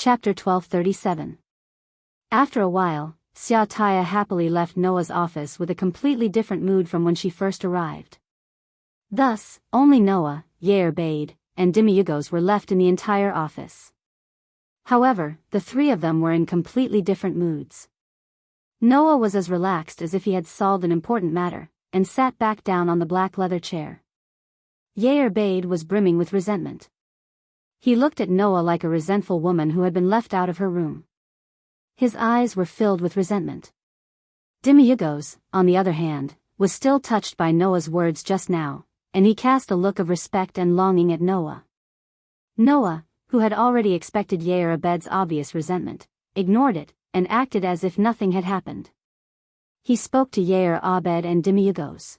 Chapter 1237. After a while, Taya happily left Noah's office with a completely different mood from when she first arrived. Thus, only Noah, Bade, and Demiurgos were left in the entire office. However, the three of them were in completely different moods. Noah was as relaxed as if he had solved an important matter, and sat back down on the black leather chair. Bade was brimming with resentment. He looked at Noah like a resentful woman who had been left out of her room. His eyes were filled with resentment. Demiurgos, on the other hand, was still touched by Noah's words just now, and he cast a look of respect and longing at Noah. Noah, who had already expected Abed's obvious resentment, ignored it, and acted as if nothing had happened. He spoke to Abed and Demiurgos.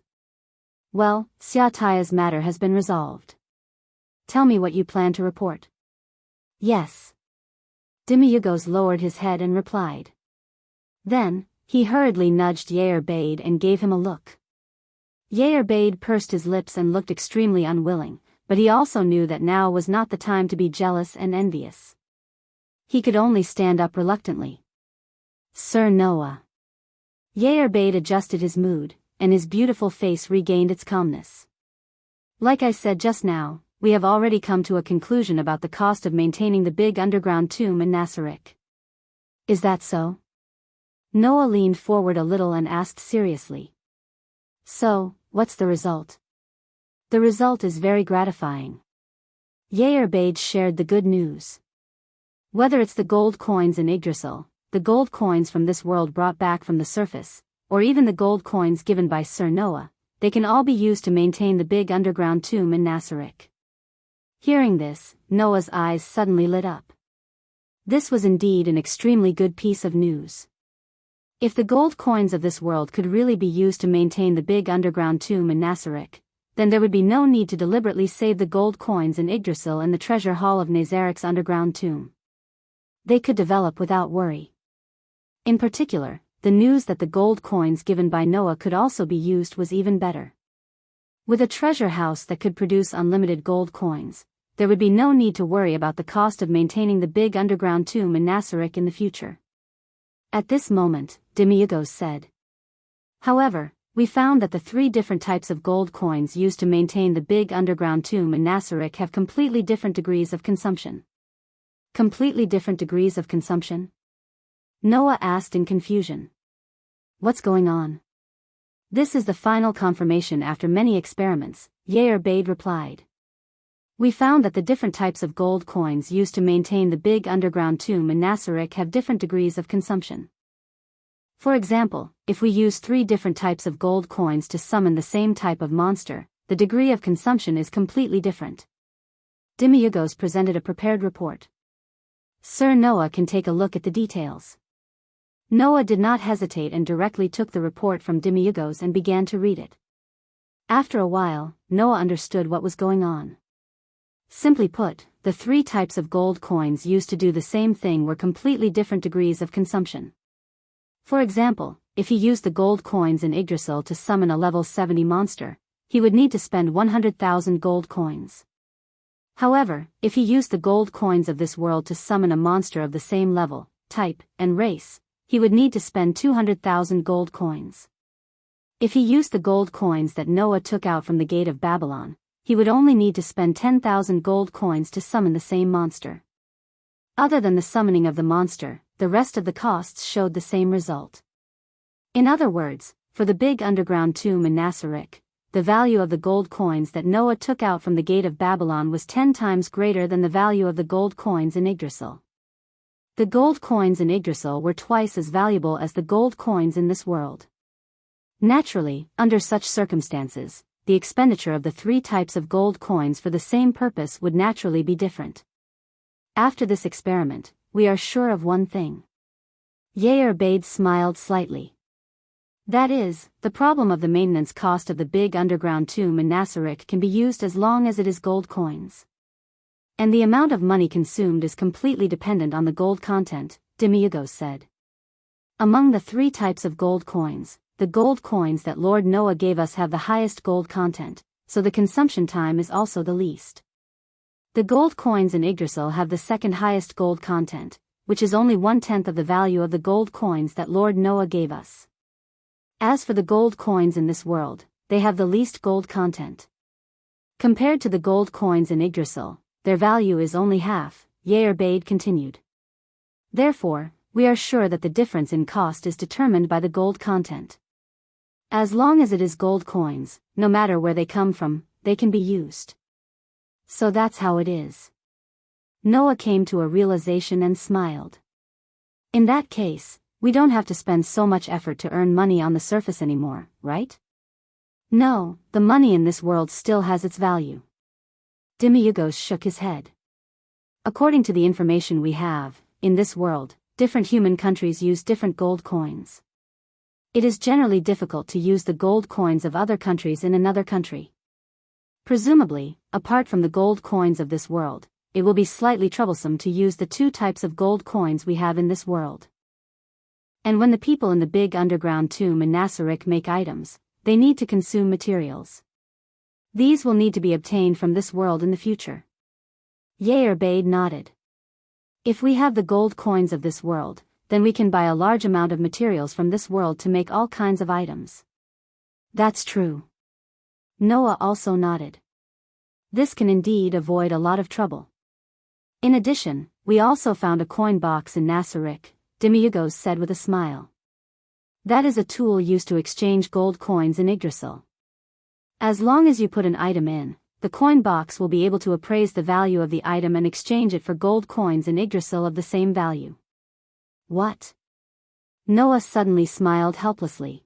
"Well, Taya's matter has been resolved. Tell me what you plan to report." "Yes." Demiurgos lowered his head and replied. Then, he hurriedly nudged Bade and gave him a look. Bade pursed his lips and looked extremely unwilling, but he also knew that now was not the time to be jealous and envious. He could only stand up reluctantly. "Sir Noah." Bade adjusted his mood, and his beautiful face regained its calmness. "Like I said just now, we have already come to a conclusion about the cost of maintaining the big underground tomb in Nasarek." "Is that so?" Noah leaned forward a little and asked seriously. "So, what's the result?" "The result is very gratifying." Bade shared the good news. "Whether it's the gold coins in Yggdrasil, the gold coins from this world brought back from the surface, or even the gold coins given by Sir Noah, they can all be used to maintain the big underground tomb in Nasarek." Hearing this, Noah's eyes suddenly lit up. This was indeed an extremely good piece of news. If the gold coins of this world could really be used to maintain the big underground tomb in Nasarek, then there would be no need to deliberately save the gold coins in Yggdrasil in the treasure hall of Nasarek's underground tomb. They could develop without worry. In particular, the news that the gold coins given by Noah could also be used was even better. With a treasure house that could produce unlimited gold coins, there would be no need to worry about the cost of maintaining the big underground tomb in Nasarek in the future. At this moment, Demiurgos said. "However, we found that the three different types of gold coins used to maintain the big underground tomb in Nasarek have completely different degrees of consumption." "Completely different degrees of consumption?" Noah asked in confusion. "What's going on?" "This is the final confirmation after many experiments," Bade replied. "We found that the different types of gold coins used to maintain the big underground tomb in Nasarek have different degrees of consumption. For example, if we use three different types of gold coins to summon the same type of monster, the degree of consumption is completely different." Demiurgos presented a prepared report. "Sir Noah can take a look at the details." Noah did not hesitate and directly took the report from Demiurgos and began to read it. After a while, Noah understood what was going on. Simply put, the three types of gold coins used to do the same thing were completely different degrees of consumption. For example, if he used the gold coins in Yggdrasil to summon a level 70 monster, he would need to spend 100,000 gold coins. However, if he used the gold coins of this world to summon a monster of the same level, type, and race, he would need to spend 200,000 gold coins. If he used the gold coins that Noah took out from the gate of Babylon, he would only need to spend 10,000 gold coins to summon the same monster. Other than the summoning of the monster, the rest of the costs showed the same result. In other words, for the big underground tomb in Nasarek, the value of the gold coins that Noah took out from the gate of Babylon was 10 times greater than the value of the gold coins in Yggdrasil. The gold coins in Yggdrasil were twice as valuable as the gold coins in this world. Naturally, under such circumstances, the expenditure of the three types of gold coins for the same purpose would naturally be different. After this experiment, we are sure of one thing. Bade smiled slightly. That is, the problem of the maintenance cost of the big underground tomb in Nasarek can be used as long as it is gold coins. And the amount of money consumed is completely dependent on the gold content, Demiurgos said. Among the three types of gold coins, the gold coins that Lord Noah gave us have the highest gold content, so the consumption time is also the least. The gold coins in Yggdrasil have the second highest gold content, which is only 1/10 of the value of the gold coins that Lord Noah gave us. As for the gold coins in this world, they have the least gold content. Compared to the gold coins in Yggdrasil, their value is only half, Yerbade continued. Therefore, we are sure that the difference in cost is determined by the gold content. As long as it is gold coins, no matter where they come from, they can be used. So that's how it is. Noah came to a realization and smiled. In that case, we don't have to spend so much effort to earn money on the surface anymore, right? No, the money in this world still has its value. Demiurgos shook his head. According to the information we have, in this world, different human countries use different gold coins. It is generally difficult to use the gold coins of other countries in another country. Presumably, apart from the gold coins of this world, it will be slightly troublesome to use the two types of gold coins we have in this world. And when the people in the big underground tomb in Nasarek make items, they need to consume materials. These will need to be obtained from this world in the future. Yerbade nodded. If we have the gold coins of this world, then we can buy a large amount of materials from this world to make all kinds of items. That's true. Noah also nodded. This can indeed avoid a lot of trouble. In addition, we also found a coin box in Nasarek, Demiurgos said with a smile. That is a tool used to exchange gold coins in Yggdrasil. As long as you put an item in, the coin box will be able to appraise the value of the item and exchange it for gold coins in Yggdrasil of the same value. What? Noah suddenly smiled helplessly.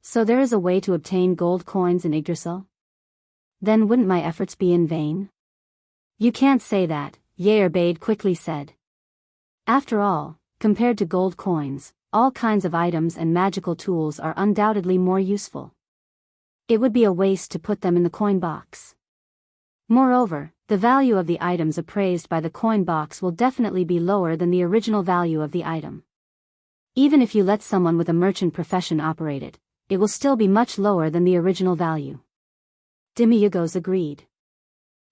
So there is a way to obtain gold coins in Yggdrasil? Then wouldn't my efforts be in vain? You can't say that, Yerbade quickly said. After all, compared to gold coins, all kinds of items and magical tools are undoubtedly more useful. It would be a waste to put them in the coin box. Moreover, the value of the items appraised by the coin box will definitely be lower than the original value of the item. Even if you let someone with a merchant profession operate it, it will still be much lower than the original value. Demiurgos agreed.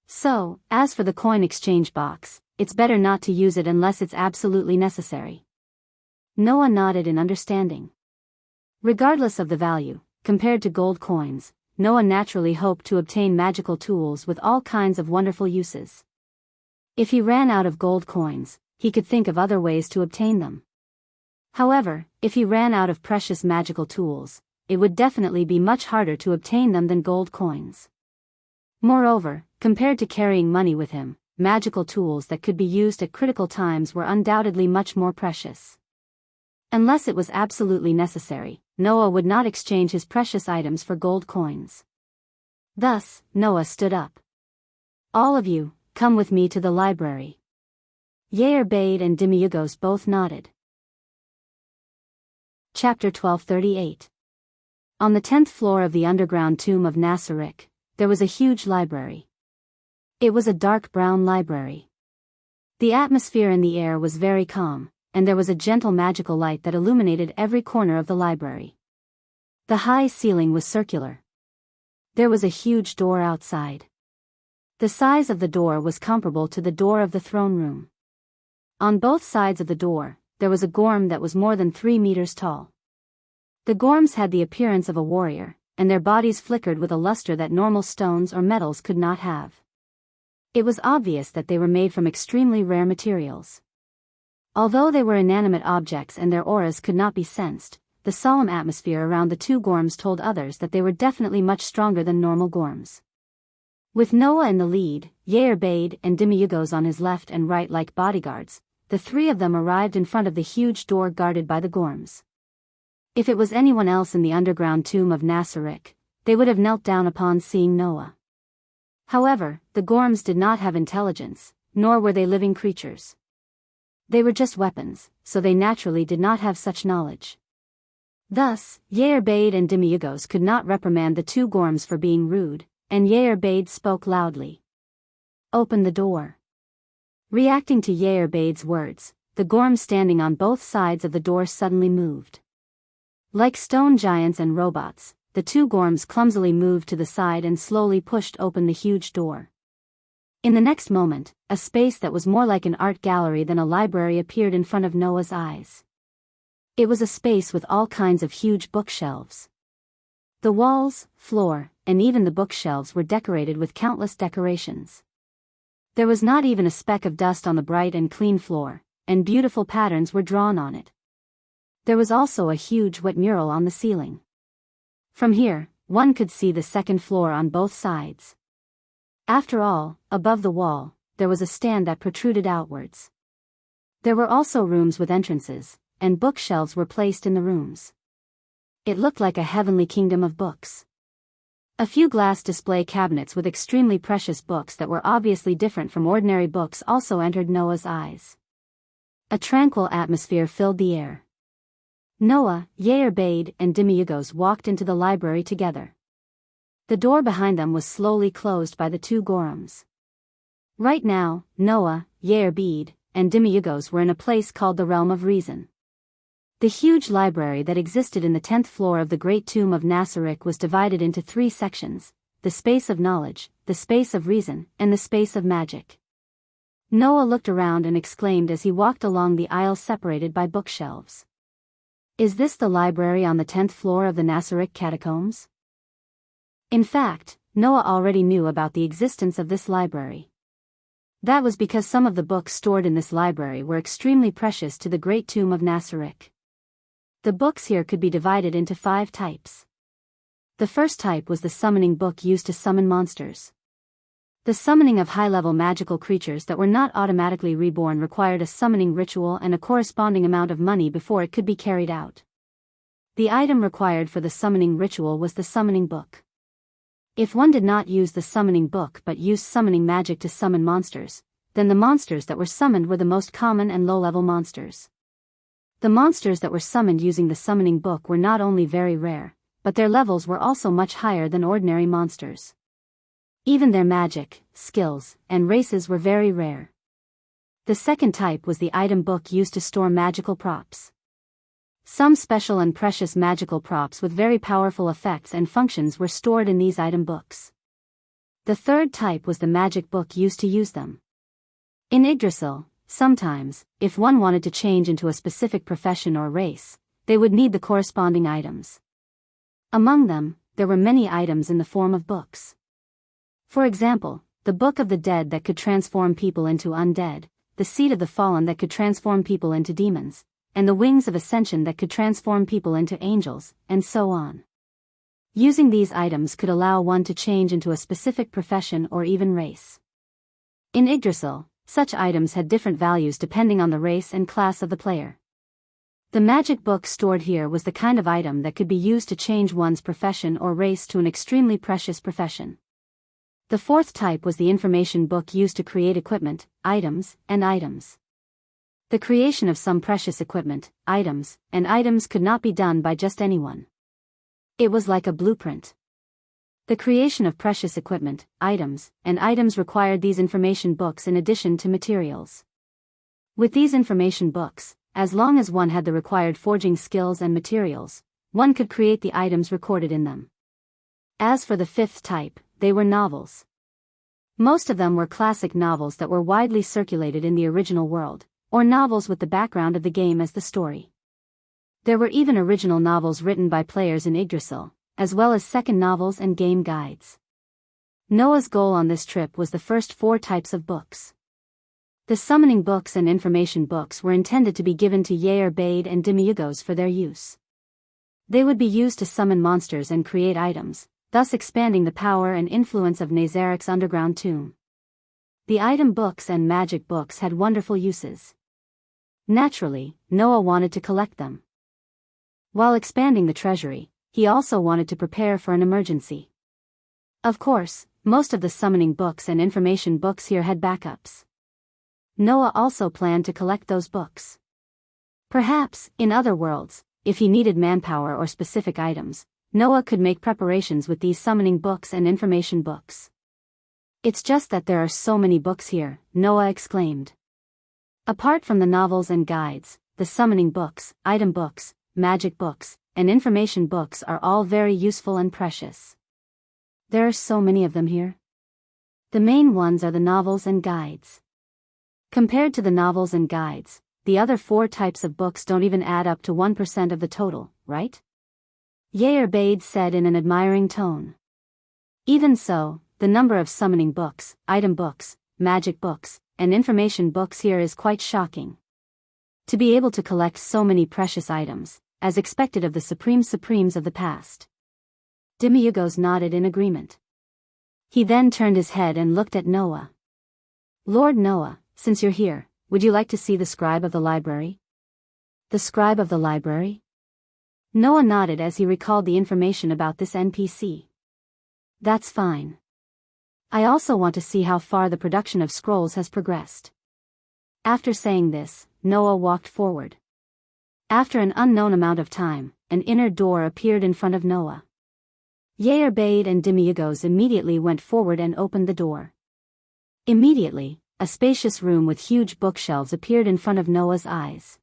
So, as for the coin exchange box, it's better not to use it unless it's absolutely necessary. Noah nodded in understanding. Regardless of the value, compared to gold coins, Noah naturally hoped to obtain magical tools with all kinds of wonderful uses. If he ran out of gold coins, he could think of other ways to obtain them. However, if he ran out of precious magical tools, it would definitely be much harder to obtain them than gold coins. Moreover, compared to carrying money with him, magical tools that could be used at critical times were undoubtedly much more precious. Unless it was absolutely necessary, Noah would not exchange his precious items for gold coins. Thus, Noah stood up. All of you, come with me to the library. Yerbade and Demiurgos both nodded. Chapter 1238. On the 10th floor of the underground tomb of Nasarek, there was a huge library. It was a dark brown library. The atmosphere in the air was very calm, and there was a gentle magical light that illuminated every corner of the library. The high ceiling was circular. There was a huge door outside. The size of the door was comparable to the door of the throne room. On both sides of the door, there was a gorm that was more than 3 meters tall. The gorms had the appearance of a warrior, and their bodies flickered with a luster that normal stones or metals could not have. It was obvious that they were made from extremely rare materials. Although they were inanimate objects and their auras could not be sensed, the solemn atmosphere around the two gorms told others that they were definitely much stronger than normal gorms. With Noah in the lead, Yerbade and Demiurgos on his left and right like bodyguards, the three of them arrived in front of the huge door guarded by the gorms. If it was anyone else in the underground tomb of Nasarek, they would have knelt down upon seeing Noah. However, the gorms did not have intelligence, nor were they living creatures. They were just weapons, so they naturally did not have such knowledge. Thus, Yerbade and Demiurgos could not reprimand the two gorms for being rude, and Yerbade spoke loudly. Open the door. Reacting to Yerbade's words, the gorms standing on both sides of the door suddenly moved. Like stone giants and robots, the two gorms clumsily moved to the side and slowly pushed open the huge door. In the next moment, a space that was more like an art gallery than a library appeared in front of Noah's eyes. It was a space with all kinds of huge bookshelves. The walls, floor, and even the bookshelves were decorated with countless decorations. There was not even a speck of dust on the bright and clean floor, and beautiful patterns were drawn on it. There was also a huge wet mural on the ceiling. From here, one could see the second floor on both sides. After all, above the wall, there was a stand that protruded outwards. There were also rooms with entrances, and bookshelves were placed in the rooms. It looked like a heavenly kingdom of books. A few glass display cabinets with extremely precious books that were obviously different from ordinary books also entered Noah's eyes. A tranquil atmosphere filled the air. Noah, Yerbade, and Demiurgos walked into the library together. The door behind them was slowly closed by the two Gorams. Right now, Noah, Yerbade, and Demiurgos were in a place called the Realm of Reason. The huge library that existed in the 10th floor of the Great Tomb of Nasaric was divided into 3 sections: the space of knowledge, the space of reason, and the space of magic. Noah looked around and exclaimed as he walked along the aisles separated by bookshelves. Is this the library on the 10th floor of the Nasaric catacombs? In fact, Noah already knew about the existence of this library. That was because some of the books stored in this library were extremely precious to the Great Tomb of Nasaric. The books here could be divided into 5 types. The first type was the summoning book used to summon monsters. The summoning of high-level magical creatures that were not automatically reborn required a summoning ritual and a corresponding amount of money before it could be carried out. The item required for the summoning ritual was the summoning book. If one did not use the summoning book but used summoning magic to summon monsters, then the monsters that were summoned were the most common and low-level monsters. The monsters that were summoned using the summoning book were not only very rare, but their levels were also much higher than ordinary monsters. Even their magic, skills, and races were very rare. The second type was the item book used to store magical props. Some special and precious magical props with very powerful effects and functions were stored in these item books. The third type was the magic book used to use them. In Yggdrasil, sometimes, if one wanted to change into a specific profession or race, they would need the corresponding items. Among them, there were many items in the form of books. For example, the Book of the Dead that could transform people into undead, the Seat of the Fallen that could transform people into demons, and the Wings of Ascension that could transform people into angels, and so on. Using these items could allow one to change into a specific profession or even race. In Yggdrasil, such items had different values depending on the race and class of the player. The magic book stored here was the kind of item that could be used to change one's profession or race to an extremely precious profession. The fourth type was the information book used to create equipment, items, and items. The creation of some precious equipment, items, and items could not be done by just anyone. It was like a blueprint. The creation of precious equipment, items, and items required these information books in addition to materials. With these information books, as long as one had the required forging skills and materials, one could create the items recorded in them. As for the fifth type, they were novels. Most of them were classic novels that were widely circulated in the original world, or novels with the background of the game as the story. There were even original novels written by players in Yggdrasil, as well as second novels and game guides. Noah's goal on this trip was the first 4 types of books. The summoning books and information books were intended to be given to Yerbade and Demiurgos for their use. They would be used to summon monsters and create items, thus expanding the power and influence of Nazaric's underground tomb. The item books and magic books had wonderful uses. Naturally, Noah wanted to collect them. While expanding the treasury, he also wanted to prepare for an emergency. Of course, most of the summoning books and information books here had backups. Noah also planned to collect those books. Perhaps, in other worlds, if he needed manpower or specific items, Noah could make preparations with these summoning books and information books. It's just that there are so many books here, Noah exclaimed. Apart from the novels and guides, the summoning books, item books, magic books, and information books are all very useful and precious. There are so many of them here. The main ones are the novels and guides. Compared to the novels and guides, the other 4 types of books don't even add up to 1% of the total, right? Bade said in an admiring tone. Even so, the number of summoning books, item books, magic books, and information books here is quite shocking. To be able to collect so many precious items, as expected of the supremes of the past. Demiurgos nodded in agreement. He then turned his head and looked at Noah. Lord Noah, since you're here, would you like to see the scribe of the library? The scribe of the library? Noah nodded as he recalled the information about this NPC. That's fine. I also want to see how far the production of scrolls has progressed. After saying this, Noah walked forward. After an unknown amount of time, an inner door appeared in front of Noah. Bade and Demiurgos immediately went forward and opened the door. Immediately, a spacious room with huge bookshelves appeared in front of Noah's eyes.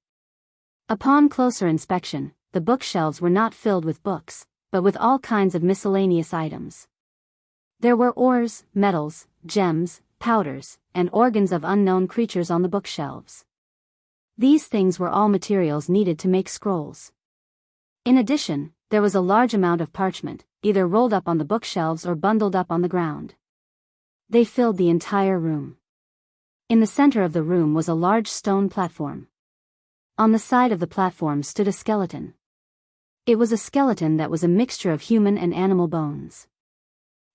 Upon closer inspection, the bookshelves were not filled with books, but with all kinds of miscellaneous items. There were ores, metals, gems, powders, and organs of unknown creatures on the bookshelves. These things were all materials needed to make scrolls. In addition, there was a large amount of parchment, either rolled up on the bookshelves or bundled up on the ground. They filled the entire room. In the center of the room was a large stone platform. On the side of the platform stood a skeleton. It was a skeleton that was a mixture of human and animal bones.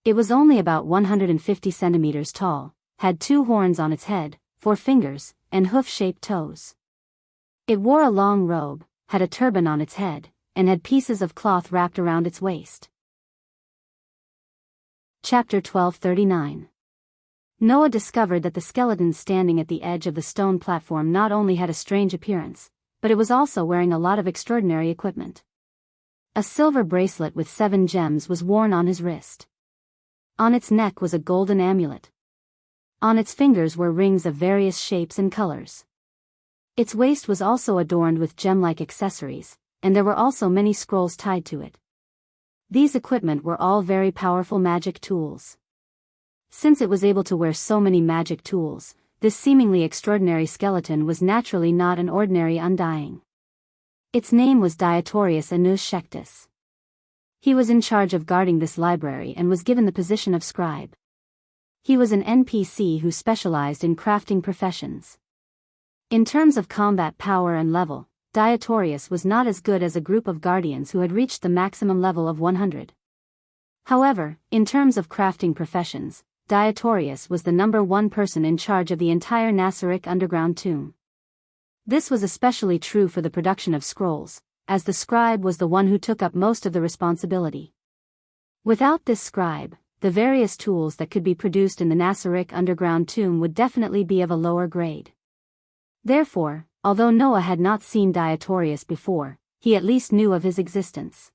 It was only about 150 centimeters tall, had 2 horns on its head, 4 fingers, and hoof-shaped toes. It wore a long robe, had a turban on its head, and had pieces of cloth wrapped around its waist. Chapter 1239. Noah discovered that the skeleton standing at the edge of the stone platform not only had a strange appearance, but it was also wearing a lot of extraordinary equipment. A silver bracelet with 7 gems was worn on his wrist. On its neck was a golden amulet. On its fingers were rings of various shapes and colors. Its waist was also adorned with gem-like accessories, and there were also many scrolls tied to it. These equipment were all very powerful magic tools. Since it was able to wear so many magic tools, this seemingly extraordinary skeleton was naturally not an ordinary undying. Its name was Dietorius Anus. He was in charge of guarding this library and was given the position of scribe. He was an NPC who specialized in crafting professions. In terms of combat power and level, Dietorius was not as good as a group of guardians who had reached the maximum level of 100. However, in terms of crafting professions, Dietorius was the #1 person in charge of the entire Nasaric underground tomb. This was especially true for the production of scrolls, as the scribe was the one who took up most of the responsibility. Without this scribe, the various tools that could be produced in the Nasaric underground tomb would definitely be of a lower grade. Therefore, although Noah had not seen Dietorius before, he at least knew of his existence.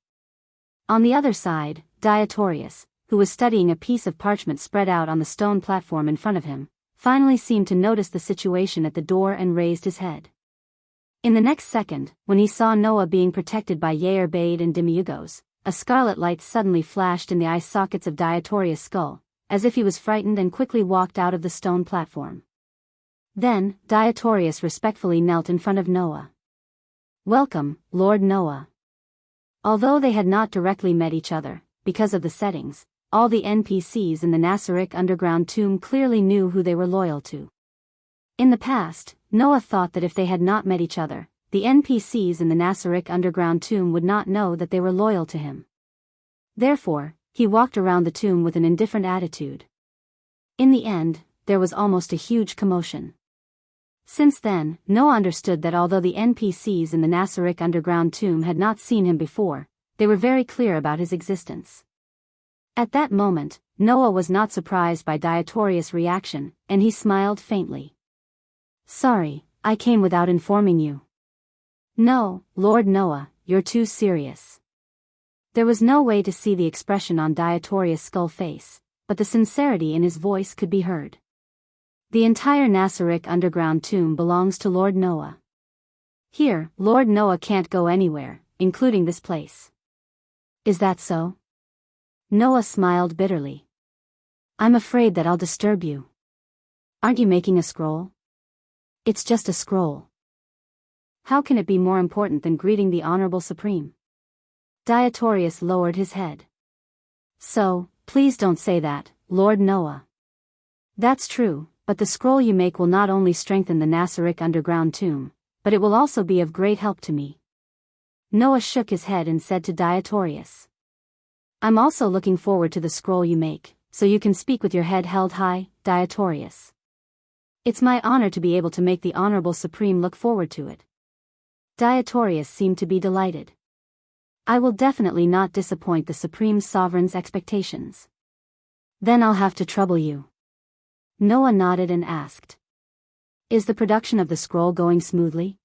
On the other side, Dietorius, who was studying a piece of parchment spread out on the stone platform in front of him, finally seemed to notice the situation at the door and raised his head. In the next second, when he saw Noah being protected by Bade and Demiurgos, a scarlet light suddenly flashed in the eye sockets of Dietorius' skull, as if he was frightened and quickly walked out of the stone platform. Then, Dietorius respectfully knelt in front of Noah. "Welcome, Lord Noah." Although they had not directly met each other, because of the settings, all the NPCs in the Nasaric underground tomb clearly knew who they were loyal to. In the past, Noah thought that if they had not met each other, the NPCs in the Nasaric underground tomb would not know that they were loyal to him. Therefore, he walked around the tomb with an indifferent attitude. In the end, there was almost a huge commotion. Since then, Noah understood that although the NPCs in the Nasaric underground tomb had not seen him before, they were very clear about his existence. At that moment, Noah was not surprised by Dietorius' reaction, and he smiled faintly. "Sorry, I came without informing you." "No, Lord Noah, you're too serious." There was no way to see the expression on Dietorius' skull face, but the sincerity in his voice could be heard. "The entire Nasaric underground tomb belongs to Lord Noah. Here, Lord Noah can't go anywhere, including this place." "Is that so?" Noah smiled bitterly. I'm afraid that I'll disturb you. Aren't you making a scroll? It's just a scroll. How can it be more important than greeting the Honorable Supreme? Diotorius lowered his head. So, please don't say that, Lord Noah. That's true, but the scroll you make will not only strengthen the Nasaric underground tomb, but it will also be of great help to me. Noah shook his head and said to Diotorius. I'm also looking forward to the scroll you make, so you can speak with your head held high, Diotorius. It's my honor to be able to make the Honorable Supreme look forward to it. Diotorius seemed to be delighted. I will definitely not disappoint the Supreme Sovereign's expectations. Then I'll have to trouble you. Noah nodded and asked. Is the production of the scroll going smoothly?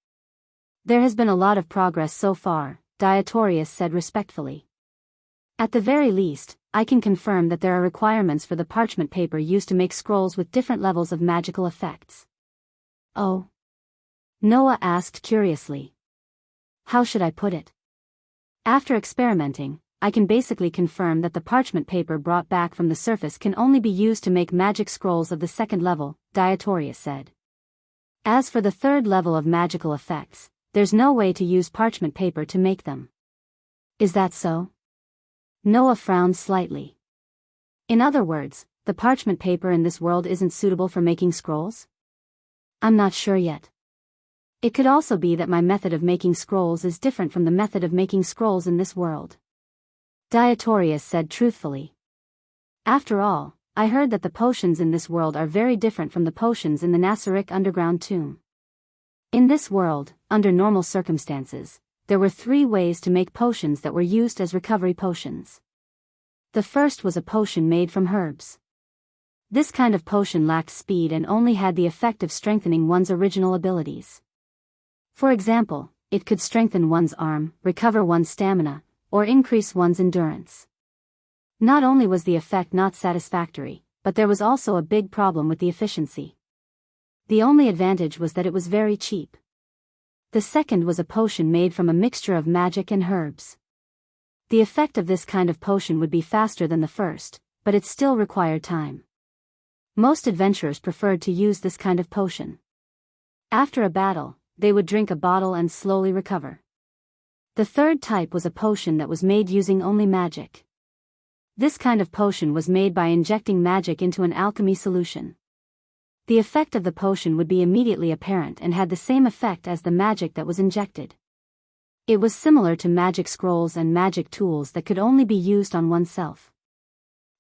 There has been a lot of progress so far, Diotorius said respectfully. At the very least, I can confirm that there are requirements for the parchment paper used to make scrolls with different levels of magical effects. Oh? Noah asked curiously. How should I put it? After experimenting, I can basically confirm that the parchment paper brought back from the surface can only be used to make magic scrolls of the second level, Diotorius said. As for the third level of magical effects, there's no way to use parchment paper to make them. Is that so? Noah frowned slightly. In other words, the parchment paper in this world isn't suitable for making scrolls? I'm not sure yet. It could also be that my method of making scrolls is different from the method of making scrolls in this world. Diotorius said truthfully. After all, I heard that the potions in this world are very different from the potions in the Nasaric underground tomb. In this world, under normal circumstances, there were 3 ways to make potions that were used as recovery potions. The first was a potion made from herbs. This kind of potion lacked speed and only had the effect of strengthening one's original abilities. For example, it could strengthen one's arm, recover one's stamina, or increase one's endurance. Not only was the effect not satisfactory, but there was also a big problem with the efficiency. The only advantage was that it was very cheap. The second was a potion made from a mixture of magic and herbs. The effect of this kind of potion would be faster than the first, but it still required time. Most adventurers preferred to use this kind of potion. After a battle, they would drink a bottle and slowly recover. The third type was a potion that was made using only magic. This kind of potion was made by injecting magic into an alchemy solution. The effect of the potion would be immediately apparent and had the same effect as the magic that was injected. It was similar to magic scrolls and magic tools that could only be used on oneself.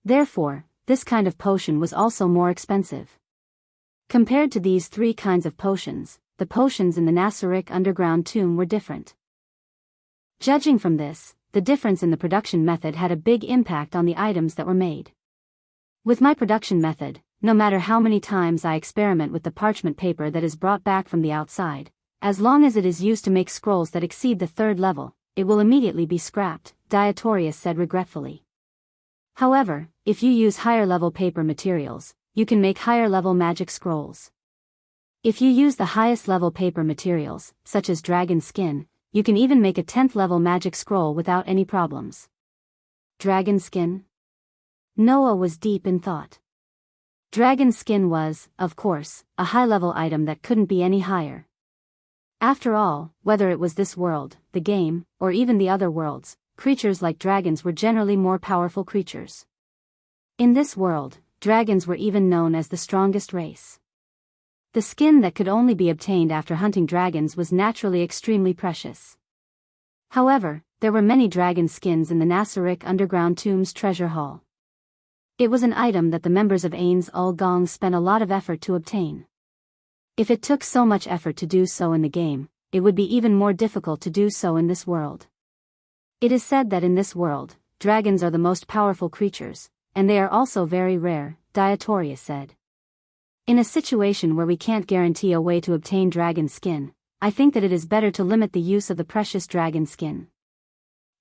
Therefore, this kind of potion was also more expensive. Compared to these 3 kinds of potions, the potions in the Nasaric underground tomb were different. Judging from this, the difference in the production method had a big impact on the items that were made. With my production method, no matter how many times I experiment with the parchment paper that is brought back from the outside, as long as it is used to make scrolls that exceed the 3rd level, it will immediately be scrapped, Diotorius said regretfully. However, if you use higher-level paper materials, you can make higher-level magic scrolls. If you use the highest-level paper materials, such as dragon skin, you can even make a 10th-level magic scroll without any problems. Dragon skin? Noah was deep in thought. Dragon skin was, of course, a high-level item that couldn't be any higher. After all, whether it was this world, the game, or even the other worlds, creatures like dragons were generally more powerful creatures. In this world, dragons were even known as the strongest race. The skin that could only be obtained after hunting dragons was naturally extremely precious. However, there were many dragon skins in the Nasaric underground tomb's treasure hall. It was an item that the members of Ains ul Gong spent a lot of effort to obtain. If it took so much effort to do so in the game, it would be even more difficult to do so in this world. It is said that in this world, dragons are the most powerful creatures, and they are also very rare, Diotorius said. In a situation where we can't guarantee a way to obtain dragon skin, I think that it is better to limit the use of the precious dragon skin.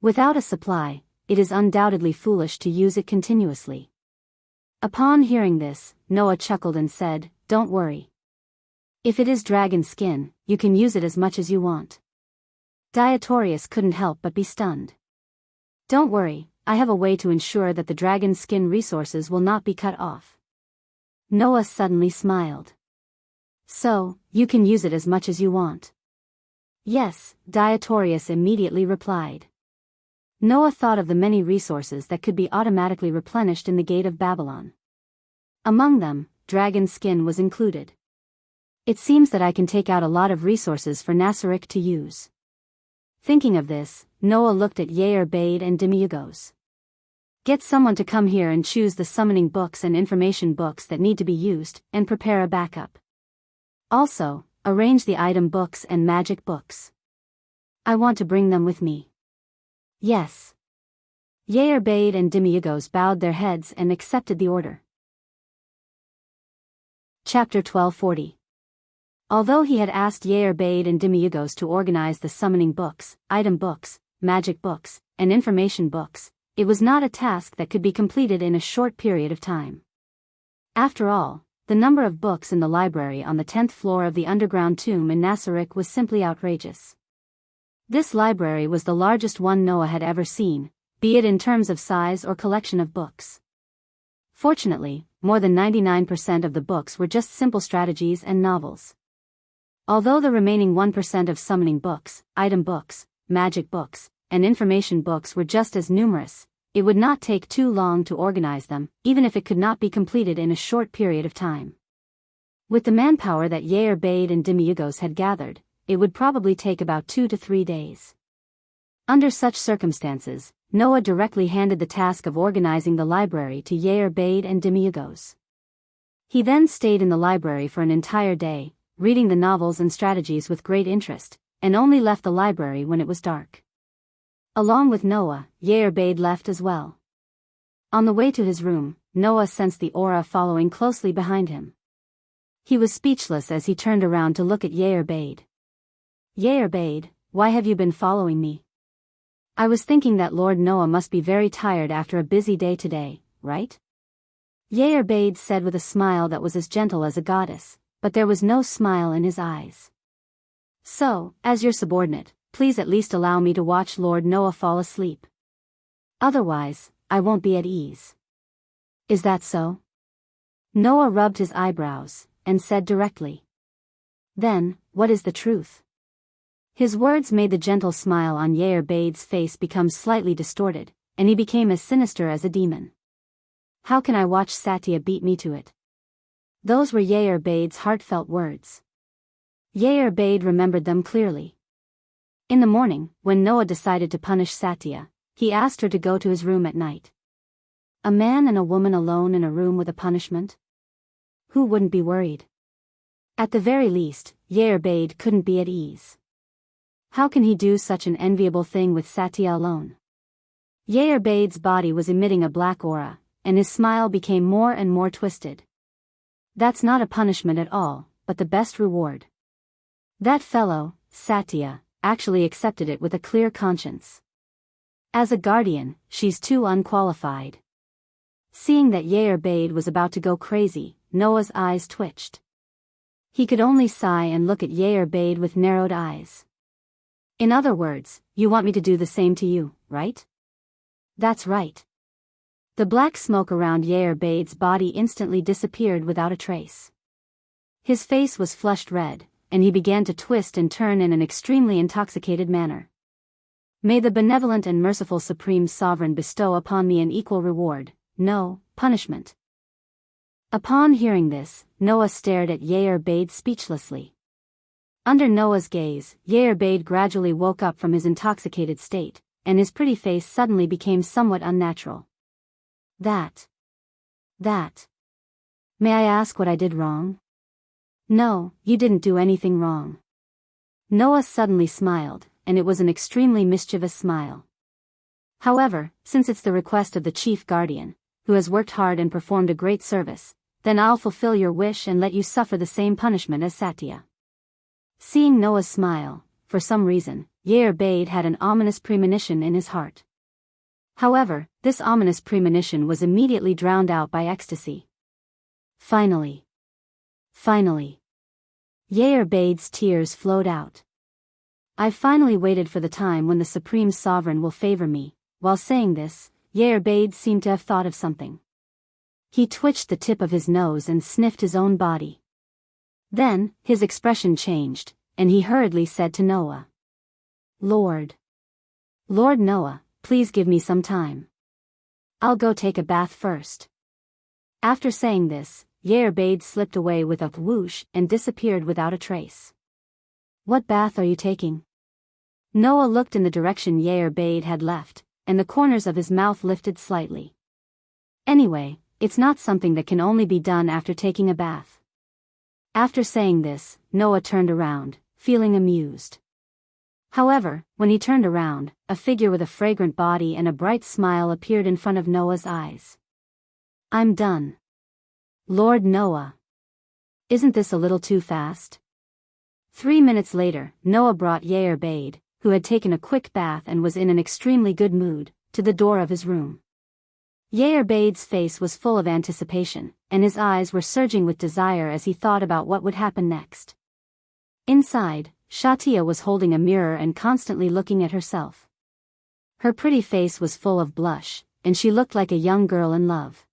Without a supply, it is undoubtedly foolish to use it continuously. Upon hearing this, Noah chuckled and said, "Don't worry. If it is dragon skin, you can use it as much as you want." Diotorius couldn't help but be stunned. "Don't worry, I have a way to ensure that the dragon's skin resources will not be cut off. Noah suddenly smiled. So, you can use it as much as you want. Yes, Diotorius immediately replied. Noah thought of the many resources that could be automatically replenished in the Gate of Babylon. Among them, dragon skin was included. It seems that I can take out a lot of resources for Nasarek to use. Thinking of this, Noah looked at Yair Bade and Demiurgos. Get someone to come here and choose the summoning books and information books that need to be used, and prepare a backup. Also, arrange the item books and magic books. I want to bring them with me. Yes. Yair Bade and Demiurgos bowed their heads and accepted the order. Chapter 1240. Although he had asked Yair Bade and Demiurgos to organize the summoning books, item books, magic books, and information books, it was not a task that could be completed in a short period of time. After all, the number of books in the library on the 10th floor of the underground tomb in Nasarek was simply outrageous. This library was the largest one Noah had ever seen, be it in terms of size or collection of books. Fortunately, more than 99% of the books were just simple strategies and novels. Although the remaining 1% of summoning books, item books, magic books, and information books were just as numerous, it would not take too long to organize them, even if it could not be completed in a short period of time. With the manpower that Yair Bade and Demiurgos had gathered, it would probably take about 2 to 3 days. Under such circumstances, Noah directly handed the task of organizing the library to Yair Bade and Demiurgos. He then stayed in the library for an entire day, reading the novels and strategies with great interest, and only left the library when it was dark. Along with Noah, Yair Bade left as well. On the way to his room, Noah sensed the aura following closely behind him. He was speechless as he turned around to look at Yair Bade. Yair Bade, why have you been following me? I was thinking that Lord Noah must be very tired after a busy day today, right? Yair Bade said with a smile that was as gentle as a goddess, but there was no smile in his eyes. So, as your subordinate, please at least allow me to watch Lord Noah fall asleep. Otherwise, I won't be at ease. Is that so? Noah rubbed his eyebrows, and said directly. Then, what is the truth? His words made the gentle smile on Yair Bade's face become slightly distorted, and he became as sinister as a demon. How can I watch Satya beat me to it? Those were Yair Bade's heartfelt words. Yair Bade remembered them clearly. In the morning, when Noah decided to punish Satya, he asked her to go to his room at night. A man and a woman alone in a room with a punishment? Who wouldn't be worried? At the very least, Yair Bade couldn't be at ease. How can he do such an enviable thing with Satya alone? Yair Bade's body was emitting a black aura, and his smile became more and more twisted. That's not a punishment at all, but the best reward. That fellow, Satya, actually accepted it with a clear conscience. As a guardian, she's too unqualified. Seeing that Yair Bade was about to go crazy, Noah's eyes twitched. He could only sigh and look at Yair Bade with narrowed eyes. In other words, you want me to do the same to you, right? That's right. The black smoke around Yair Bade's body instantly disappeared without a trace. His face was flushed red, and he began to twist and turn in an extremely intoxicated manner. May the benevolent and merciful Supreme Sovereign bestow upon me an equal reward, no punishment. Upon hearing this, Noah stared at Yair Bade speechlessly. Under Noah's gaze, Yair Bade gradually woke up from his intoxicated state, and his pretty face suddenly became somewhat unnatural. That. May I ask what I did wrong? No, you didn't do anything wrong. Noah suddenly smiled, and it was an extremely mischievous smile. However, since it's the request of the chief guardian, who has worked hard and performed a great service, then I'll fulfill your wish and let you suffer the same punishment as Satya. Seeing Noah's smile, for some reason, Yair Bade had an ominous premonition in his heart. However, this ominous premonition was immediately drowned out by ecstasy. Finally. Yair Bade's tears flowed out. I've finally waited for the time when the Supreme Sovereign will favor me. While saying this, Yair seemed to have thought of something. He twitched the tip of his nose and sniffed his own body. Then, his expression changed, and he hurriedly said to Noah, Lord Noah, please give me some time. I'll go take a bath first. After saying this, Yair slipped away with a whoosh and disappeared without a trace. What bath are you taking? Noah looked in the direction Yair had left, and the corners of his mouth lifted slightly. Anyway, it's not something that can only be done after taking a bath. After saying this, Noah turned around, feeling amused. However, when he turned around, a figure with a fragrant body and a bright smile appeared in front of Noah's eyes. I'm done. Lord Noah. Isn't this a little too fast? 3 minutes later, Noah brought Yair, who had taken a quick bath and was in an extremely good mood, to the door of his room. Yair's face was full of anticipation, and his eyes were surging with desire as he thought about what would happen next. Inside, Shatia was holding a mirror and constantly looking at herself. Her pretty face was full of blush, and she looked like a young girl in love.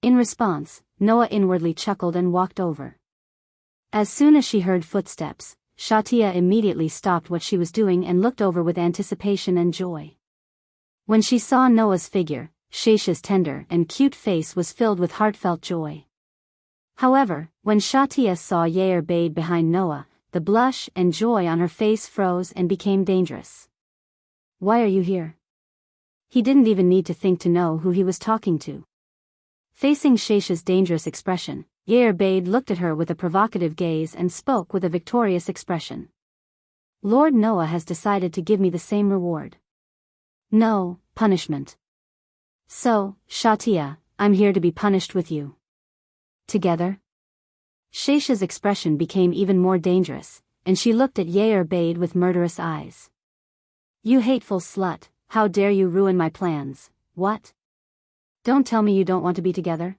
In response, Noah inwardly chuckled and walked over. As soon as she heard footsteps, Shatia immediately stopped what she was doing and looked over with anticipation and joy. When she saw Noah's figure, Shesha's tender and cute face was filled with heartfelt joy. However, when Shatia saw Yair behind Noah, the blush and joy on her face froze and became dangerous. Why are you here? He didn't even need to think to know who he was talking to. Facing Shesha's dangerous expression, Yair looked at her with a provocative gaze and spoke with a victorious expression. Lord Noah has decided to give me the same reward. No, punishment. So, Shatia, I'm here to be punished with you. Together? Shesha's expression became even more dangerous, and she looked at Yair with murderous eyes. You hateful slut, how dare you ruin my plans, what? Don't tell me you don't want to be together?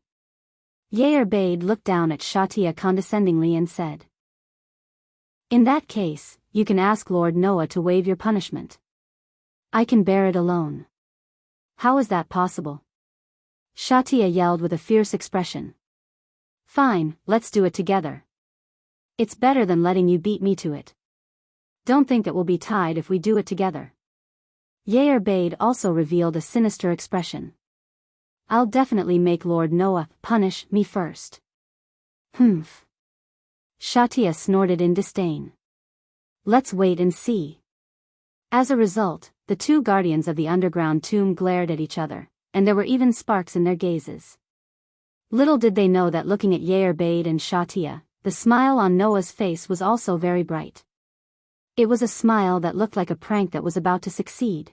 Yair looked down at Shatia condescendingly and said. In that case, you can ask Lord Noah to waive your punishment. I can bear it alone. How is that possible? Shatia yelled with a fierce expression. Fine, let's do it together. It's better than letting you beat me to it. Don't think that we'll be tied if we do it together. Yair also revealed a sinister expression. I'll definitely make Lord Noah punish me first. Humph. Shatia snorted in disdain. Let's wait and see. As a result, the two guardians of the underground tomb glared at each other, and there were even sparks in their gazes. Little did they know that looking at Yair and Shatia, the smile on Noah's face was also very bright. It was a smile that looked like a prank that was about to succeed.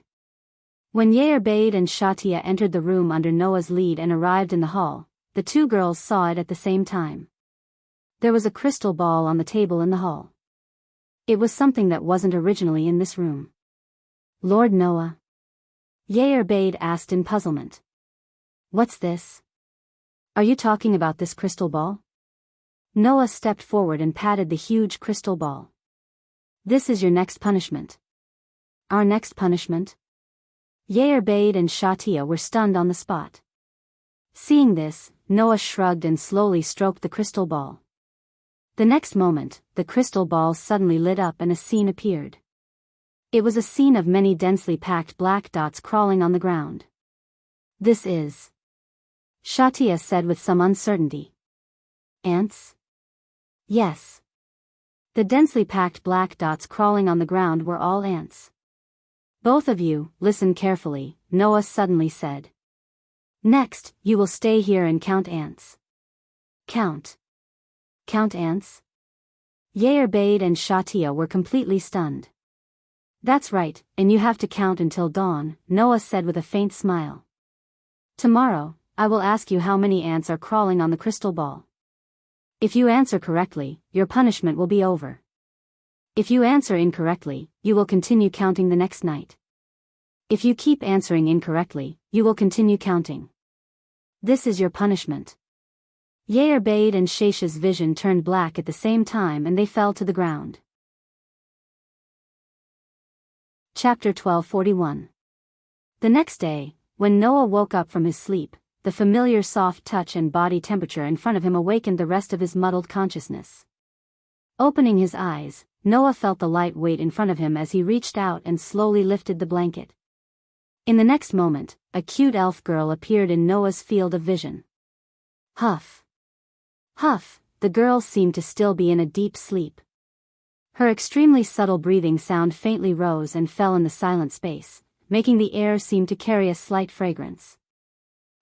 When Yair and Shatia entered the room under Noah's lead and arrived in the hall, the two girls saw it at the same time. There was a crystal ball on the table in the hall. It was something that wasn't originally in this room. Lord Noah? Yair asked in puzzlement. What's this? Are you talking about this crystal ball? Noah stepped forward and patted the huge crystal ball. This is your next punishment. Our next punishment? Yair and Shatia were stunned on the spot. Seeing this, Noah shrugged and slowly stroked the crystal ball. The next moment, the crystal ball suddenly lit up and a scene appeared. It was a scene of many densely packed black dots crawling on the ground. This is... Shatia said with some uncertainty. Ants? Yes. The densely packed black dots crawling on the ground were all ants. Both of you, listen carefully, Noah suddenly said. Next, you will stay here and count ants. Count. Count ants? Yair and Shatia were completely stunned. That's right, and you have to count until dawn, Noah said with a faint smile. Tomorrow, I will ask you how many ants are crawling on the crystal ball. If you answer correctly, your punishment will be over. If you answer incorrectly, you will continue counting the next night. If you keep answering incorrectly, you will continue counting. This is your punishment. Yair and Shesha's vision turned black at the same time and they fell to the ground. Chapter 1241. The next day, when Noah woke up from his sleep, the familiar soft touch and body temperature in front of him awakened the rest of his muddled consciousness. Opening his eyes, Noah felt the light weight in front of him as he reached out and slowly lifted the blanket. In the next moment, a cute elf girl appeared in Noah's field of vision. Huff. Huff, the girl seemed to still be in a deep sleep. Her extremely subtle breathing sound faintly rose and fell in the silent space, making the air seem to carry a slight fragrance.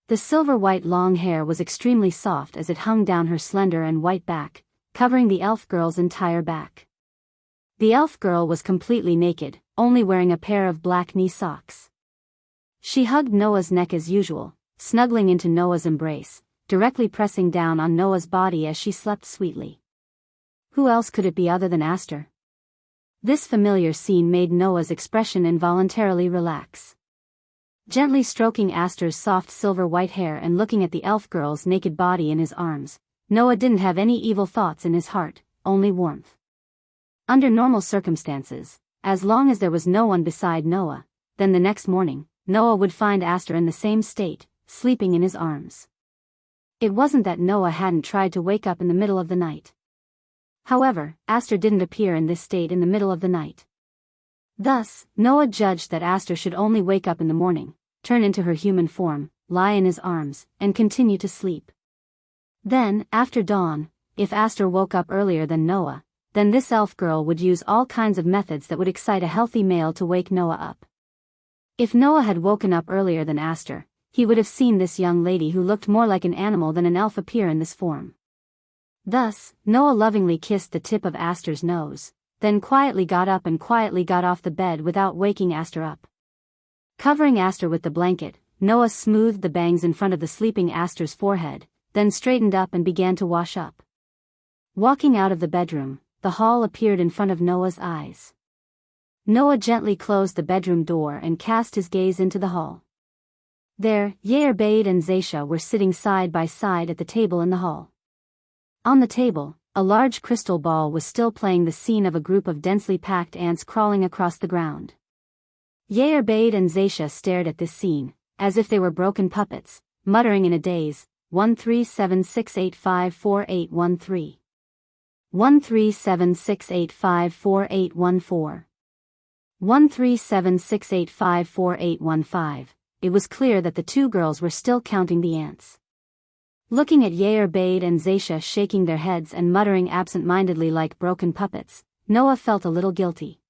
The silver-white long hair was extremely soft as it hung down her slender and white back, covering the elf girl's entire back. The elf girl was completely naked, only wearing a pair of black knee socks. She hugged Noah's neck as usual, snuggling into Noah's embrace, directly pressing down on Noah's body as she slept sweetly. Who else could it be other than Aster? This familiar scene made Noah's expression involuntarily relax. Gently stroking Aster's soft silver-white hair and looking at the elf girl's naked body in his arms, Noah didn't have any evil thoughts in his heart, only warmth. Under normal circumstances, as long as there was no one beside Noah, then the next morning, Noah would find Aster in the same state, sleeping in his arms. It wasn't that Noah hadn't tried to wake up in the middle of the night. However, Aster didn't appear in this state in the middle of the night. Thus, Noah judged that Aster should only wake up in the morning, turn into her human form, lie in his arms, and continue to sleep. Then, after dawn, if Aster woke up earlier than Noah, then this elf girl would use all kinds of methods that would excite a healthy male to wake Noah up. If Noah had woken up earlier than Aster, he would have seen this young lady who looked more like an animal than an elf appear in this form. Thus, Noah lovingly kissed the tip of Aster's nose, then quietly got up and quietly got off the bed without waking Aster up. Covering Aster with the blanket, Noah smoothed the bangs in front of the sleeping Aster's forehead, then straightened up and began to wash up. Walking out of the bedroom, the hall appeared in front of Noah's eyes. Noah gently closed the bedroom door and cast his gaze into the hall. There, Yerbade and Zaisha were sitting side by side at the table in the hall. On the table, a large crystal ball was still playing the scene of a group of densely packed ants crawling across the ground. Yerbade and Zaisha stared at this scene, as if they were broken puppets, muttering in a daze, 13768554813. 13768554814. 13768554815. It was clear that the two girls were still counting the ants. Looking at Yerbade and Zaisha shaking their heads and muttering absent-mindedly like broken puppets, Noah felt a little guilty.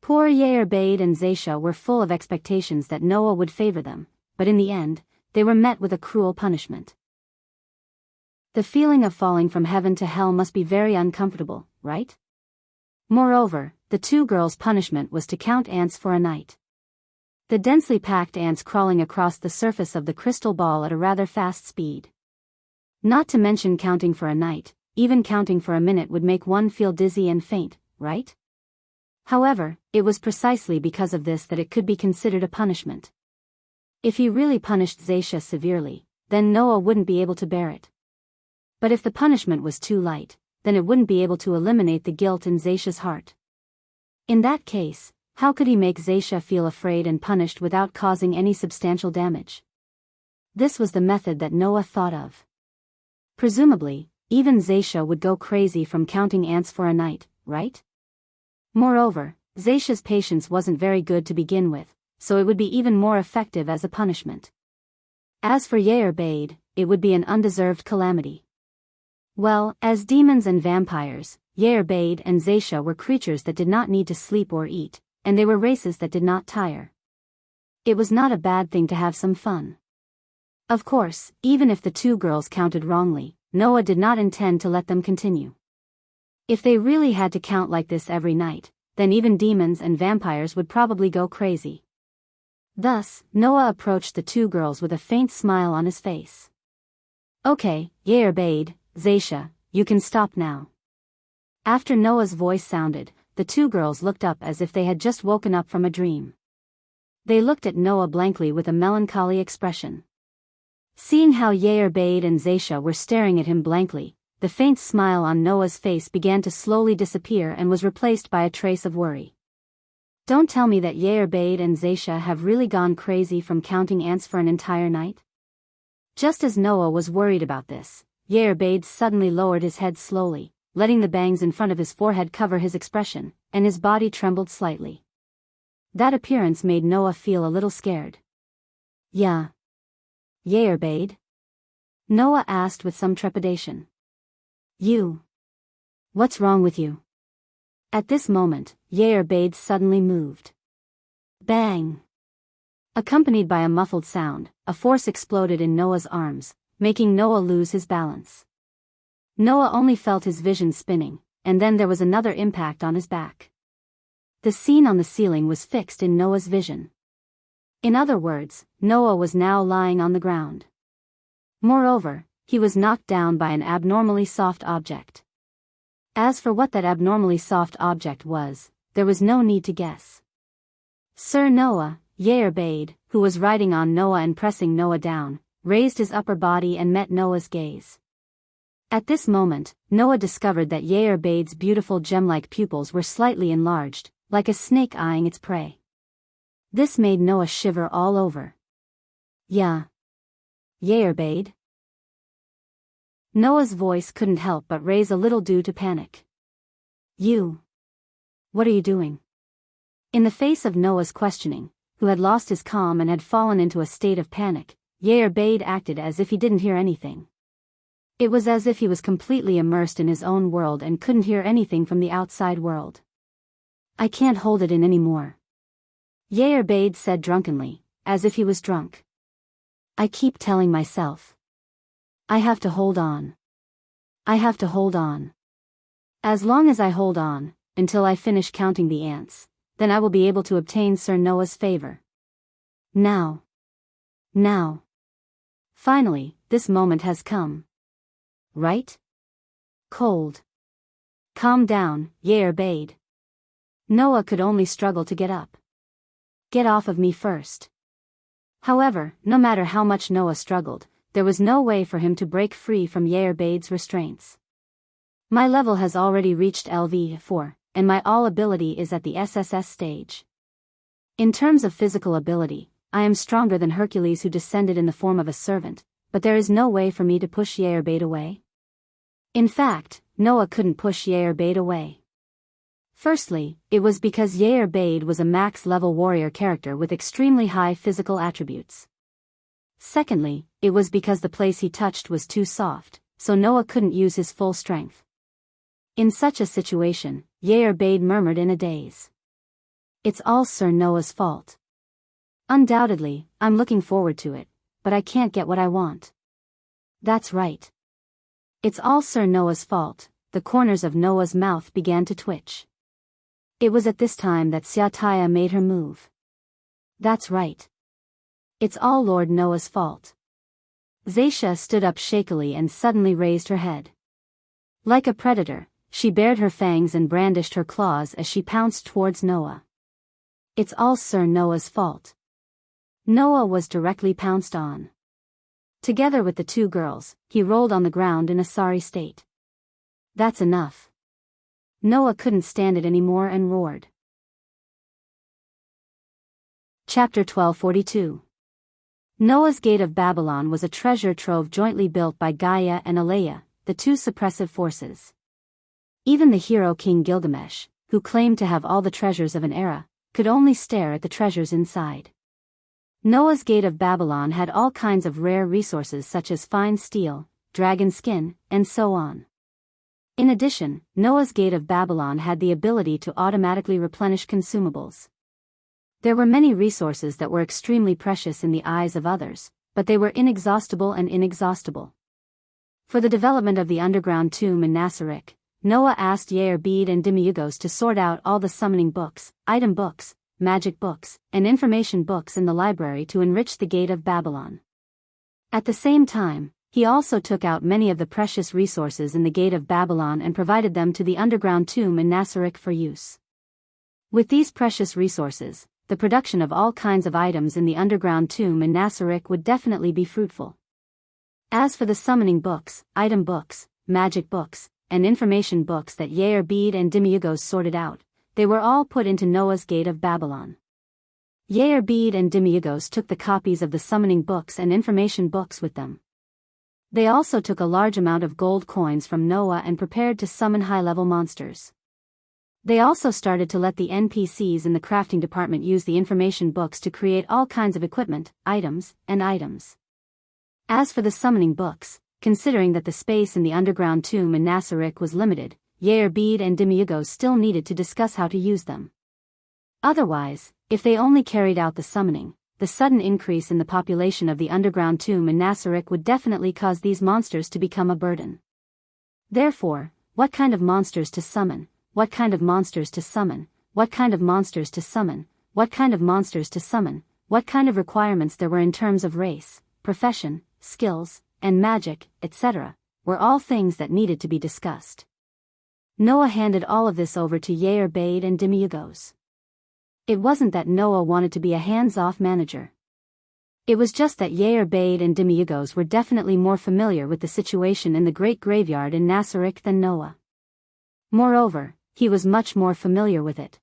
Poor Yerbade and Zaisha were full of expectations that Noah would favor them, but in the end, they were met with a cruel punishment. The feeling of falling from heaven to hell must be very uncomfortable, right? Moreover, the two girls' punishment was to count ants for a night. The densely packed ants crawling across the surface of the crystal ball at a rather fast speed. Not to mention counting for a night, even counting for a minute would make one feel dizzy and faint, right? However, it was precisely because of this that it could be considered a punishment. If he really punished Zaisha severely, then Noah wouldn't be able to bear it. But if the punishment was too light, then it wouldn't be able to eliminate the guilt in Zaisha's heart. In that case, how could he make Zaisha feel afraid and punished without causing any substantial damage? This was the method that Noah thought of. Presumably, even Zaisha would go crazy from counting ants for a night, right? Moreover, Zaisha's patience wasn't very good to begin with, so it would be even more effective as a punishment. As for Yerbade, it would be an undeserved calamity. Well, as demons and vampires, Yerbade and Zaisha were creatures that did not need to sleep or eat, and they were races that did not tire. It was not a bad thing to have some fun. Of course, even if the two girls counted wrongly, Noah did not intend to let them continue. If they really had to count like this every night, then even demons and vampires would probably go crazy. Thus, Noah approached the two girls with a faint smile on his face. Okay, Yerbade, Zaisha, you can stop now. After Noah's voice sounded, the two girls looked up as if they had just woken up from a dream. They looked at Noah blankly with a melancholy expression. Seeing how Yerbade and Zaisha were staring at him blankly, the faint smile on Noah's face began to slowly disappear and was replaced by a trace of worry. Don't tell me that Yerbade and Zaisha have really gone crazy from counting ants for an entire night? Just as Noah was worried about this, Yerbade suddenly lowered his head slowly, letting the bangs in front of his forehead cover his expression, and his body trembled slightly. That appearance made Noah feel a little scared. Yeah. Yerbade? Noah asked with some trepidation. You. What's wrong with you? At this moment, Yerbade suddenly moved. Bang! Accompanied by a muffled sound, a force exploded in Noah's arms, making Noah lose his balance. Noah only felt his vision spinning, and then there was another impact on his back. The scene on the ceiling was fixed in Noah's vision. In other words, Noah was now lying on the ground. Moreover, he was knocked down by an abnormally soft object. As for what that abnormally soft object was, there was no need to guess. Sir Noah, Yerbade, who was riding on Noah and pressing Noah down, raised his upper body and met Noah's gaze. At this moment, Noah discovered that Yerbade's beautiful gem-like pupils were slightly enlarged, like a snake eyeing its prey. This made Noah shiver all over. Yeah. Yerbade? Noah's voice couldn't help but raise a little due to panic. You. What are you doing? In the face of Noah's questioning, who had lost his calm and had fallen into a state of panic, Yerbade acted as if he didn't hear anything. It was as if he was completely immersed in his own world and couldn't hear anything from the outside world. I can't hold it in anymore. Yerbade said drunkenly, as if he was drunk. I keep telling myself. I have to hold on. I have to hold on. As long as I hold on, until I finish counting the ants, then I will be able to obtain Sir Noah's favor. Now. Now. Finally, this moment has come. Right? Cold. Calm down, Yerbade. Noah could only struggle to get up. Get off of me first. However, no matter how much Noah struggled, there was no way for him to break free from Yerbade's restraints. My level has already reached LV4, and my all ability is at the SSS stage. In terms of physical ability, I am stronger than Hercules, who descended in the form of a servant, but there is no way for me to push Yerbade away. In fact, Noah couldn't push Yerbade away. Firstly, it was because Yerbade was a max-level warrior character with extremely high physical attributes. Secondly, it was because the place he touched was too soft, so Noah couldn't use his full strength. In such a situation, Yerbade murmured in a daze. It's all Sir Noah's fault. Undoubtedly, I'm looking forward to it, but I can't get what I want. That's right. It's all Sir Noah's fault. The corners of Noah's mouth began to twitch. It was at this time that Xiataya made her move. That's right. It's all Lord Noah's fault. Zaisha stood up shakily and suddenly raised her head. Like a predator, she bared her fangs and brandished her claws as she pounced towards Noah. It's all Sir Noah's fault. Noah was directly pounced on. Together with the two girls, he rolled on the ground in a sorry state. That's enough. Noah couldn't stand it anymore and roared. Chapter 1242. Noah's Gate of Babylon was a treasure trove jointly built by Gaia and Alea, the two suppressive forces. Even the hero King Gilgamesh, who claimed to have all the treasures of an era, could only stare at the treasures inside. Noah's Gate of Babylon had all kinds of rare resources such as fine steel, dragon skin, and so on. In addition, Noah's Gate of Babylon had the ability to automatically replenish consumables. There were many resources that were extremely precious in the eyes of others, but they were inexhaustible and inexhaustible. For the development of the underground tomb in Nassarik, Noah asked Yerbade and Demiurgos to sort out all the summoning books, item books, magic books, and information books in the library to enrich the Gate of Babylon. At the same time, he also took out many of the precious resources in the Gate of Babylon and provided them to the underground tomb in Nassarik for use. With these precious resources, the production of all kinds of items in the underground tomb in Nassarik would definitely be fruitful. As for the summoning books, item books, magic books, and information books that Yerbade and Demiurgos sorted out, they were all put into Noah's Gate of Babylon. Yair and Demiurgos took the copies of the summoning books and information books with them. They also took a large amount of gold coins from Noah and prepared to summon high-level monsters. They also started to let the NPCs in the crafting department use the information books to create all kinds of equipment, items. As for the summoning books, considering that the space in the underground tomb in Nasarek was limited, Yair and Demiurgos still needed to discuss how to use them. Otherwise, if they only carried out the summoning, the sudden increase in the population of the underground tomb in Nasarek would definitely cause these monsters to become a burden. Therefore, what kind of monsters to summon? What kind of monsters to summon, what kind of monsters to summon, what kind of monsters to summon, what kind of requirements there were in terms of race, profession, skills, and magic, etc., were all things that needed to be discussed. Noah handed all of this over to Yair and Demiurgos. It wasn't that Noah wanted to be a hands-off manager. It was just that Yair and Demiurgos were definitely more familiar with the situation in the great graveyard in Nasarek than Noah. Moreover, he was much more familiar with it.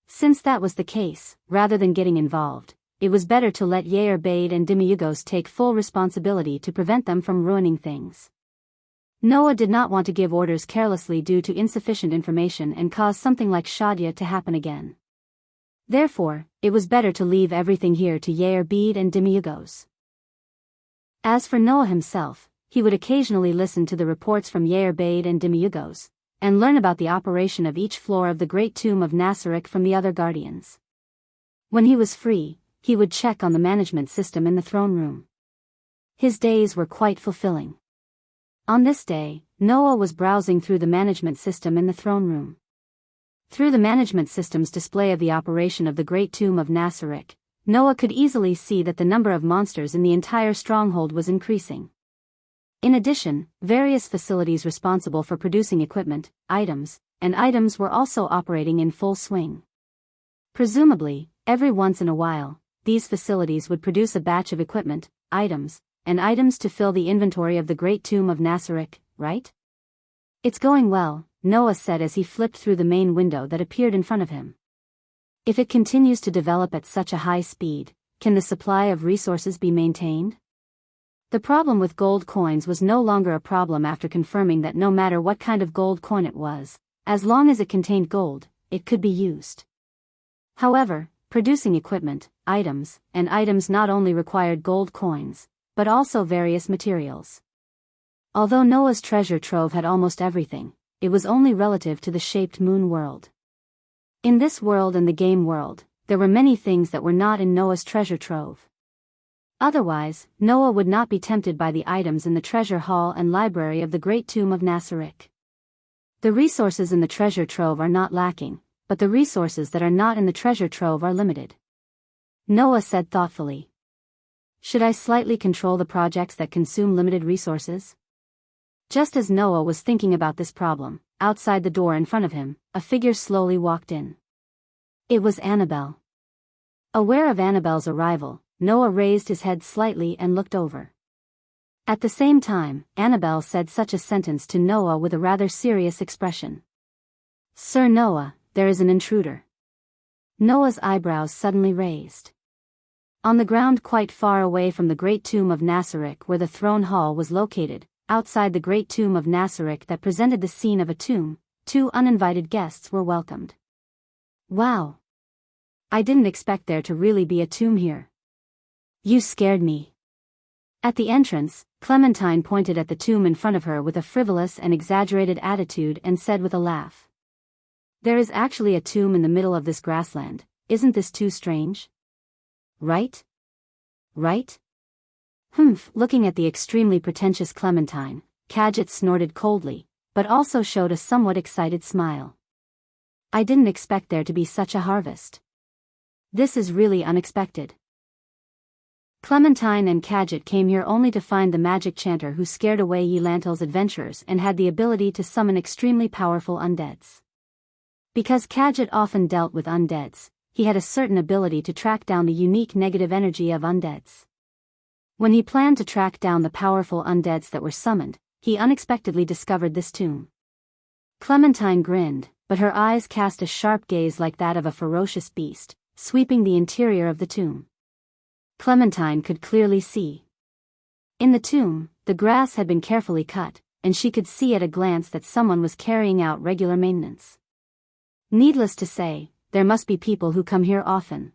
Since that was the case, rather than getting involved, it was better to let Yair and Demiurgos take full responsibility to prevent them from ruining things. Noah did not want to give orders carelessly due to insufficient information and cause something like Shadia to happen again. Therefore, it was better to leave everything here to Yair and Demiurgos. As for Noah himself, he would occasionally listen to the reports from Yair and Demiurgos, and learn about the operation of each floor of the great tomb of Nasarek from the other guardians. When he was free, he would check on the management system in the throne room. His days were quite fulfilling. On this day, Noah was browsing through the management system in the throne room. Through the management system's display of the operation of the great tomb of Nasarek, Noah could easily see that the number of monsters in the entire stronghold was increasing. In addition, various facilities responsible for producing equipment, items were also operating in full swing. Presumably, every once in a while, these facilities would produce a batch of equipment, items to fill the inventory of the great tomb of Nasarek, right? It's going well, Noah said as he flipped through the main window that appeared in front of him. If it continues to develop at such a high speed, can the supply of resources be maintained? The problem with gold coins was no longer a problem after confirming that no matter what kind of gold coin it was, as long as it contained gold, it could be used. However, producing equipment, items not only required gold coins, but also various materials. Although Noah's treasure trove had almost everything, it was only relative to the shaped moon world. In this world and the game world, there were many things that were not in Noah's treasure trove. Otherwise, Noah would not be tempted by the items in the treasure hall and library of the great tomb of Nasarek. The resources in the treasure trove are not lacking, but the resources that are not in the treasure trove are limited. Noah said thoughtfully. Should I slightly control the projects that consume limited resources? Just as Noah was thinking about this problem, outside the door in front of him, a figure slowly walked in. It was Annabelle. Aware of Annabelle's arrival, Noah raised his head slightly and looked over. At the same time, Annabelle said such a sentence to Noah with a rather serious expression. Sir Noah, there is an intruder. Noah's eyebrows suddenly raised. On the ground quite far away from the great tomb of Nasarek where the throne hall was located, outside the great tomb of Nasarek that presented the scene of a tomb, 2 uninvited guests were welcomed. Wow! I didn't expect there to really be a tomb here. You scared me. At the entrance, Clementine pointed at the tomb in front of her with a frivolous and exaggerated attitude and said with a laugh. There is actually a tomb in the middle of this grassland, isn't this too strange? Right? Right? Humph. Looking at the extremely pretentious Clementine, Kadjit snorted coldly, but also showed a somewhat excited smile. I didn't expect there to be such a harvest. This is really unexpected. Clementine and Kadjit came here only to find the magic chanter who scared away Yelantel's adventurers and had the ability to summon extremely powerful undeads. Because Kadjit often dealt with undeads, he had a certain ability to track down the unique negative energy of undeads. When he planned to track down the powerful undeads that were summoned, he unexpectedly discovered this tomb. Clementine grinned, but her eyes cast a sharp gaze like that of a ferocious beast, sweeping the interior of the tomb. Clementine could clearly see. In the tomb, the grass had been carefully cut, and she could see at a glance that someone was carrying out regular maintenance. Needless to say, there must be people who come here often.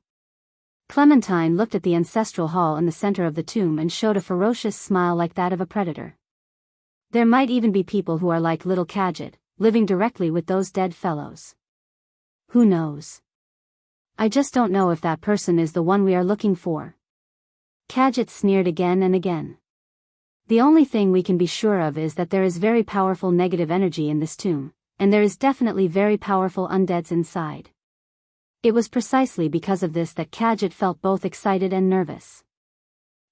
Clementine looked at the ancestral hall in the center of the tomb and showed a ferocious smile like that of a predator. There might even be people who are like little Kadjit, living directly with those dead fellows. Who knows? I just don't know if that person is the one we are looking for. Kadjit sneered again and again. The only thing we can be sure of is that there is very powerful negative energy in this tomb, and there is definitely very powerful undeads inside. It was precisely because of this that Kadjit felt both excited and nervous.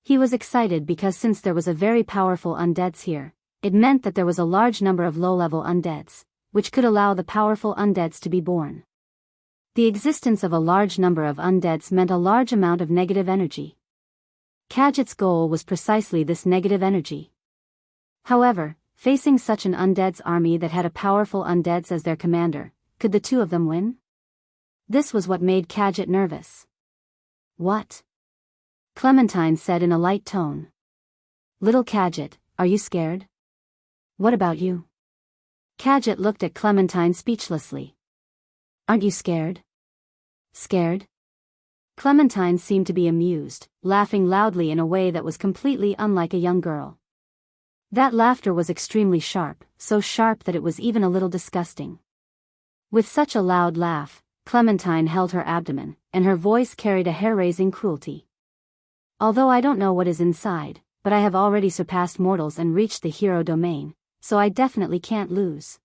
He was excited because since there was a very powerful undeads here, it meant that there was a large number of low-level undeads, which could allow the powerful undeads to be born. The existence of a large number of undeads meant a large amount of negative energy. Kadjit's goal was precisely this negative energy. However, facing such an undead's army that had a powerful undeads as their commander, could the two of them win? This was what made Kadjit nervous. What? Clementine said in a light tone. Little Kadjit, are you scared? What about you? Kadjit looked at Clementine speechlessly. Aren't you scared? Scared? Clementine seemed to be amused, laughing loudly in a way that was completely unlike a young girl. That laughter was extremely sharp, so sharp that it was even a little disgusting. With such a loud laugh, Clementine held her abdomen, and her voice carried a hair-raising cruelty. Although I don't know what is inside, but I have already surpassed mortals and reached the hero domain, so I definitely can't lose.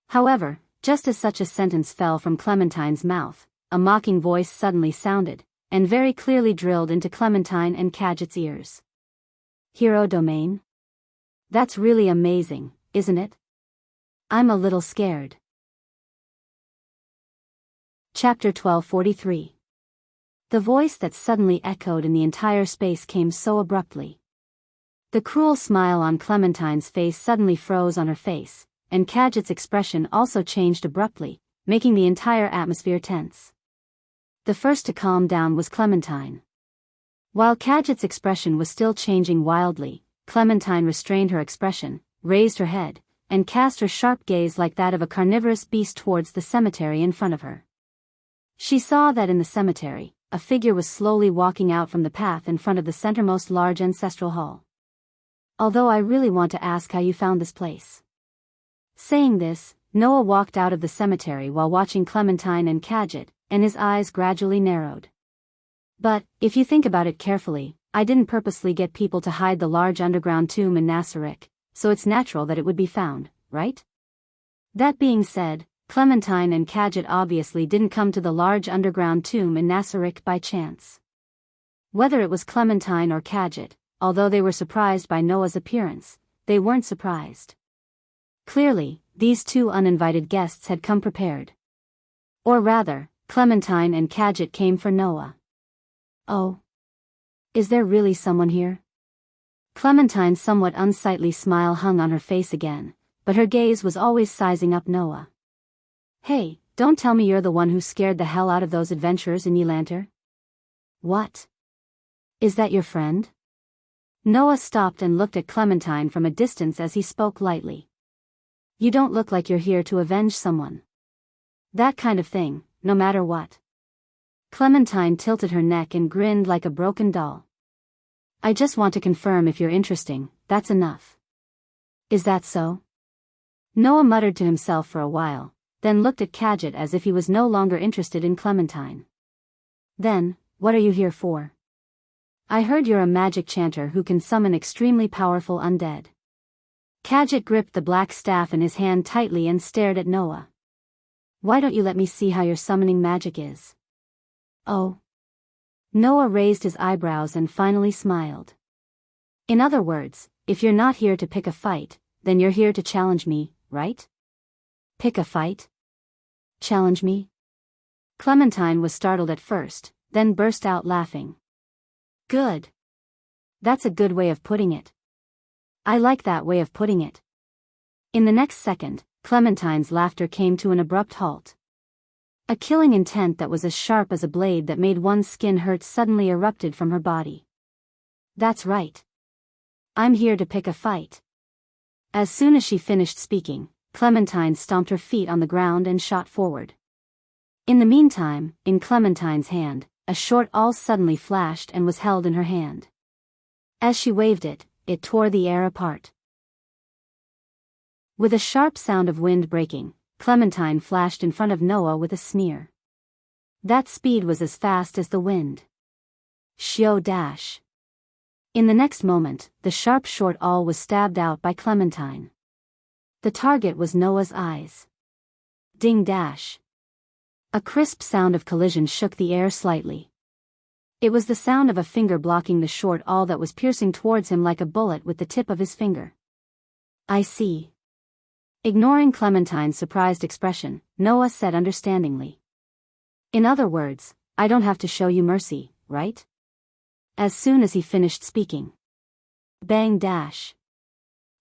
However, just as such a sentence fell from Clementine's mouth, a mocking voice suddenly sounded, and very clearly drilled into Clementine and Kadjit's ears. Hero domain? That's really amazing, isn't it? I'm a little scared. Chapter 1243. The voice that suddenly echoed in the entire space came so abruptly. The cruel smile on Clementine's face suddenly froze on her face, and Kadjit's expression also changed abruptly, making the entire atmosphere tense. The first to calm down was Clementine. While Kadjit's expression was still changing wildly, Clementine restrained her expression, raised her head, and cast her sharp gaze like that of a carnivorous beast towards the cemetery in front of her. She saw that in the cemetery, a figure was slowly walking out from the path in front of the centermost large ancestral hall. Although I really want to ask how you found this place. Saying this, Noah walked out of the cemetery while watching Clementine and Kadjit, and his eyes gradually narrowed. But, if you think about it carefully, I didn't purposely get people to hide the large underground tomb in Nasarek, so it's natural that it would be found, right? That being said, Clementine and Kadjit obviously didn't come to the large underground tomb in Nasarek by chance. Whether it was Clementine or Kadjit, although they were surprised by Noah's appearance, they weren't surprised. Clearly, these two uninvited guests had come prepared. Or rather, Clementine and Kadjit came for Noah. Oh. Is there really someone here? Clementine's somewhat unsightly smile hung on her face again, but her gaze was always sizing up Noah. Hey, don't tell me you're the one who scared the hell out of those adventurers in Ylanter? What? Is that your friend? Noah stopped and looked at Clementine from a distance as he spoke lightly. You don't look like you're here to avenge someone. That kind of thing, no matter what. Clementine tilted her neck and grinned like a broken doll. I just want to confirm if you're interesting, that's enough. Is that so? Noah muttered to himself for a while, then looked at Kadjit as if he was no longer interested in Clementine. Then, what are you here for? I heard you're a magic chanter who can summon extremely powerful undead. Kadjit gripped the black staff in his hand tightly and stared at Noah. Why don't you let me see how your summoning magic is? Oh. Noah raised his eyebrows and finally smiled. In other words, if you're not here to pick a fight, then you're here to challenge me, right? Pick a fight? Challenge me? Clementine was startled at first, then burst out laughing. Good. That's a good way of putting it. I like that way of putting it. In the next second, Clementine's laughter came to an abrupt halt. A killing intent that was as sharp as a blade that made one's skin hurt suddenly erupted from her body. That's right. I'm here to pick a fight. As soon as she finished speaking, Clementine stomped her feet on the ground and shot forward. In the meantime, in Clementine's hand, a short awl suddenly flashed and was held in her hand. As she waved it, it tore the air apart. With a sharp sound of wind breaking, Clementine flashed in front of Noah with a sneer. That speed was as fast as the wind. Shio dash. In the next moment, the sharp short awl was stabbed out by Clementine. The target was Noah's eyes. Ding dash. A crisp sound of collision shook the air slightly. It was the sound of a finger blocking the short awl that was piercing towards him like a bullet with the tip of his finger. I see. Ignoring Clementine's surprised expression, Noah said understandingly. In other words, I don't have to show you mercy, right? As soon as he finished speaking. Bang dash.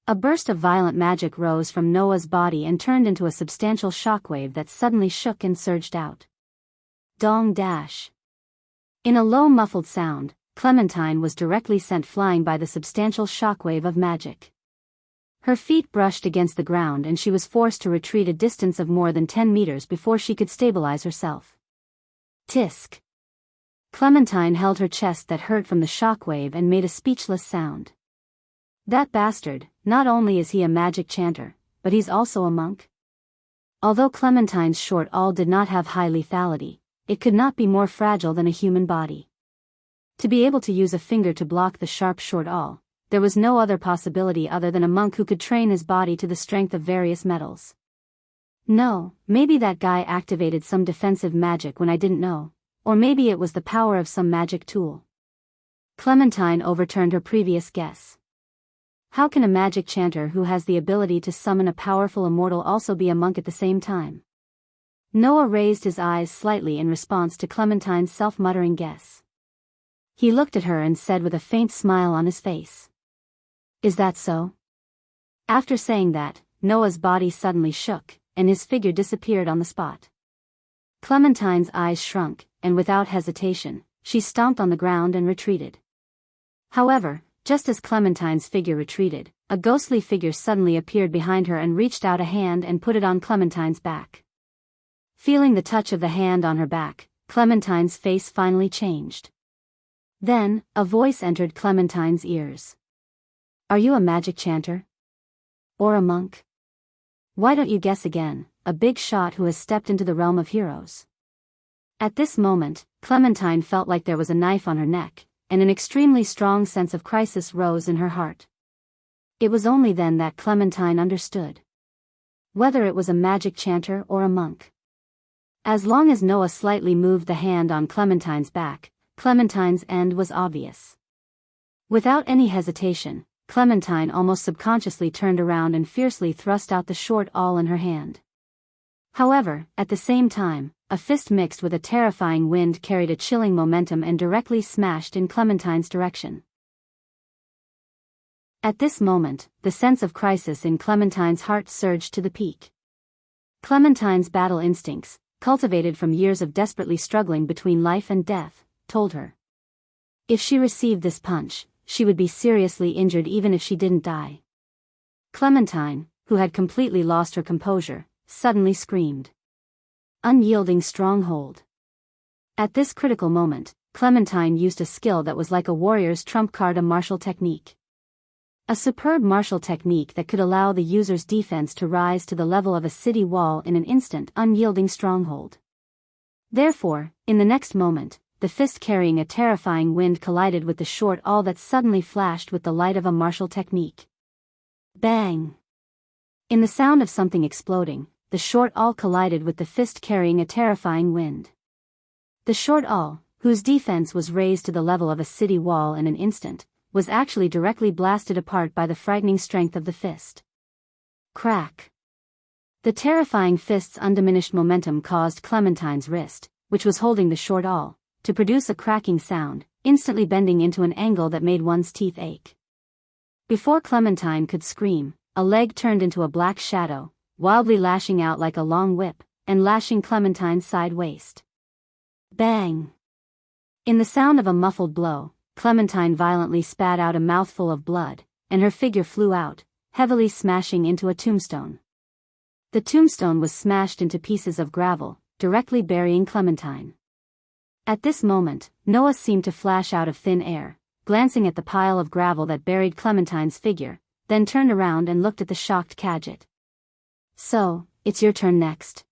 A burst of violent magic rose from Noah's body and turned into a substantial shockwave that suddenly shook and surged out. Dong dash. In a low muffled sound, Clementine was directly sent flying by the substantial shockwave of magic. Her feet brushed against the ground and she was forced to retreat a distance of more than 10 meters before she could stabilize herself. Tisk. Clementine held her chest that hurt from the shockwave and made a speechless sound. That bastard, not only is he a magic chanter, but he's also a monk. Although Clementine's short awl did not have high lethality, it could not be more fragile than a human body. To be able to use a finger to block the sharp short awl, there was no other possibility other than a monk who could train his body to the strength of various metals. No, maybe that guy activated some defensive magic when I didn't know, or maybe it was the power of some magic tool. Clementine overturned her previous guess. How can a magic chanter who has the ability to summon a powerful immortal also be a monk at the same time? Noah raised his eyes slightly in response to Clementine's self-muttering guess. He looked at her and said with a faint smile on his face. Is that so? After saying that, Noah's body suddenly shook, and his figure disappeared on the spot. Clementine's eyes shrunk, and without hesitation, she stomped on the ground and retreated. However, just as Clementine's figure retreated, a ghostly figure suddenly appeared behind her and reached out a hand and put it on Clementine's back. Feeling the touch of the hand on her back, Clementine's face finally changed. Then, a voice entered Clementine's ears. Are you a magic chanter? Or a monk? Why don't you guess again, a big shot who has stepped into the realm of heroes? At this moment, Clementine felt like there was a knife on her neck, and an extremely strong sense of crisis rose in her heart. It was only then that Clementine understood. Whether it was a magic chanter or a monk. As long as Noah slightly moved the hand on Clementine's back, Clementine's end was obvious. Without any hesitation, Clementine almost subconsciously turned around and fiercely thrust out the short awl in her hand. However, at the same time, a fist mixed with a terrifying wind carried a chilling momentum and directly smashed in Clementine's direction. At this moment, the sense of crisis in Clementine's heart surged to the peak. Clementine's battle instincts, cultivated from years of desperately struggling between life and death, told her. If she received this punch, she would be seriously injured even if she didn't die. Clementine, who had completely lost her composure, suddenly screamed. Unyielding stronghold. At this critical moment, Clementine used a skill that was like a warrior's trump card, a martial technique. A superb martial technique that could allow the user's defense to rise to the level of a city wall in an instant. Unyielding stronghold. Therefore, in the next moment, the fist carrying a terrifying wind collided with the short awl that suddenly flashed with the light of a martial technique. Bang! In the sound of something exploding, the short awl collided with the fist carrying a terrifying wind. The short awl, whose defense was raised to the level of a city wall in an instant, was actually directly blasted apart by the frightening strength of the fist. Crack! The terrifying fist's undiminished momentum caused Clementine's wrist, which was holding the short awl, to produce a cracking sound, instantly bending into an angle that made one's teeth ache. Before Clementine could scream, a leg turned into a black shadow, wildly lashing out like a long whip, and lashing Clementine's side waist. Bang! In the sound of a muffled blow, Clementine violently spat out a mouthful of blood, and her figure flew out, heavily smashing into a tombstone. The tombstone was smashed into pieces of gravel, directly burying Clementine. At this moment, Noah seemed to flash out of thin air, glancing at the pile of gravel that buried Clementine's figure, then turned around and looked at the shocked Kadjit. "So, it's your turn next."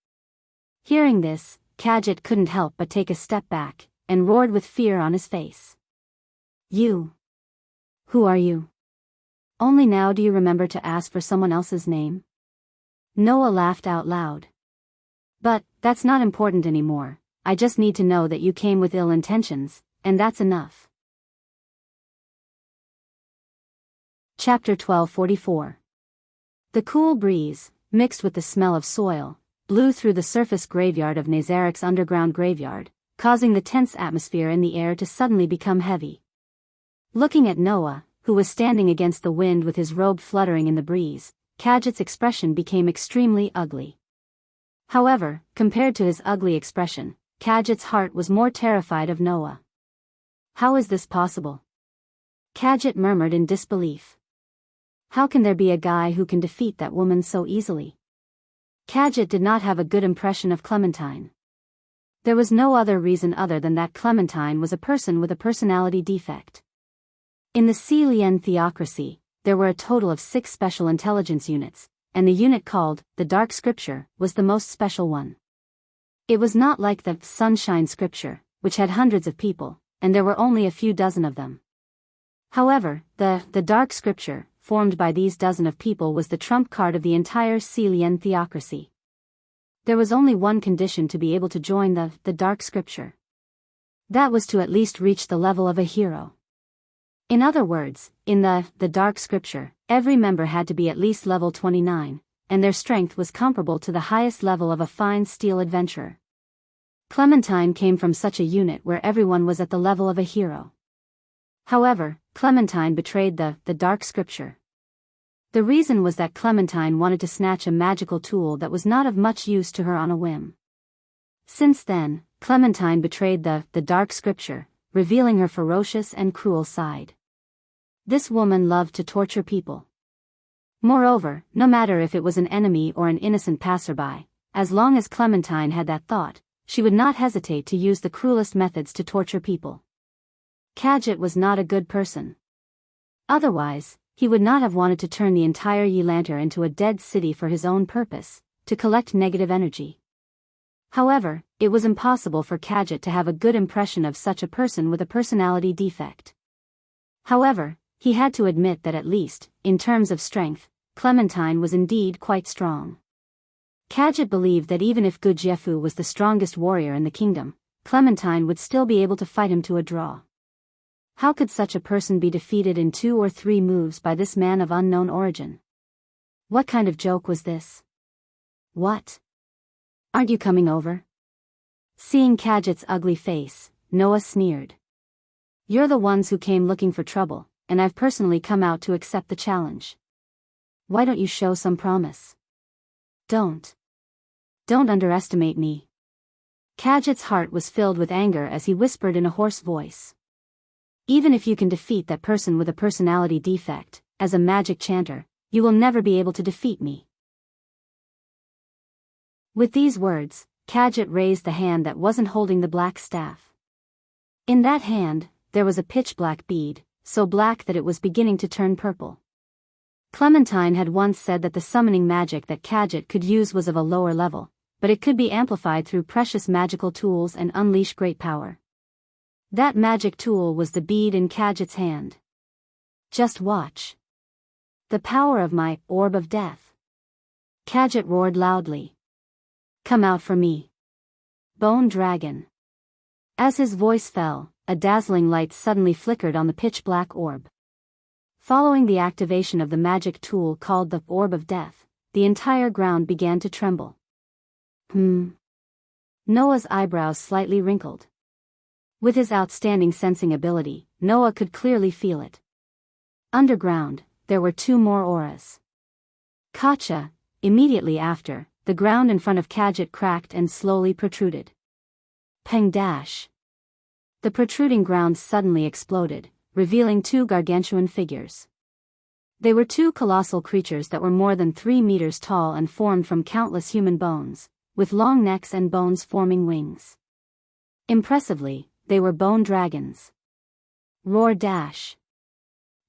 Hearing this, Kadjit couldn't help but take a step back, and roared with fear on his face. "You? Who are you? Only now do you remember to ask for someone else's name?" Noah laughed out loud. "But, that's not important anymore. I just need to know that you came with ill intentions, and that's enough." Chapter 1244. The cool breeze, mixed with the smell of soil, blew through the surface graveyard of Nazarik's underground graveyard, causing the tense atmosphere in the air to suddenly become heavy. Looking at Noah, who was standing against the wind with his robe fluttering in the breeze, Kadjit's expression became extremely ugly. However, compared to his ugly expression, Kadjit's heart was more terrified of Noah. "How is this possible?" Kadjit murmured in disbelief. "How can there be a guy who can defeat that woman so easily?" Kadjit did not have a good impression of Clementine. There was no other reason other than that Clementine was a person with a personality defect. In the Celian theocracy, there were a total of 6 special intelligence units, and the unit called the Dark Scripture was the most special one. It was not like the Sunshine Scripture, which had hundreds of people, and there were only a few dozen of them. However, the Dark Scripture, formed by these dozen of people, was the trump card of the entire Celian theocracy. There was only one condition to be able to join the Dark Scripture. That was to at least reach the level of a hero. In other words, in the Dark Scripture, every member had to be at least level 29, and their strength was comparable to the highest level of a fine steel adventurer. Clementine came from such a unit where everyone was at the level of a hero. However, Clementine betrayed the Dark Scripture. The reason was that Clementine wanted to snatch a magical tool that was not of much use to her on a whim. Since then, Clementine betrayed the Dark Scripture, revealing her ferocious and cruel side. This woman loved to torture people. Moreover, no matter if it was an enemy or an innocent passerby, as long as Clementine had that thought, she would not hesitate to use the cruelest methods to torture people. Kadjit was not a good person. Otherwise, he would not have wanted to turn the entire Ylantir into a dead city for his own purpose, to collect negative energy. However, it was impossible for Kadjit to have a good impression of such a person with a personality defect. However, he had to admit that at least, in terms of strength, Clementine was indeed quite strong. Kadjit believed that even if Gujiefu was the strongest warrior in the kingdom, Clementine would still be able to fight him to a draw. How could such a person be defeated in 2 or 3 moves by this man of unknown origin? What kind of joke was this? "What? Aren't you coming over?" Seeing Kadjit's ugly face, Noah sneered. "You're the ones who came looking for trouble, and I've personally come out to accept the challenge. Why don't you show some promise? Don't underestimate me." Kadjit's heart was filled with anger as he whispered in a hoarse voice. "Even if you can defeat that person with a personality defect, as a magic chanter, you will never be able to defeat me." With these words, Kadjit raised the hand that wasn't holding the black staff. In that hand, there was a pitch-black bead, so black that it was beginning to turn purple. Clementine had once said that the summoning magic that Kadjit could use was of a lower level, but it could be amplified through precious magical tools and unleash great power. That magic tool was the bead in Kadjit's hand. "Just watch. The power of my orb of death." Kadjit roared loudly. "Come out for me, Bone Dragon." As his voice fell, a dazzling light suddenly flickered on the pitch-black orb. Following the activation of the magic tool called the Orb of Death, the entire ground began to tremble. Noah's eyebrows slightly wrinkled. With his outstanding sensing ability, Noah could clearly feel it. Underground, there were 2 more auras. Katja, immediately after, the ground in front of Kadjit cracked and slowly protruded. Peng dash. The protruding ground suddenly exploded, revealing two gargantuan figures. They were two colossal creatures that were more than 3 meters tall and formed from countless human bones, with long necks and bones forming wings. Impressively, they were bone dragons. Roar dash.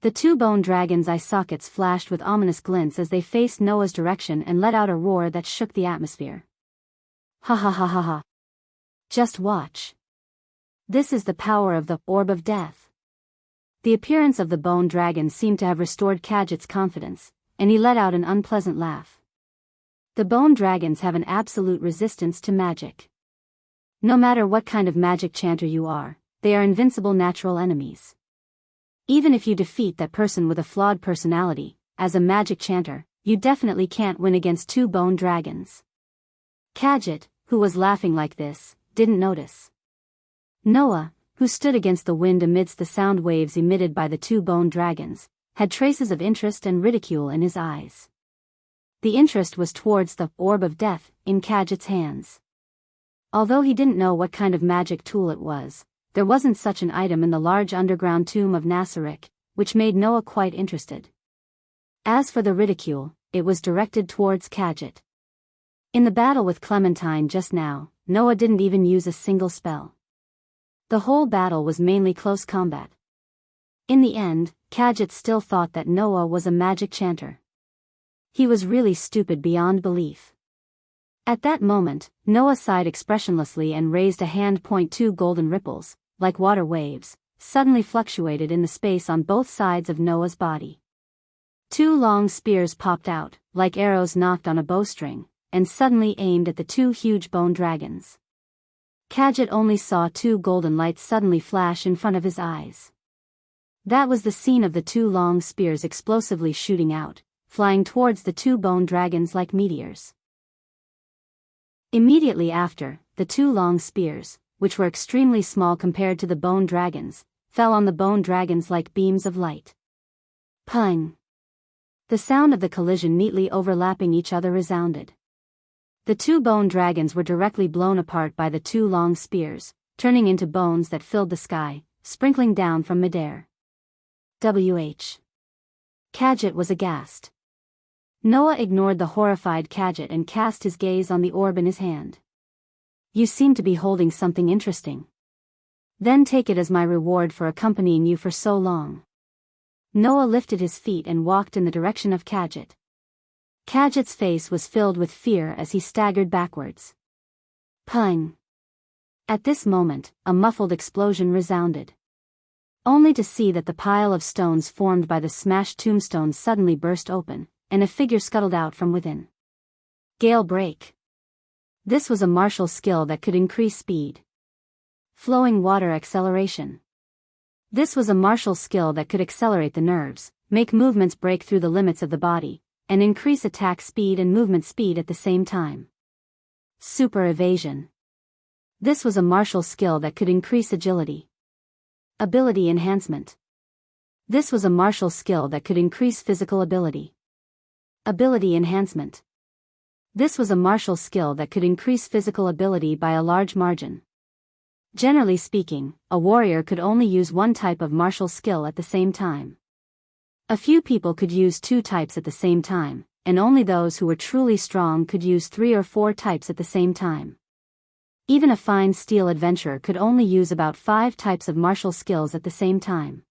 The two bone dragons' eye sockets flashed with ominous glints as they faced Noah's direction and let out a roar that shook the atmosphere. Ha ha ha ha ha. Just watch. This is the power of the Orb of Death. The appearance of the bone dragon seemed to have restored Kadjit's confidence, and he let out an unpleasant laugh. The bone dragons have an absolute resistance to magic. No matter what kind of magic chanter you are, they are invincible natural enemies. Even if you defeat that person with a flawed personality, as a magic chanter, you definitely can't win against two bone dragons. Kadjit, who was laughing like this, didn't notice. Noah, who stood against the wind amidst the sound waves emitted by the two bone dragons, had traces of interest and ridicule in his eyes. The interest was towards the Orb of Death in Kadjit's hands. Although he didn't know what kind of magic tool it was, there wasn't such an item in the large underground tomb of Nasarek, which made Noah quite interested. As for the ridicule, it was directed towards Kadjit. In the battle with Clementine just now, Noah didn't even use a single spell. The whole battle was mainly close combat. In the end, Kadjit still thought that Noah was a magic chanter. He was really stupid beyond belief. At that moment, Noah sighed expressionlessly and raised a hand. Two golden ripples, like water waves, suddenly fluctuated in the space on both sides of Noah's body. Two long spears popped out, like arrows knocked on a bowstring, and suddenly aimed at the two huge bone dragons. Kadjit only saw two golden lights suddenly flash in front of his eyes. That was the scene of the two long spears explosively shooting out, flying towards the two bone dragons like meteors. Immediately after, the two long spears, which were extremely small compared to the bone dragons, fell on the bone dragons like beams of light. Pung! The sound of the collision neatly overlapping each other resounded. The two bone dragons were directly blown apart by the two long spears, turning into bones that filled the sky, sprinkling down from midair. Kadjit was aghast. Noah ignored the horrified Kadjit and cast his gaze on the orb in his hand. You seem to be holding something interesting. Then take it as my reward for accompanying you for so long. Noah lifted his feet and walked in the direction of Kadjit. Kadjit's face was filled with fear as he staggered backwards. Pung! At this moment, a muffled explosion resounded. Only to see that the pile of stones formed by the smashed tombstones suddenly burst open, and a figure scuttled out from within. Gale break. This was a martial skill that could increase speed. Flowing water acceleration. This was a martial skill that could accelerate the nerves, make movements break through the limits of the body, and increase attack speed and movement speed at the same time. Super evasion. This was a martial skill that could increase agility. Ability enhancement. This was a martial skill that could increase physical ability. Ability enhancement. This was a martial skill that could increase physical ability by a large margin. Generally speaking, a warrior could only use one type of martial skill at the same time. A few people could use two types at the same time, and only those who were truly strong could use 3 or 4 types at the same time. Even a fine steel adventurer could only use about 5 types of martial skills at the same time.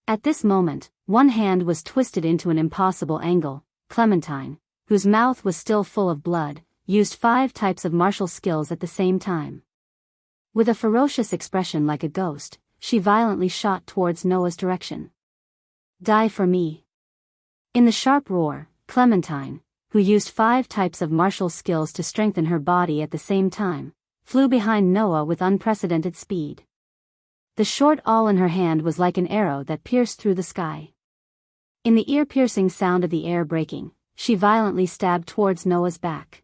At this moment, one hand was twisted into an impossible angle. Clementine, whose mouth was still full of blood, used 5 types of martial skills at the same time. With a ferocious expression like a ghost, she violently shot towards Noah's direction. Die for me. In the sharp roar, Clementine, who used 5 types of martial skills to strengthen her body at the same time, flew behind Noah with unprecedented speed. The short awl in her hand was like an arrow that pierced through the sky. In the ear-piercing sound of the air breaking, she violently stabbed towards Noah's back.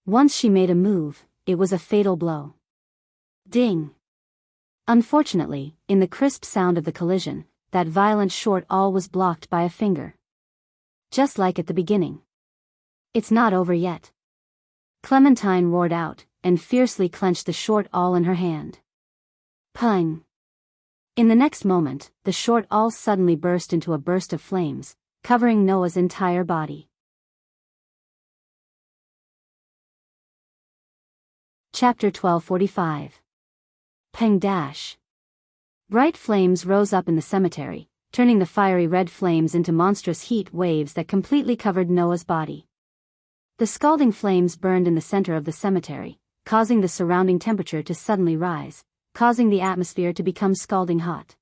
Once she made a move, it was a fatal blow. Ding! Unfortunately, in the crisp sound of the collision, that violent short awl was blocked by a finger. Just like at the beginning. It's not over yet. Clementine roared out, and fiercely clenched the short awl in her hand. Pung! In the next moment, the short awl suddenly burst into a burst of flames, covering Noah's entire body. Chapter 1245. Peng dash. Bright flames rose up in the cemetery, turning the fiery red flames into monstrous heat waves that completely covered Noah's body. The scalding flames burned in the center of the cemetery, causing the surrounding temperature to suddenly rise, causing the atmosphere to become scalding hot.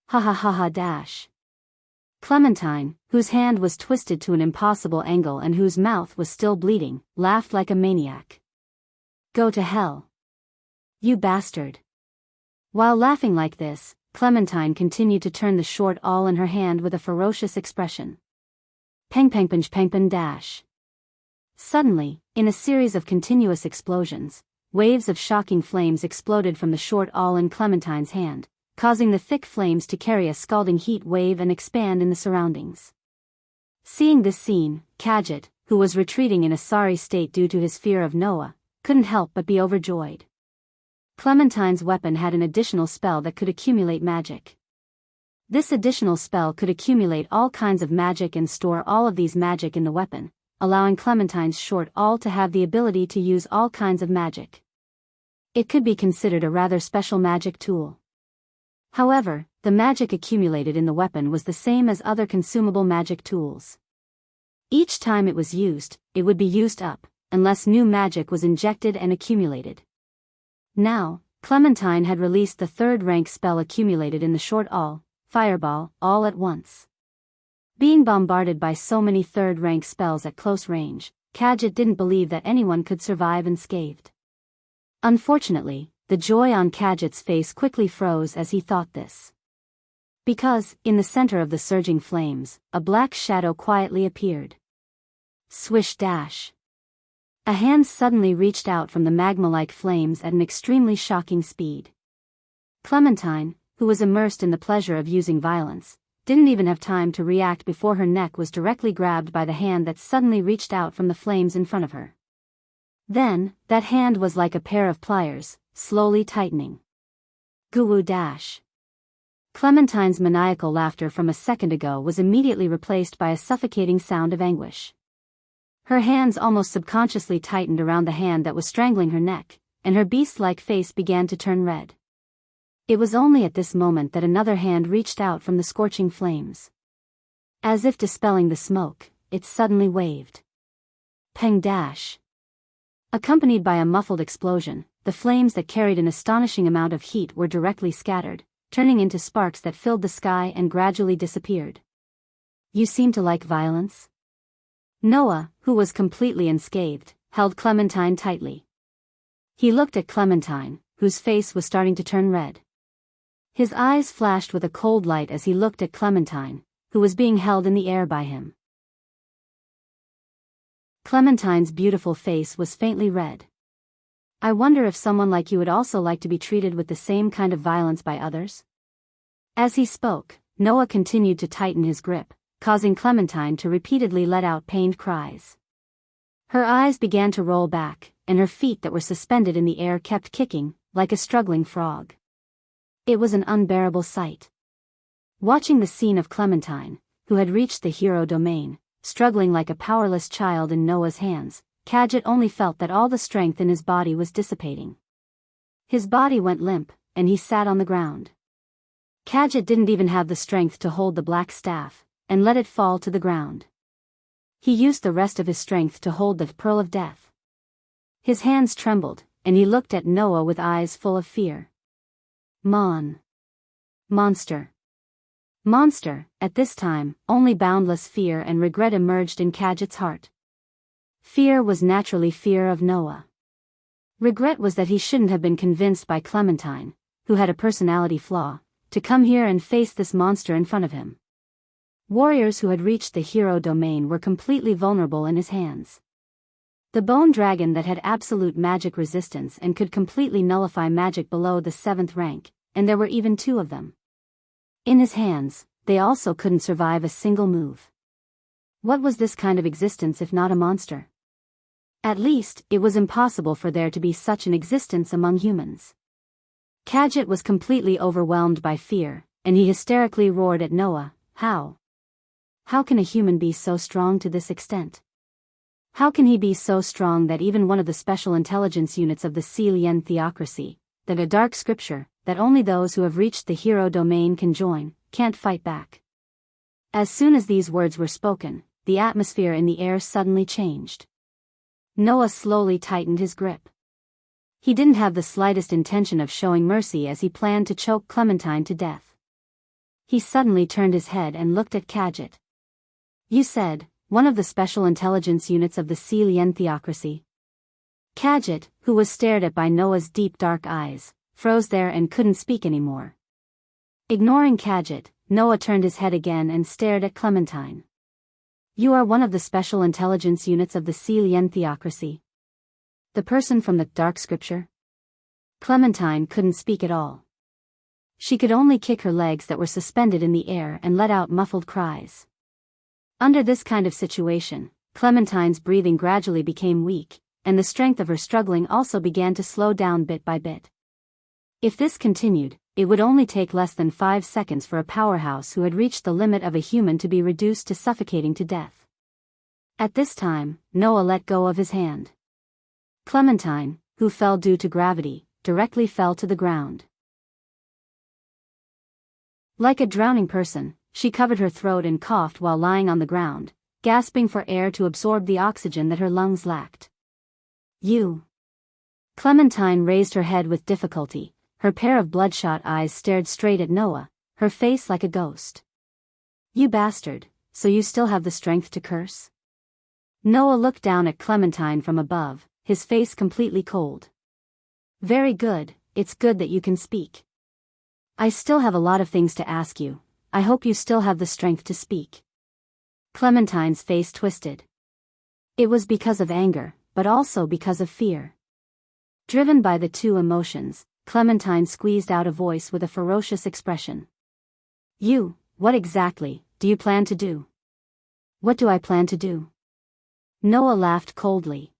Ha ha ha ha dash. Clementine, whose hand was twisted to an impossible angle and whose mouth was still bleeding, laughed like a maniac. Go to hell. You bastard. While laughing like this, Clementine continued to turn the short awl in her hand with a ferocious expression. Peng peng peng peng peng dash. Suddenly, in a series of continuous explosions, waves of shocking flames exploded from the short awl in Clementine's hand, causing the thick flames to carry a scalding heat wave and expand in the surroundings. Seeing this scene, Kadjit, who was retreating in a sorry state due to his fear of Noah, couldn't help but be overjoyed. Clementine's weapon had an additional spell that could accumulate magic. This additional spell could accumulate all kinds of magic and store all of these magic in the weapon, allowing Clementine's short awl to have the ability to use all kinds of magic. It could be considered a rather special magic tool. However, the magic accumulated in the weapon was the same as other consumable magic tools. Each time it was used, it would be used up, unless new magic was injected and accumulated. Now, Clementine had released the third-rank spell accumulated in the short awl, Fireball, all at once. Being bombarded by so many third-rank spells at close range, Kadjit didn't believe that anyone could survive unscathed. Unfortunately, the joy on Kadjit's face quickly froze as he thought this. Because, in the center of the surging flames, a black shadow quietly appeared. Swish dash. A hand suddenly reached out from the magma-like flames at an extremely shocking speed. Clementine, who was immersed in the pleasure of using violence, didn't even have time to react before her neck was directly grabbed by the hand that suddenly reached out from the flames in front of her. Then, that hand was like a pair of pliers, slowly tightening. Goo dash. Clementine's maniacal laughter from a second ago was immediately replaced by a suffocating sound of anguish. Her hands almost subconsciously tightened around the hand that was strangling her neck, and her beast-like face began to turn red. It was only at this moment that another hand reached out from the scorching flames. As if dispelling the smoke, it suddenly waved. Peng dash. Accompanied by a muffled explosion, the flames that carried an astonishing amount of heat were directly scattered, turning into sparks that filled the sky and gradually disappeared. You seem to like violence? Noah, who was completely unscathed, held Clementine tightly. He looked at Clementine, whose face was starting to turn red. His eyes flashed with a cold light as he looked at Clementine, who was being held in the air by him. Clementine's beautiful face was faintly red. I wonder if someone like you would also like to be treated with the same kind of violence by others? As he spoke, Noah continued to tighten his grip, causing Clementine to repeatedly let out pained cries. Her eyes began to roll back, and her feet that were suspended in the air kept kicking, like a struggling frog. It was an unbearable sight. Watching the scene of Clementine, who had reached the hero domain, struggling like a powerless child in Noah's hands, Kadjit only felt that all the strength in his body was dissipating. His body went limp, and he sat on the ground. Kadjit didn't even have the strength to hold the black staff, and let it fall to the ground. He used the rest of his strength to hold the pearl of death. His hands trembled, and he looked at Noah with eyes full of fear. Monster. At this time, only boundless fear and regret emerged in Kadjit's heart. Fear was naturally fear of Noah. Regret was that he shouldn't have been convinced by Clementine, who had a personality flaw, to come here and face this monster in front of him. Warriors who had reached the hero domain were completely vulnerable in his hands. The bone dragon that had absolute magic resistance and could completely nullify magic below the 7th rank, and there were even 2 of them. In his hands, they also couldn't survive a single move. What was this kind of existence if not a monster? At least, it was impossible for there to be such an existence among humans. Kadjit was completely overwhelmed by fear, and he hysterically roared at Noah, How? How can a human be so strong to this extent? How can he be so strong that even one of the special intelligence units of the Sealian theocracy, that a dark scripture, that only those who have reached the hero domain can join, can't fight back? As soon as these words were spoken, the atmosphere in the air suddenly changed. Noah slowly tightened his grip. He didn't have the slightest intention of showing mercy as he planned to choke Clementine to death. He suddenly turned his head and looked at Kadjit. You said, one of the special intelligence units of the Sealian theocracy. Kadjit, who was stared at by Noah's deep dark eyes, froze there and couldn't speak anymore. Ignoring Kadjit, Noah turned his head again and stared at Clementine. You are one of the special intelligence units of the Sealian theocracy. The person from the dark scripture? Clementine couldn't speak at all. She could only kick her legs that were suspended in the air and let out muffled cries. Under this kind of situation, Clementine's breathing gradually became weak, and the strength of her struggling also began to slow down bit by bit. If this continued, it would only take less than 5 seconds for a powerhouse who had reached the limit of a human to be reduced to suffocating to death. At this time, Noah let go of his hand. Clementine, who fell due to gravity, directly fell to the ground. Like a drowning person, she covered her throat and coughed while lying on the ground, gasping for air to absorb the oxygen that her lungs lacked. You. Clementine raised her head with difficulty, her pair of bloodshot eyes stared straight at Noah, her face like a ghost. You bastard, so you still have the strength to curse? Noah looked down at Clementine from above, his face completely cold. Very good, it's good that you can speak. I still have a lot of things to ask you, I hope you still have the strength to speak. Clementine's face twisted. It was because of anger, but also because of fear. Driven by the two emotions, Clementine squeezed out a voice with a ferocious expression. You, what exactly, do you plan to do? What do I plan to do? Noah laughed coldly.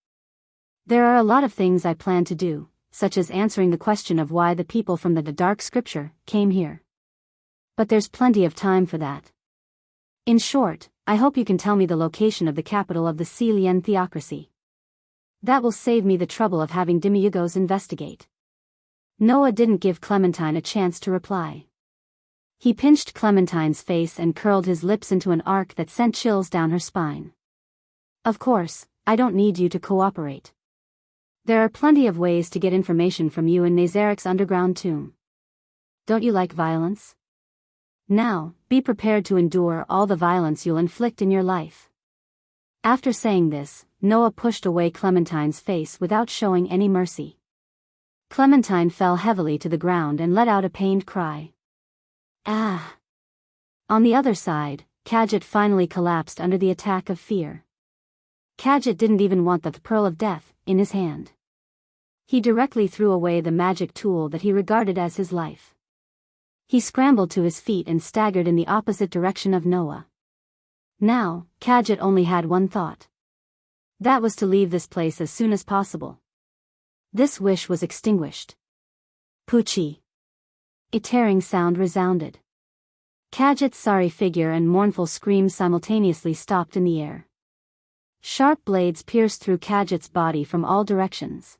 There are a lot of things I plan to do, such as answering the question of why the people from the dark scripture came here. But there's plenty of time for that. In short, I hope you can tell me the location of the capital of the Sealian theocracy. That will save me the trouble of having Demiurgos investigate. Noah didn't give Clementine a chance to reply. He pinched Clementine's face and curled his lips into an arc that sent chills down her spine. Of course, I don't need you to cooperate. There are plenty of ways to get information from you in Nazarik's underground tomb. Don't you like violence? Now, be prepared to endure all the violence you'll inflict in your life. After saying this, Noah pushed away Clementine's face without showing any mercy. Clementine fell heavily to the ground and let out a pained cry. Ah! On the other side, Kadjit finally collapsed under the attack of fear. Kadjit didn't even want the pearl of death in his hand. He directly threw away the magic tool that he regarded as his life. He scrambled to his feet and staggered in the opposite direction of Noah. Now, Kadjit only had one thought. That was to leave this place as soon as possible. This wish was extinguished. Poochie! A tearing sound resounded. Kadjit's sorry figure and mournful screams simultaneously stopped in the air. Sharp blades pierced through Kadjit's body from all directions.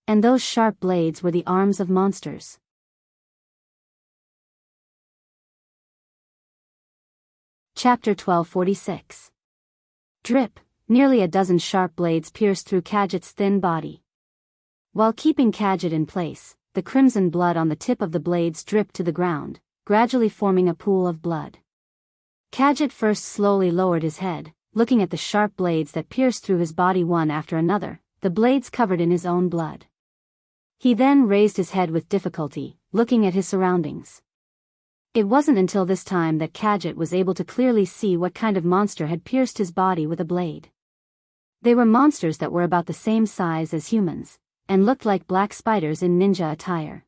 And those sharp blades were the arms of monsters. Chapter 1246. Drip, nearly a dozen sharp blades pierced through Kadjit's thin body. While keeping Kadjit in place, the crimson blood on the tip of the blades dripped to the ground, gradually forming a pool of blood. Kadjit first slowly lowered his head, looking at the sharp blades that pierced through his body one after another, the blades covered in his own blood. He then raised his head with difficulty, looking at his surroundings. It wasn't until this time that Kadjit was able to clearly see what kind of monster had pierced his body with a blade. They were monsters that were about the same size as humans, and looked like black spiders in ninja attire.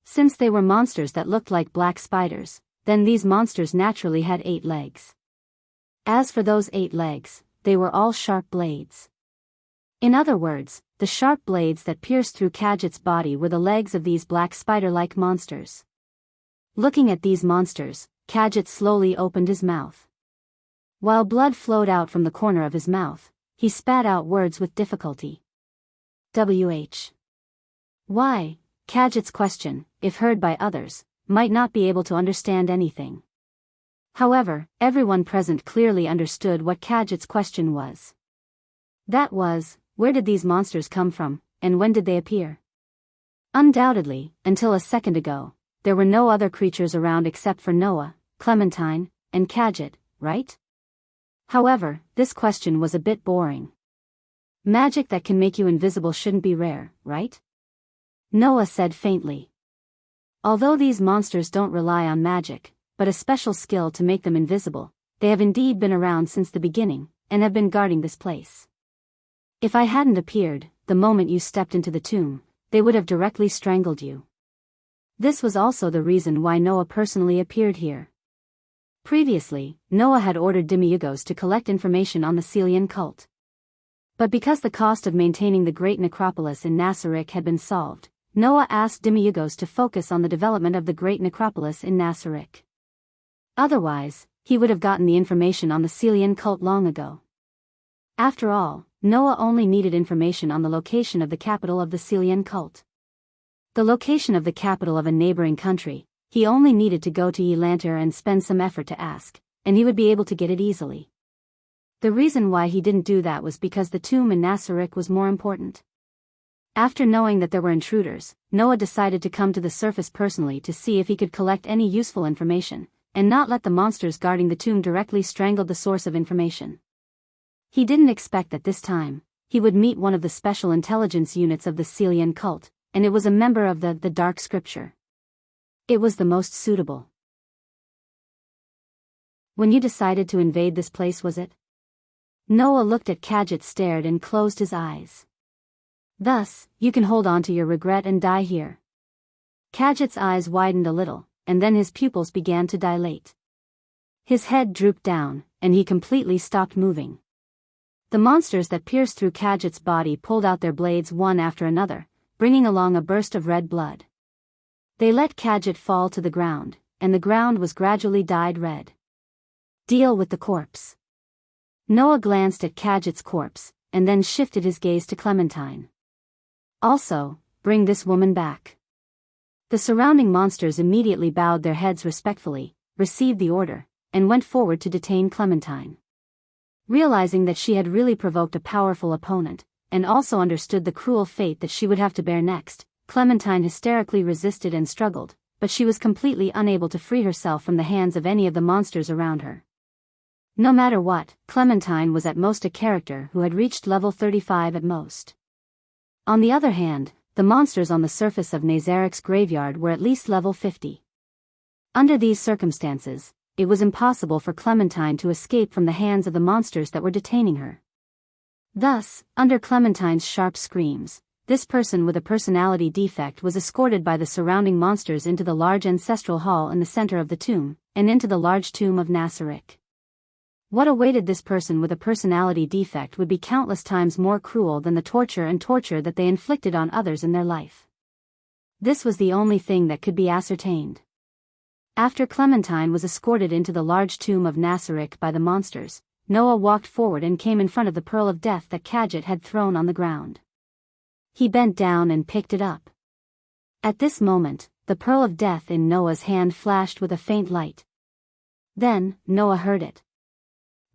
Since they were monsters that looked like black spiders, then these monsters naturally had 8 legs. As for those 8 legs, they were all sharp blades. In other words, the sharp blades that pierced through Kadjit's body were the legs of these black spider-like monsters. Looking at these monsters, Kadjit slowly opened his mouth. While blood flowed out from the corner of his mouth, he spat out words with difficulty. Why? Kadjit's question, if heard by others, might not be able to understand anything. However, everyone present clearly understood what Kadjit's question was. That was, where did these monsters come from, and when did they appear? Undoubtedly, until a second ago, there were no other creatures around except for Noah, Clementine, and Kadjit, right? However, this question was a bit boring. Magic that can make you invisible shouldn't be rare, right? Noah said faintly. Although these monsters don't rely on magic, but a special skill to make them invisible, they have indeed been around since the beginning, and have been guarding this place. If I hadn't appeared, the moment you stepped into the tomb, they would have directly strangled you. This was also the reason why Noah personally appeared here. Previously, Noah had ordered demiurgos to collect information on the Celian cult. But because the cost of maintaining the great necropolis in Nasaric had been solved, Noah asked demiurgos to focus on the development of the great necropolis in Nasaric. Otherwise, he would have gotten the information on the Celian cult long ago. After all, Noah only needed information on the location of the capital of the Celian cult. The location of the capital of a neighboring country, he only needed to go to Elantir and spend some effort to ask, and he would be able to get it easily. The reason why he didn't do that was because the tomb in Nasaric was more important. After knowing that there were intruders, Noah decided to come to the surface personally to see if he could collect any useful information, and not let the monsters guarding the tomb directly strangle the source of information. He didn't expect that this time, he would meet one of the special intelligence units of the Celian cult, and it was a member of the Dark Scripture. It was the most suitable. When you decided to invade this place, was it? Noah looked at Kadjit, stared and closed his eyes. Thus, you can hold on to your regret and die here. Kadjit's eyes widened a little, and then his pupils began to dilate. His head drooped down, and he completely stopped moving. The monsters that pierced through Kadjit's body pulled out their blades one after another, bringing along a burst of red blood. They let Kadjit fall to the ground, and the ground was gradually dyed red. Deal with the corpse. Noah glanced at Kadjit's corpse, and then shifted his gaze to Clementine. Also, bring this woman back. The surrounding monsters immediately bowed their heads respectfully, received the order, and went forward to detain Clementine. Realizing that she had really provoked a powerful opponent, and also understood the cruel fate that she would have to bear next, Clementine hysterically resisted and struggled, but she was completely unable to free herself from the hands of any of the monsters around her. No matter what, Clementine was at most a character who had reached level 35 at most. On the other hand, the monsters on the surface of Nazaric's graveyard were at least level 50. Under these circumstances, it was impossible for Clementine to escape from the hands of the monsters that were detaining her. Thus, under Clementine's sharp screams, this person with a personality defect was escorted by the surrounding monsters into the large ancestral hall in the center of the tomb, and into the large tomb of Nasaric. What awaited this person with a personality defect would be countless times more cruel than the torture that they inflicted on others in their life. This was the only thing that could be ascertained. After Clementine was escorted into the large tomb of Nasaric by the monsters, Noah walked forward and came in front of the pearl of death that Kadjit had thrown on the ground. He bent down and picked it up. At this moment, the pearl of death in Noah's hand flashed with a faint light. Then, Noah heard it.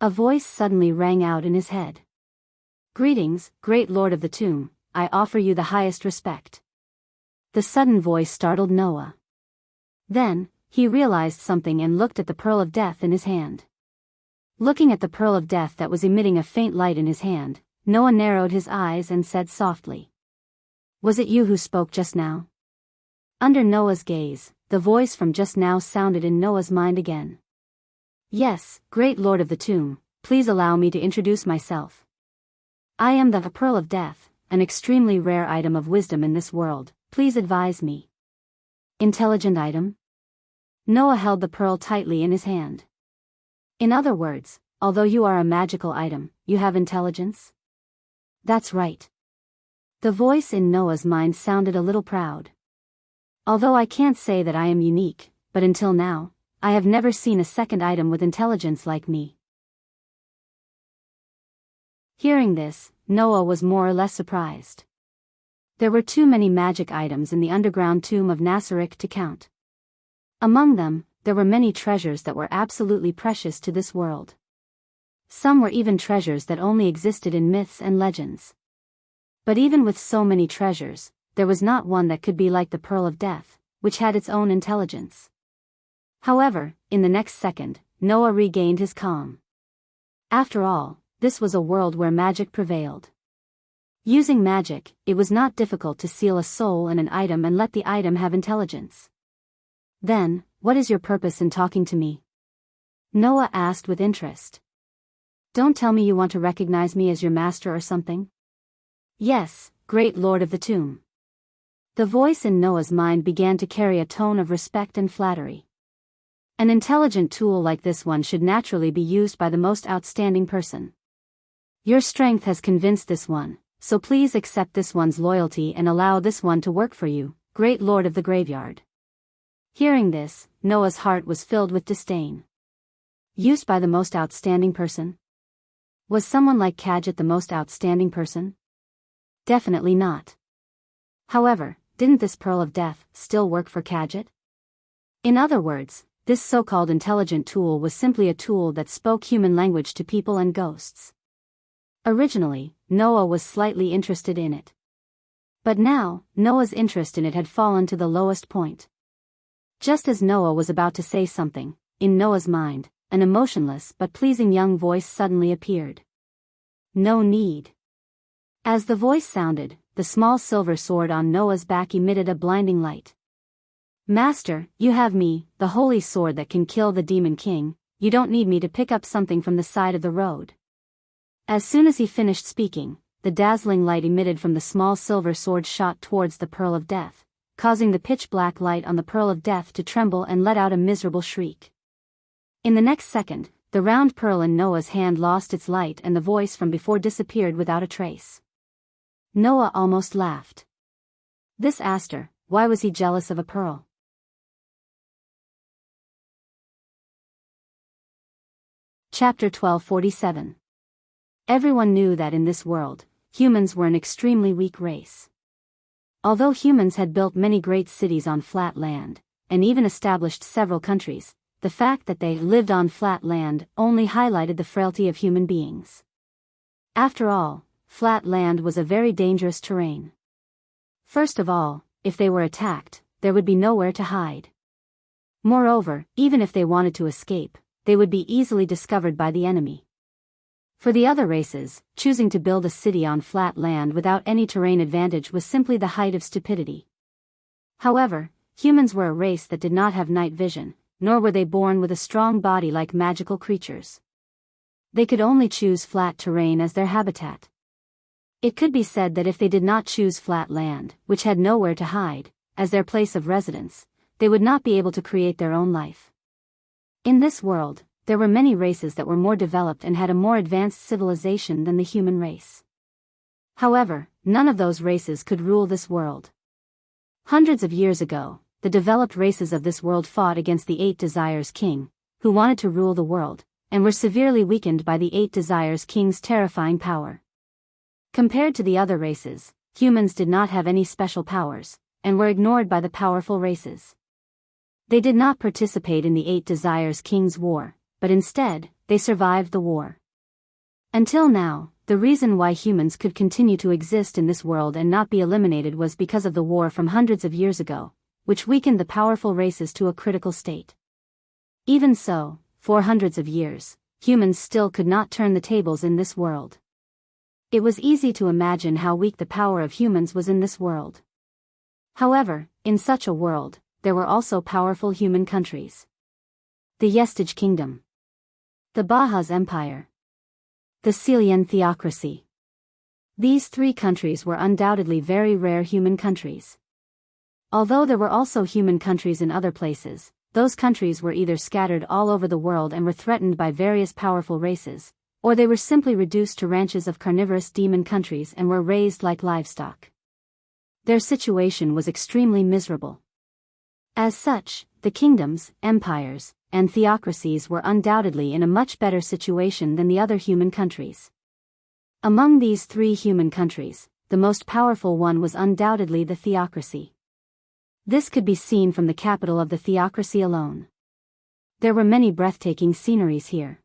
A voice suddenly rang out in his head. "Greetings, great lord of the tomb, I offer you the highest respect." The sudden voice startled Noah. Then, he realized something and looked at the pearl of death in his hand. Looking at the pearl of death that was emitting a faint light in his hand, Noah narrowed his eyes and said softly, "Was it you who spoke just now?" Under Noah's gaze, the voice from just now sounded in Noah's mind again. "Yes, great lord of the tomb, please allow me to introduce myself. I am the pearl of death, an extremely rare item of wisdom in this world, please advise me." Intelligent item? Noah held the pearl tightly in his hand. In other words, although you are a magical item, you have intelligence? That's right. The voice in Noah's mind sounded a little proud. Although I can't say that I am unique, but until now, I have never seen a second item with intelligence like me. Hearing this, Noah was more or less surprised. There were too many magic items in the underground tomb of Nasarek to count. Among them, there were many treasures that were absolutely precious to this world. Some were even treasures that only existed in myths and legends. But even with so many treasures, there was not one that could be like the Pearl of Death, which had its own intelligence. However, in the next second, Noah regained his calm. After all, this was a world where magic prevailed. Using magic, it was not difficult to seal a soul in an item and let the item have intelligence. Then, what is your purpose in talking to me? Noah asked with interest. Don't tell me you want to recognize me as your master or something? Yes, great lord of the tomb. The voice in Noah's mind began to carry a tone of respect and flattery. An intelligent tool like this one should naturally be used by the most outstanding person. Your strength has convinced this one, so please accept this one's loyalty and allow this one to work for you, great lord of the graveyard. Hearing this, Noah's heart was filled with disdain. Used by the most outstanding person? Was someone like Kadjit the most outstanding person? Definitely not. However, didn't this Pearl of Death still work for Kadjit? In other words, this so-called intelligent tool was simply a tool that spoke human language to people and ghosts. Originally, Noah was slightly interested in it. But now, Noah's interest in it had fallen to the lowest point. Just as Noah was about to say something, in Noah's mind, an emotionless but pleasing young voice suddenly appeared. No need. As the voice sounded, the small silver sword on Noah's back emitted a blinding light. Master, you have me, the holy sword that can kill the demon king, you don't need me to pick up something from the side of the road. As soon as he finished speaking, the dazzling light emitted from the small silver sword shot towards the Pearl of Death, causing the pitch-black light on the Pearl of Death to tremble and let out a miserable shriek. In the next second, the round pearl in Noah's hand lost its light and the voice from before disappeared without a trace. Noah almost laughed. This Aster, why was he jealous of a pearl? Chapter 1247. Everyone knew that in this world, humans were an extremely weak race. Although humans had built many great cities on flat land, and even established several countries, the fact that they lived on flat land only highlighted the frailty of human beings. After all, flat land was a very dangerous terrain. First of all, if they were attacked, there would be nowhere to hide. Moreover, even if they wanted to escape, they would be easily discovered by the enemy. For the other races, choosing to build a city on flat land without any terrain advantage was simply the height of stupidity. However, humans were a race that did not have night vision, nor were they born with a strong body like magical creatures. They could only choose flat terrain as their habitat. It could be said that if they did not choose flat land, which had nowhere to hide, as their place of residence, they would not be able to create their own life. In this world, there were many races that were more developed and had a more advanced civilization than the human race. However, none of those races could rule this world. Hundreds of years ago, the developed races of this world fought against the Eight Desires King, who wanted to rule the world, and were severely weakened by the Eight Desires King's terrifying power. Compared to the other races, humans did not have any special powers, and were ignored by the powerful races. They did not participate in the Eight Desires King's war, but instead, they survived the war. Until now, the reason why humans could continue to exist in this world and not be eliminated was because of the war from hundreds of years ago, which weakened the powerful races to a critical state. Even so, for hundreds of years, humans still could not turn the tables in this world. It was easy to imagine how weak the power of humans was in this world. However, in such a world, there were also powerful human countries. The Yestage Kingdom. The Bahaz Empire. The Celian Theocracy. These three countries were undoubtedly very rare human countries. Although there were also human countries in other places, those countries were either scattered all over the world and were threatened by various powerful races, or they were simply reduced to ranches of carnivorous demon countries and were raised like livestock. Their situation was extremely miserable. As such, the kingdoms, empires, and theocracies were undoubtedly in a much better situation than the other human countries. Among these three human countries, the most powerful one was undoubtedly the theocracy. This could be seen from the capital of the theocracy alone. There were many breathtaking sceneries here.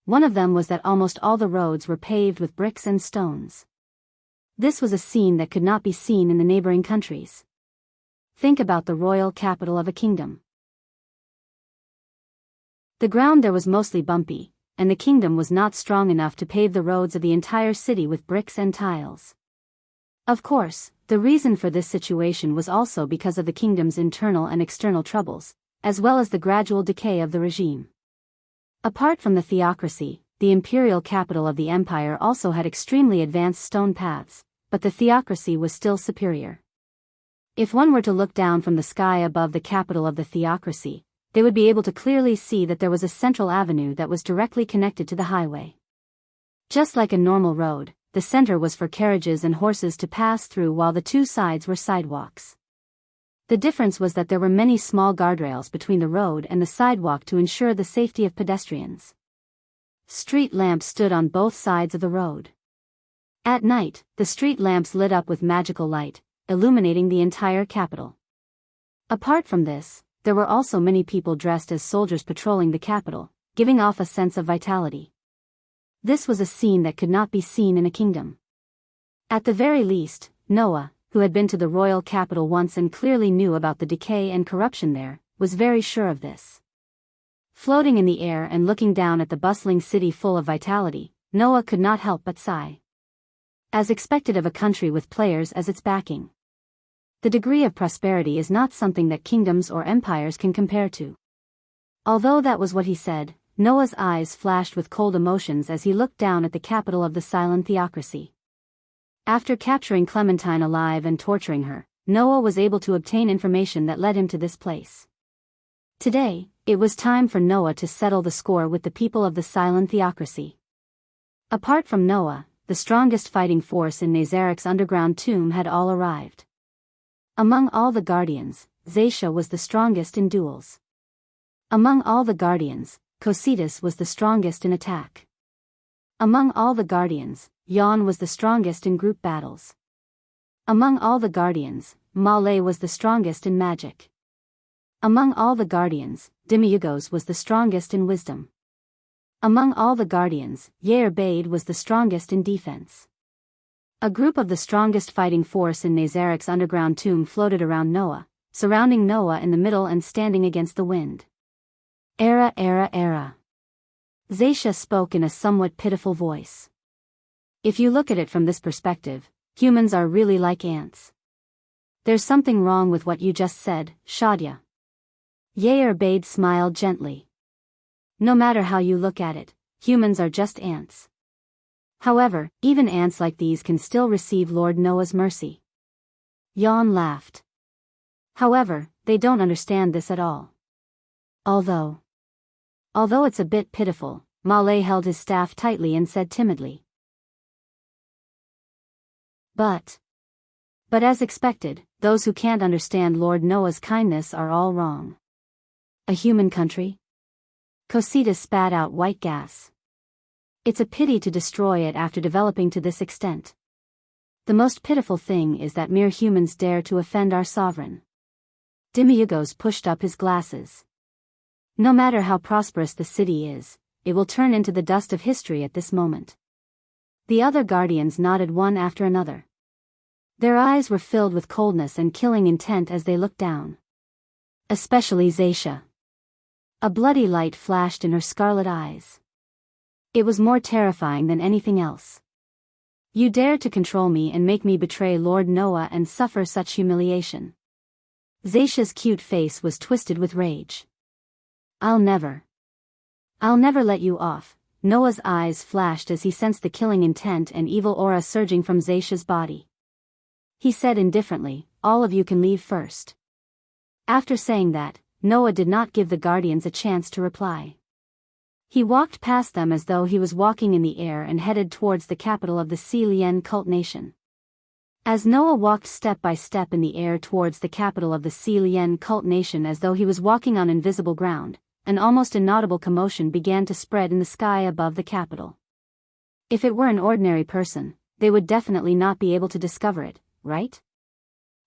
One of them was that almost all the roads were paved with bricks and stones. This was a scene that could not be seen in the neighboring countries. Think about the royal capital of a kingdom. The ground there was mostly bumpy, and the kingdom was not strong enough to pave the roads of the entire city with bricks and tiles. Of course, the reason for this situation was also because of the kingdom's internal and external troubles, as well as the gradual decay of the regime. Apart from the theocracy, the imperial capital of the empire also had extremely advanced stone paths, but the theocracy was still superior. If one were to look down from the sky above the capital of the theocracy, they would be able to clearly see that there was a central avenue that was directly connected to the highway. Just like a normal road, the center was for carriages and horses to pass through while the two sides were sidewalks. The difference was that there were many small guardrails between the road and the sidewalk to ensure the safety of pedestrians. Street lamps stood on both sides of the road. At night, the street lamps lit up with magical light, illuminating the entire capital. Apart from this, there were also many people dressed as soldiers patrolling the capital, giving off a sense of vitality. This was a scene that could not be seen in a kingdom. At the very least, Noah, who had been to the royal capital once and clearly knew about the decay and corruption there, was very sure of this. Floating in the air and looking down at the bustling city full of vitality, Noah could not help but sigh. As expected of a country with players as its backing. The degree of prosperity is not something that kingdoms or empires can compare to. Although that was what he said, Noah's eyes flashed with cold emotions as he looked down at the capital of the silent theocracy. After capturing Clementine alive and torturing her, Noah was able to obtain information that led him to this place. Today, it was time for Noah to settle the score with the people of the silent theocracy. Apart from Noah, the strongest fighting force in Nazareth's underground tomb had all arrived. Among all the guardians, Zaisha was the strongest in duels. Among all the guardians, Cocytus was the strongest in attack. Among all the guardians, Yon was the strongest in group battles. Among all the guardians, Malay was the strongest in magic. Among all the guardians, Demiurgos was the strongest in wisdom. Among all the guardians, Yair was the strongest in defense. A group of the strongest fighting force in Nazareth's underground tomb floated around Noah, surrounding Noah in the middle and standing against the wind. Era. Zaisha spoke in a somewhat pitiful voice. If you look at it from this perspective, humans are really like ants. There's something wrong with what you just said, Shadia. Yair smiled gently. No matter how you look at it, humans are just ants. However, even ants like these can still receive Lord Noah's mercy. Yon laughed. However, they don't understand this at all. Although it's a bit pitiful, Malay held his staff tightly and said timidly. But as expected, those who can't understand Lord Noah's kindness are all wrong. A human country? Cocytus spat out white gas. It's a pity to destroy it after developing to this extent. The most pitiful thing is that mere humans dare to offend our sovereign. Demiurgos pushed up his glasses. No matter how prosperous the city is, it will turn into the dust of history at this moment. The other guardians nodded one after another. Their eyes were filled with coldness and killing intent as they looked down. Especially Zaisha. A bloody light flashed in her scarlet eyes. It was more terrifying than anything else. You dared to control me and make me betray Lord Noah and suffer such humiliation. Zaisha's cute face was twisted with rage. I'll never let you off. Noah's eyes flashed as he sensed the killing intent and evil aura surging from Zaisha's body. He said indifferently, all of you can leave first. After saying that, Noah did not give the guardians a chance to reply. He walked past them as though he was walking in the air and headed towards the capital of the Celian cult nation. As Noah walked step by step in the air towards the capital of the Celian cult nation as though he was walking on invisible ground, an almost inaudible commotion began to spread in the sky above the capital. If it were an ordinary person, they would definitely not be able to discover it, right?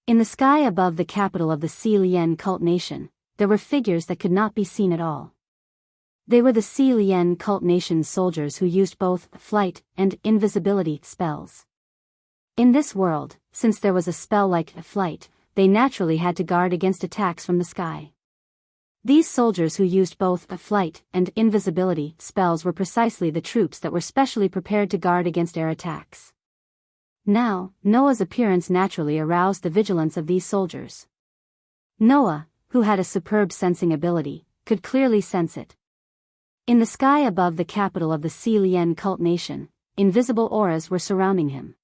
In the sky above the capital of the Celian cult nation, there were figures that could not be seen at all. They were the Celian cult nation's soldiers who used both flight and invisibility spells. In this world, since there was a spell like flight, they naturally had to guard against attacks from the sky. These soldiers who used both flight and invisibility spells were precisely the troops that were specially prepared to guard against air attacks. Now, Noah's appearance naturally aroused the vigilance of these soldiers. Noah, who had a superb sensing ability, could clearly sense it. In the sky above the capital of the Celian cult nation, invisible auras were surrounding him.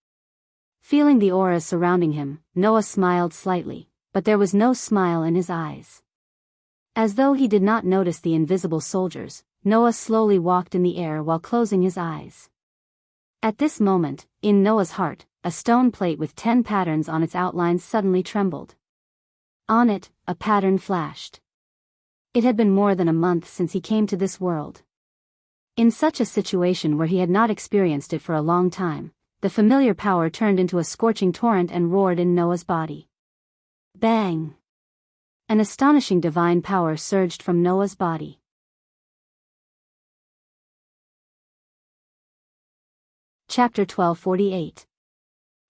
Feeling the auras surrounding him, Noah smiled slightly, but there was no smile in his eyes. As though he did not notice the invisible soldiers, Noah slowly walked in the air while closing his eyes. At this moment, in Noah's heart, a stone plate with 10 patterns on its outlines suddenly trembled. On it, a pattern flashed. It had been more than a month since he came to this world. In such a situation where he had not experienced it for a long time, the familiar power turned into a scorching torrent and roared in Noah's body. Bang! An astonishing divine power surged from Noah's body. Chapter 1248.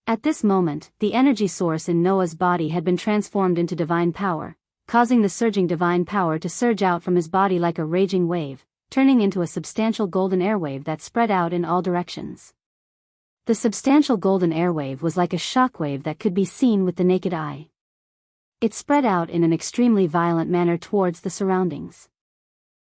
At this moment, the energy source in Noah's body had been transformed into divine power, causing the surging divine power to surge out from his body like a raging wave, turning into a substantial golden airwave that spread out in all directions. The substantial golden airwave was like a shockwave that could be seen with the naked eye. It spread out in an extremely violent manner towards the surroundings.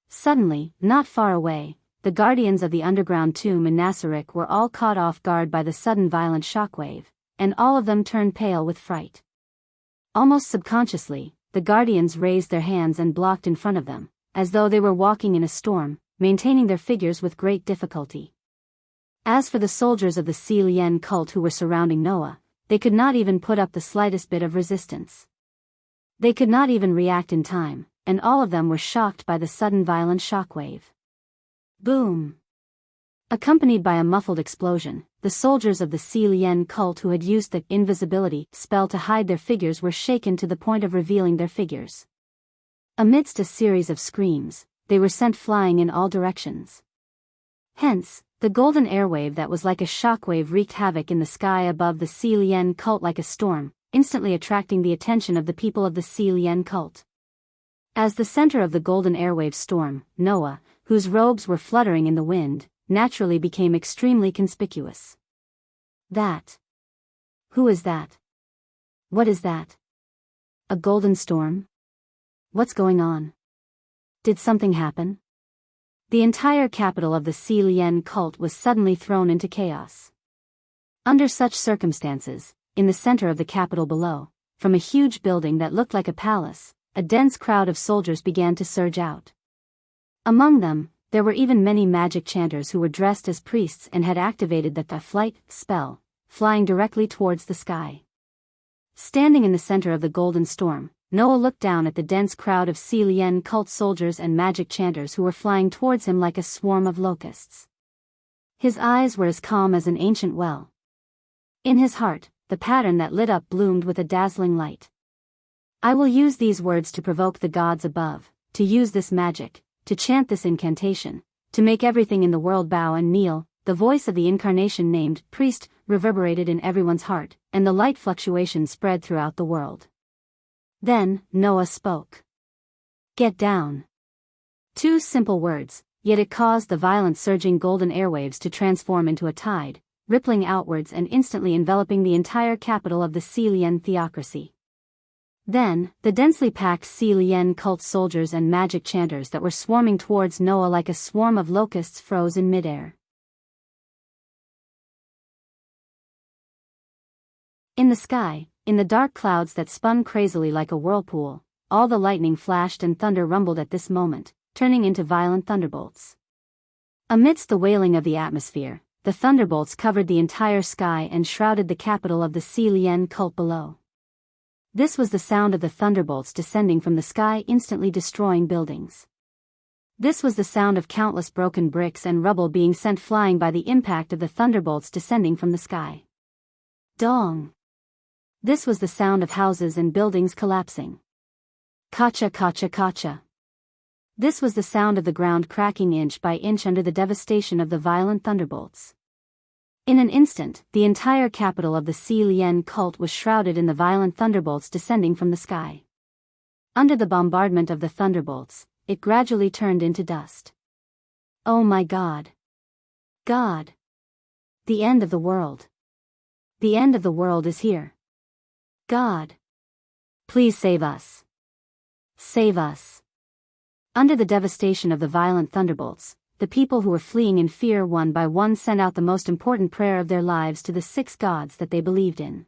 Suddenly, not far away, the guardians of the underground tomb in Nazareth were all caught off guard by the sudden violent shockwave, and all of them turned pale with fright. Almost subconsciously, the guardians raised their hands and blocked in front of them, as though they were walking in a storm, maintaining their figures with great difficulty. As for the soldiers of the Celian cult who were surrounding Noah, they could not even put up the slightest bit of resistance. They could not even react in time, and all of them were shocked by the sudden violent shockwave. Boom! Accompanied by a muffled explosion, the soldiers of the Celian cult who had used the invisibility spell to hide their figures were shaken to the point of revealing their figures. Amidst a series of screams, they were sent flying in all directions. Hence, the golden airwave that was like a shockwave wreaked havoc in the sky above the Celian cult like a storm, instantly attracting the attention of the people of the Celian cult. As the center of the golden airwave storm, Noah, whose robes were fluttering in the wind, naturally became extremely conspicuous. That. Who is that? What is that? A golden storm? What's going on? Did something happen? The entire capital of the Celian cult was suddenly thrown into chaos. Under such circumstances, in the center of the capital below, from a huge building that looked like a palace, a dense crowd of soldiers began to surge out. Among them, there were even many magic chanters who were dressed as priests and had activated the flight spell, flying directly towards the sky. Standing in the center of the golden storm, Noah looked down at the dense crowd of Celian cult soldiers and magic chanters who were flying towards him like a swarm of locusts. His eyes were as calm as an ancient well. In his heart, the pattern that lit up bloomed with a dazzling light. I will use these words to provoke the gods above, to use this magic, to chant this incantation, to make everything in the world bow and kneel. The voice of the incarnation named priest reverberated in everyone's heart, and the light fluctuation spread throughout the world. Then, Noah spoke. Get down. 2 simple words, yet it caused the violent surging golden airwaves to transform into a tide, rippling outwards and instantly enveloping the entire capital of the Celian theocracy. Then, the densely packed Celian cult soldiers and magic chanters that were swarming towards Noah like a swarm of locusts froze in midair. In the sky, in the dark clouds that spun crazily like a whirlpool, all the lightning flashed and thunder rumbled at this moment, turning into violent thunderbolts. Amidst the wailing of the atmosphere, the thunderbolts covered the entire sky and shrouded the capital of the Lien cult below. This was the sound of the thunderbolts descending from the sky, instantly destroying buildings. This was the sound of countless broken bricks and rubble being sent flying by the impact of the thunderbolts descending from the sky. Dong! This was the sound of houses and buildings collapsing. Kacha kacha kacha. This was the sound of the ground cracking inch by inch under the devastation of the violent thunderbolts. In an instant, the entire capital of the Lien cult was shrouded in the violent thunderbolts descending from the sky. Under the bombardment of the thunderbolts, it gradually turned into dust. Oh my God! God! The end of the world. The end of the world is here. God! Please save us. Save us. Under the devastation of the violent thunderbolts, the people who were fleeing in fear one by one sent out the most important prayer of their lives to the 6 gods that they believed in.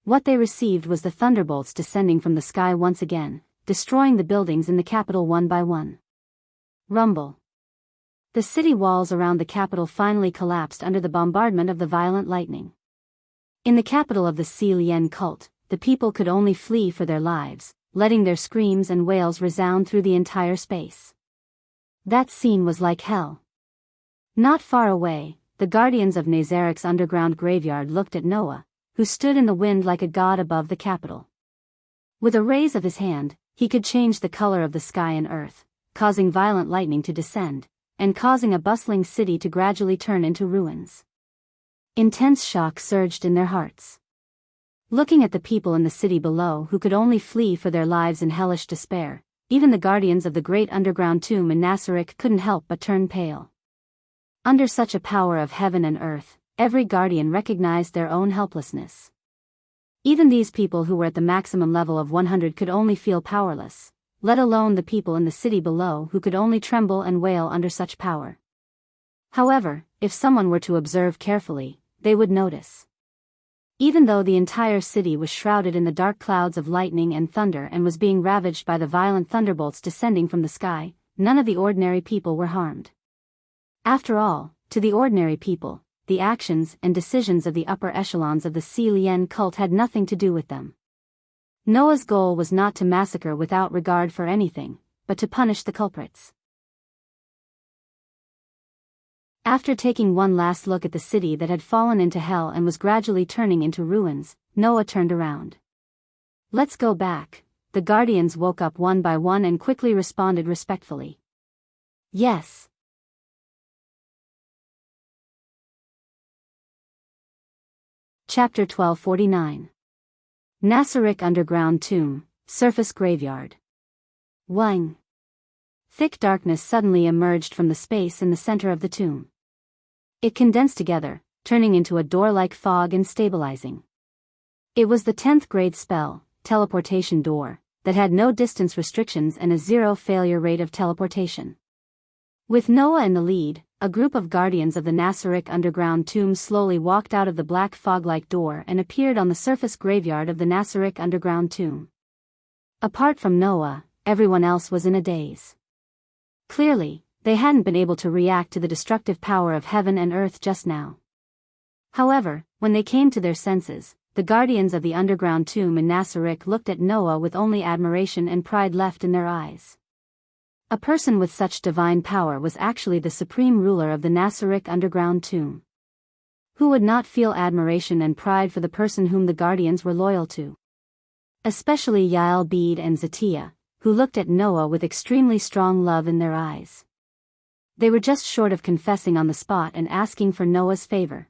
What they received was the thunderbolts descending from the sky once again, destroying the buildings in the capital one by one. Rumble. The city walls around the capital finally collapsed under the bombardment of the violent lightning. In the capital of the Lien cult, the people could only flee for their lives, letting their screams and wails resound through the entire space. That scene was like hell. Not far away, the guardians of Nazarik's underground graveyard looked at Noah, who stood in the wind like a god above the capital. With a raise of his hand, he could change the color of the sky and earth, causing violent lightning to descend, and causing a bustling city to gradually turn into ruins. Intense shock surged in their hearts. Looking at the people in the city below who could only flee for their lives in hellish despair, even the guardians of the great underground tomb in Nasarik couldn't help but turn pale. Under such a power of heaven and earth, every guardian recognized their own helplessness. Even these people who were at the maximum level of 100 could only feel powerless, let alone the people in the city below who could only tremble and wail under such power. However, if someone were to observe carefully, they would notice. Even though the entire city was shrouded in the dark clouds of lightning and thunder and was being ravaged by the violent thunderbolts descending from the sky, none of the ordinary people were harmed. After all, to the ordinary people, the actions and decisions of the upper echelons of the Lien cult had nothing to do with them. Noah's goal was not to massacre without regard for anything, but to punish the culprits. After taking one last look at the city that had fallen into hell and was gradually turning into ruins, Noah turned around. Let's go back. The guardians woke up one by one and quickly responded respectfully. Yes. Chapter 1249. Nasarik Underground Tomb, Surface Graveyard. Wang. Thick darkness suddenly emerged from the space in the center of the tomb. It condensed together, turning into a door-like fog and stabilizing. It was the 10th grade spell, Teleportation Door, that had no distance restrictions and a 0 failure rate of teleportation. With Noah in the lead, a group of guardians of the Nasarik underground tomb slowly walked out of the black fog-like door and appeared on the surface graveyard of the Nasarik underground tomb. Apart from Noah, everyone else was in a daze. Clearly, they hadn't been able to react to the destructive power of heaven and earth just now. However, when they came to their senses, the guardians of the underground tomb in Nasarik looked at Noah with only admiration and pride left in their eyes. A person with such divine power was actually the supreme ruler of the Nasarik underground tomb. Who would not feel admiration and pride for the person whom the guardians were loyal to? Especially Yael Bede and Zatia, who looked at Noah with extremely strong love in their eyes. They were just short of confessing on the spot and asking for Noah's favor.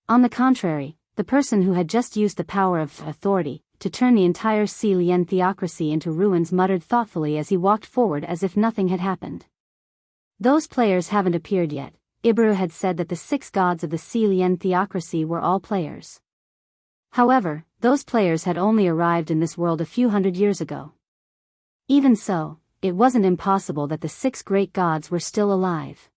On the contrary, the person who had just used the power of authority to turn the entire Lien theocracy into ruins muttered thoughtfully as he walked forward as if nothing had happened. Those players haven't appeared yet. Ibru had said that the 6 gods of the Lien theocracy were all players. However, those players had only arrived in this world a few hundred years ago. Even so, it wasn't impossible that the 6 great gods were still alive.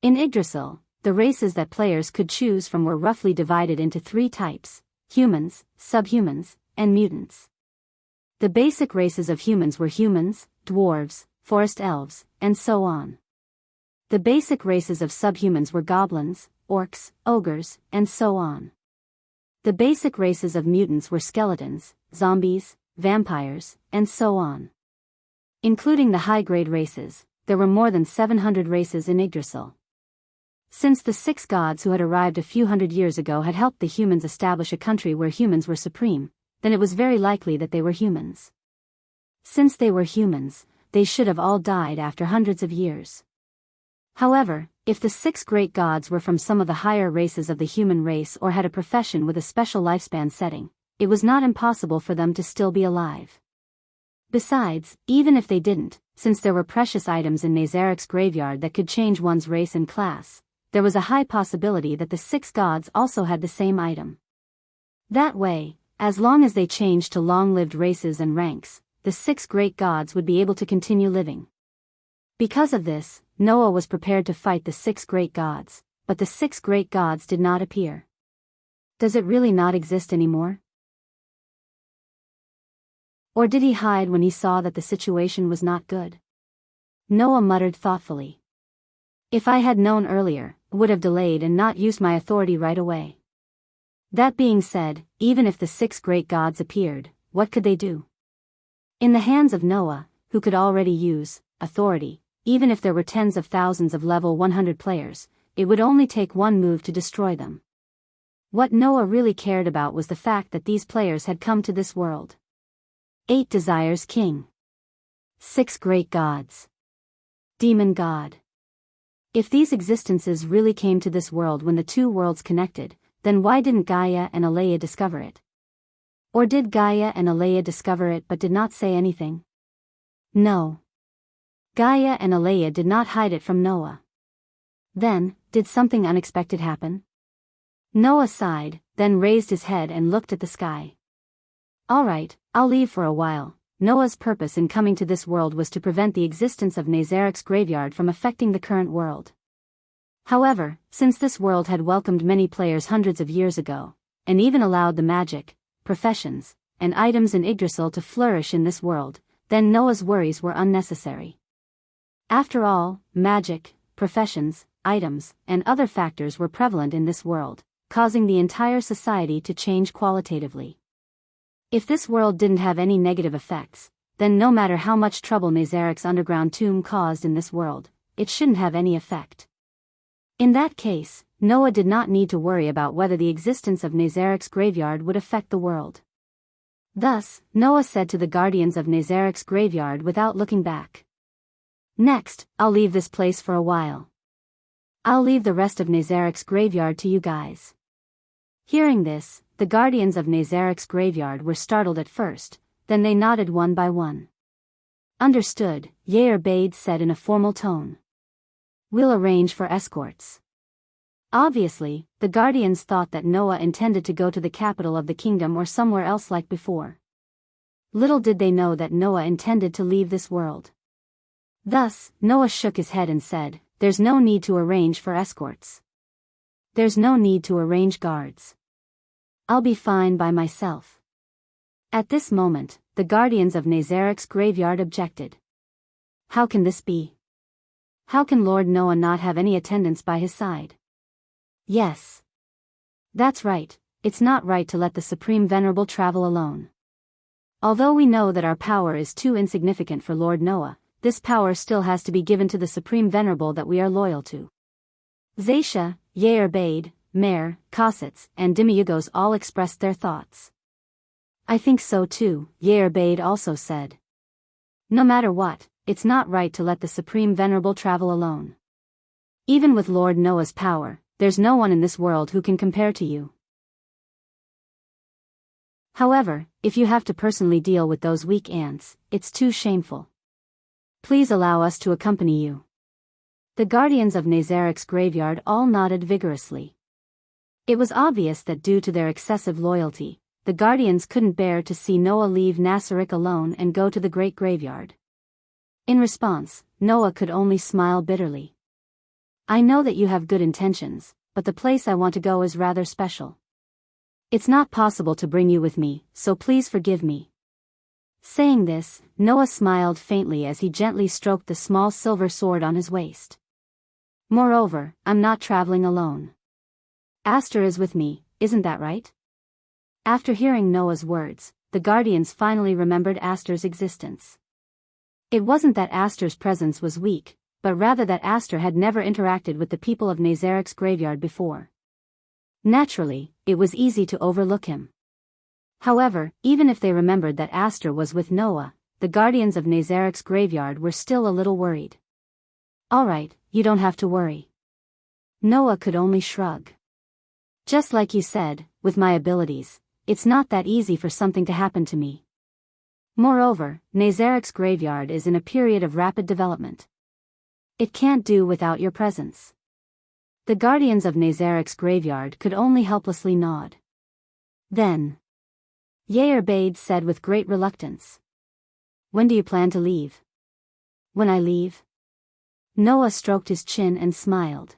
In Yggdrasil, the races that players could choose from were roughly divided into 3 types: humans, subhumans, and mutants. The basic races of humans were humans, dwarves, forest elves, and so on. The basic races of subhumans were goblins, orcs, ogres, and so on. The basic races of mutants were skeletons, zombies, vampires, and so on. Including the high-grade races, there were more than 700 races in Yggdrasil. Since the 6 gods who had arrived a few hundred years ago had helped the humans establish a country where humans were supreme, then it was very likely that they were humans. Since they were humans, they should have all died after hundreds of years. However, if the 6 great gods were from some of the higher races of the human race or had a profession with a special lifespan setting, it was not impossible for them to still be alive. Besides, even if they didn't, since there were precious items in Nazarik's graveyard that could change one's race and class, there was a high possibility that the 6 gods also had the same item. That way, as long as they changed to long-lived races and ranks, the 6 great gods would be able to continue living. Because of this, Noah was prepared to fight the 6 great gods, but the 6 great gods did not appear. Does it really not exist anymore? Or did he hide when he saw that the situation was not good? Noah muttered thoughtfully. If I had known earlier, I would have delayed and not used my authority right away. That being said, even if the 6 great gods appeared, what could they do? In the hands of Noah, who could already use authority, even if there were tens of thousands of level 100 players, it would only take one move to destroy them. What Noah really cared about was the fact that these players had come to this world. 8 desires king. 6 great gods. Demon god. If these existences really came to this world when the 2 worlds connected, then why didn't Gaia and Alea discover it? Or did Gaia and Alea discover it but did not say anything? No. Gaia and Alea did not hide it from Noah. Then, did something unexpected happen? Noah sighed, then raised his head and looked at the sky. Alright, I'll leave for a while. Noah's purpose in coming to this world was to prevent the existence of Nazarik's graveyard from affecting the current world. However, since this world had welcomed many players hundreds of years ago, and even allowed the magic, professions, and items in Yggdrasil to flourish in this world, then Noah's worries were unnecessary. After all, magic, professions, items, and other factors were prevalent in this world, causing the entire society to change qualitatively. If this world didn't have any negative effects, then no matter how much trouble Nazarik's underground tomb caused in this world, it shouldn't have any effect. In that case, Noah did not need to worry about whether the existence of Nazarik's graveyard would affect the world. Thus, Noah said to the guardians of Nazarik's graveyard without looking back. Next, I'll leave this place for a while. I'll leave the rest of Nazarik's graveyard to you guys. Hearing this, the guardians of Nazarik's graveyard were startled at first, then they nodded one by one. Understood, Yair said in a formal tone. We'll arrange for escorts. Obviously, the guardians thought that Noah intended to go to the capital of the kingdom or somewhere else like before. Little did they know that Noah intended to leave this world. Thus, Noah shook his head and said, "There's no need to arrange for escorts. There's no need to arrange guards. I'll be fine by myself." At this moment, the guardians of Nazarik's graveyard objected. How can this be? How can Lord Noah not have any attendants by his side? Yes. That's right, it's not right to let the Supreme Venerable travel alone. Although we know that our power is too insignificant for Lord Noah, this power still has to be given to the Supreme Venerable that we are loyal to. Zaisha, Yair, Mer, Kossitz, and Demiurgos all expressed their thoughts. I think so too, Yair also said. No matter what, it's not right to let the Supreme Venerable travel alone. Even with Lord Noah's power, there's no one in this world who can compare to you. However, if you have to personally deal with those weak ants, it's too shameful. Please allow us to accompany you. The guardians of Nazarik's graveyard all nodded vigorously. It was obvious that due to their excessive loyalty, the guardians couldn't bear to see Noah leave Nazarik alone and go to the great graveyard. In response, Noah could only smile bitterly. I know that you have good intentions, but the place I want to go is rather special. It's not possible to bring you with me, so please forgive me. Saying this, Noah smiled faintly as he gently stroked the small silver sword on his waist. Moreover, I'm not traveling alone. Aster is with me, isn't that right? After hearing Noah's words, the Guardians finally remembered Aster's existence. It wasn't that Aster's presence was weak, but rather that Aster had never interacted with the people of Nazarik's graveyard before. Naturally, it was easy to overlook him. However, even if they remembered that Aster was with Noah, the Guardians of Nazarik's graveyard were still a little worried. Alright, you don't have to worry. Noah could only shrug. Just like you said, with my abilities, it's not that easy for something to happen to me. Moreover, Nazarik's graveyard is in a period of rapid development. It can't do without your presence. The Guardians of Nazarik's graveyard could only helplessly nod. Then, Yair Bade said with great reluctance. When do you plan to leave? When I leave? Noah stroked his chin and smiled.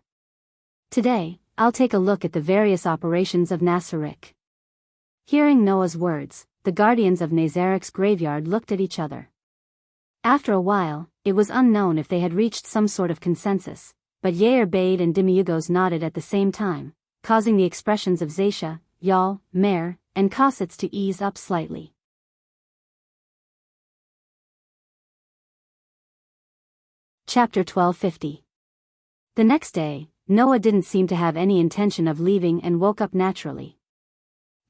Today, I'll take a look at the various operations of Nasarik. Hearing Noah's words, the Guardians of Nazarik's graveyard looked at each other. After a while, it was unknown if they had reached some sort of consensus, but Yair Bade and Demiurgos nodded at the same time, causing the expressions of Zaisha, Yal, Mer, and Kossitz to ease up slightly. Chapter 1250. The next day, Noah didn't seem to have any intention of leaving and woke up naturally.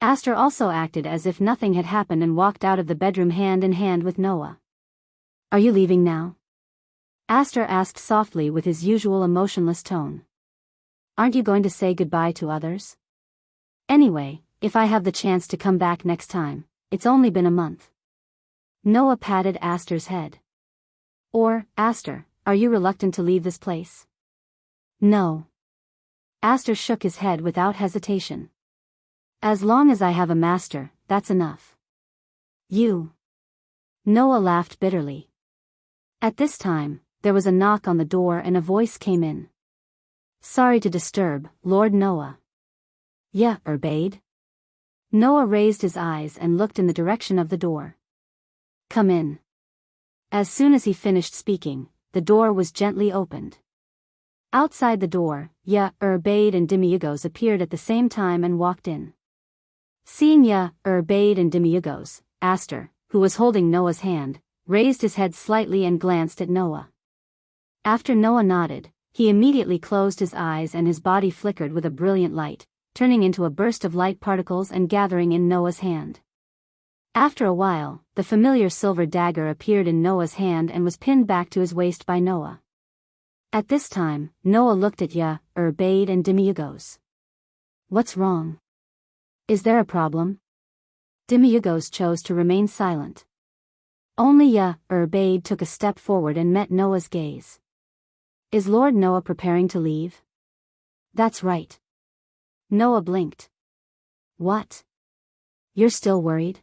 Aster also acted as if nothing had happened and walked out of the bedroom hand in hand with Noah. Are you leaving now? Aster asked softly with his usual emotionless tone. Aren't you going to say goodbye to others? Anyway, if I have the chance to come back next time, it's only been a month. Noah patted Aster's head. Or, Aster, are you reluctant to leave this place? No. Aster shook his head without hesitation. As long as I have a master, that's enough. You. Noah laughed bitterly. At this time, there was a knock on the door and a voice came in. Sorry to disturb, Lord Noah. Yeah, Bade? Noah raised his eyes and looked in the direction of the door. Come in. As soon as he finished speaking, the door was gently opened. Outside the door, Bade and Demiurgos appeared at the same time and walked in. Seeing Bade and Demiurgos, Aster, who was holding Noah's hand, raised his head slightly and glanced at Noah. After Noah nodded, he immediately closed his eyes and his body flickered with a brilliant light, turning into a burst of light particles and gathering in Noah's hand. After a while, the familiar silver dagger appeared in Noah's hand and was pinned back to his waist by Noah. At this time, Noah looked at Bade and Demiurgos. What's wrong? Is there a problem? Demiurgos chose to remain silent. Only Bade took a step forward and met Noah's gaze. Is Lord Noah preparing to leave? That's right. Noah blinked. What? You're still worried?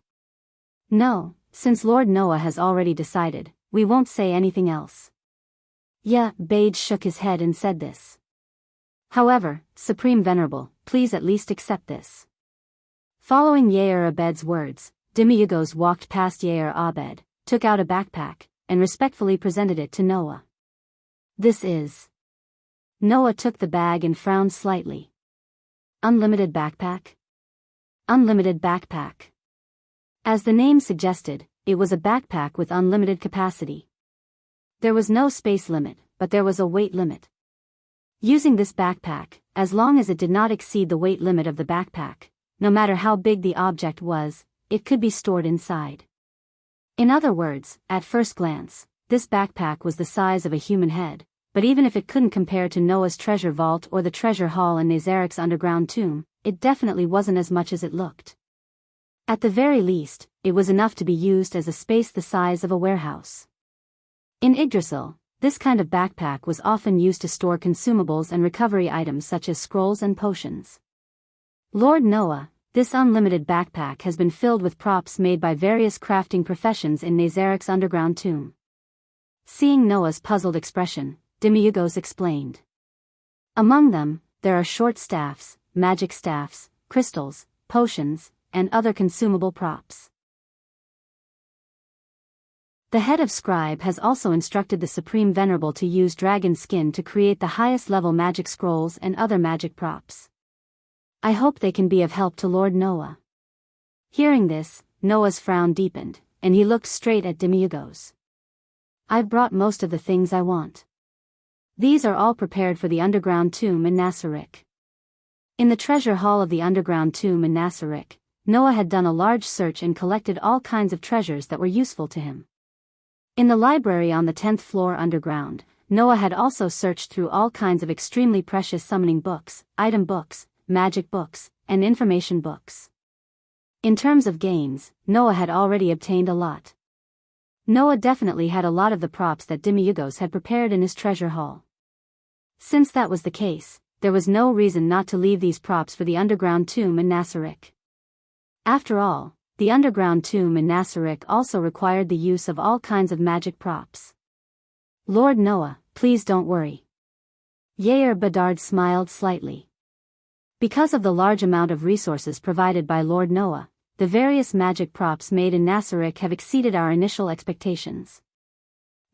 No, since Lord Noah has already decided, we won't say anything else. Bade shook his head and said this. However, Supreme Venerable, please at least accept this. Following Yair Abed's words, Demiurgos walked past Yair Abed, took out a backpack, and respectfully presented it to Noah. This is. Noah took the bag and frowned slightly. Unlimited backpack? Unlimited backpack. As the name suggested, it was a backpack with unlimited capacity. There was no space limit, but there was a weight limit. Using this backpack, as long as it did not exceed the weight limit of the backpack, no matter how big the object was, it could be stored inside. In other words, at first glance, this backpack was the size of a human head, but even if it couldn't compare to Noah's treasure vault or the treasure hall in Nazarik's underground tomb, it definitely wasn't as much as it looked. At the very least, it was enough to be used as a space the size of a warehouse. In Yggdrasil, this kind of backpack was often used to store consumables and recovery items such as scrolls and potions. Lord Noah, this unlimited backpack has been filled with props made by various crafting professions in Nazarik's underground tomb. Seeing Noah's puzzled expression, Demiurgos explained. Among them, there are short staffs, magic staffs, crystals, potions, and other consumable props. The head of scribe has also instructed the Supreme Venerable to use dragon skin to create the highest level magic scrolls and other magic props. I hope they can be of help to Lord Noah. Hearing this, Noah's frown deepened, and he looked straight at Demiurgos. I've brought most of the things I want. These are all prepared for the underground tomb in Nasarek. In the treasure hall of the underground tomb in Nasarek, Noah had done a large search and collected all kinds of treasures that were useful to him. In the library on the 10th floor underground, Noah had also searched through all kinds of extremely precious summoning books, item books, magic books, and information books. In terms of gains, Noah had already obtained a lot. Noah definitely had a lot of the props that Demiurgos had prepared in his treasure hall. Since that was the case, there was no reason not to leave these props for the underground tomb in Nasarek. After all, the underground tomb in Nasarek also required the use of all kinds of magic props. Lord Noah, please don't worry. Yair Bedard smiled slightly. Because of the large amount of resources provided by Lord Noah, the various magic props made in Nasarek have exceeded our initial expectations.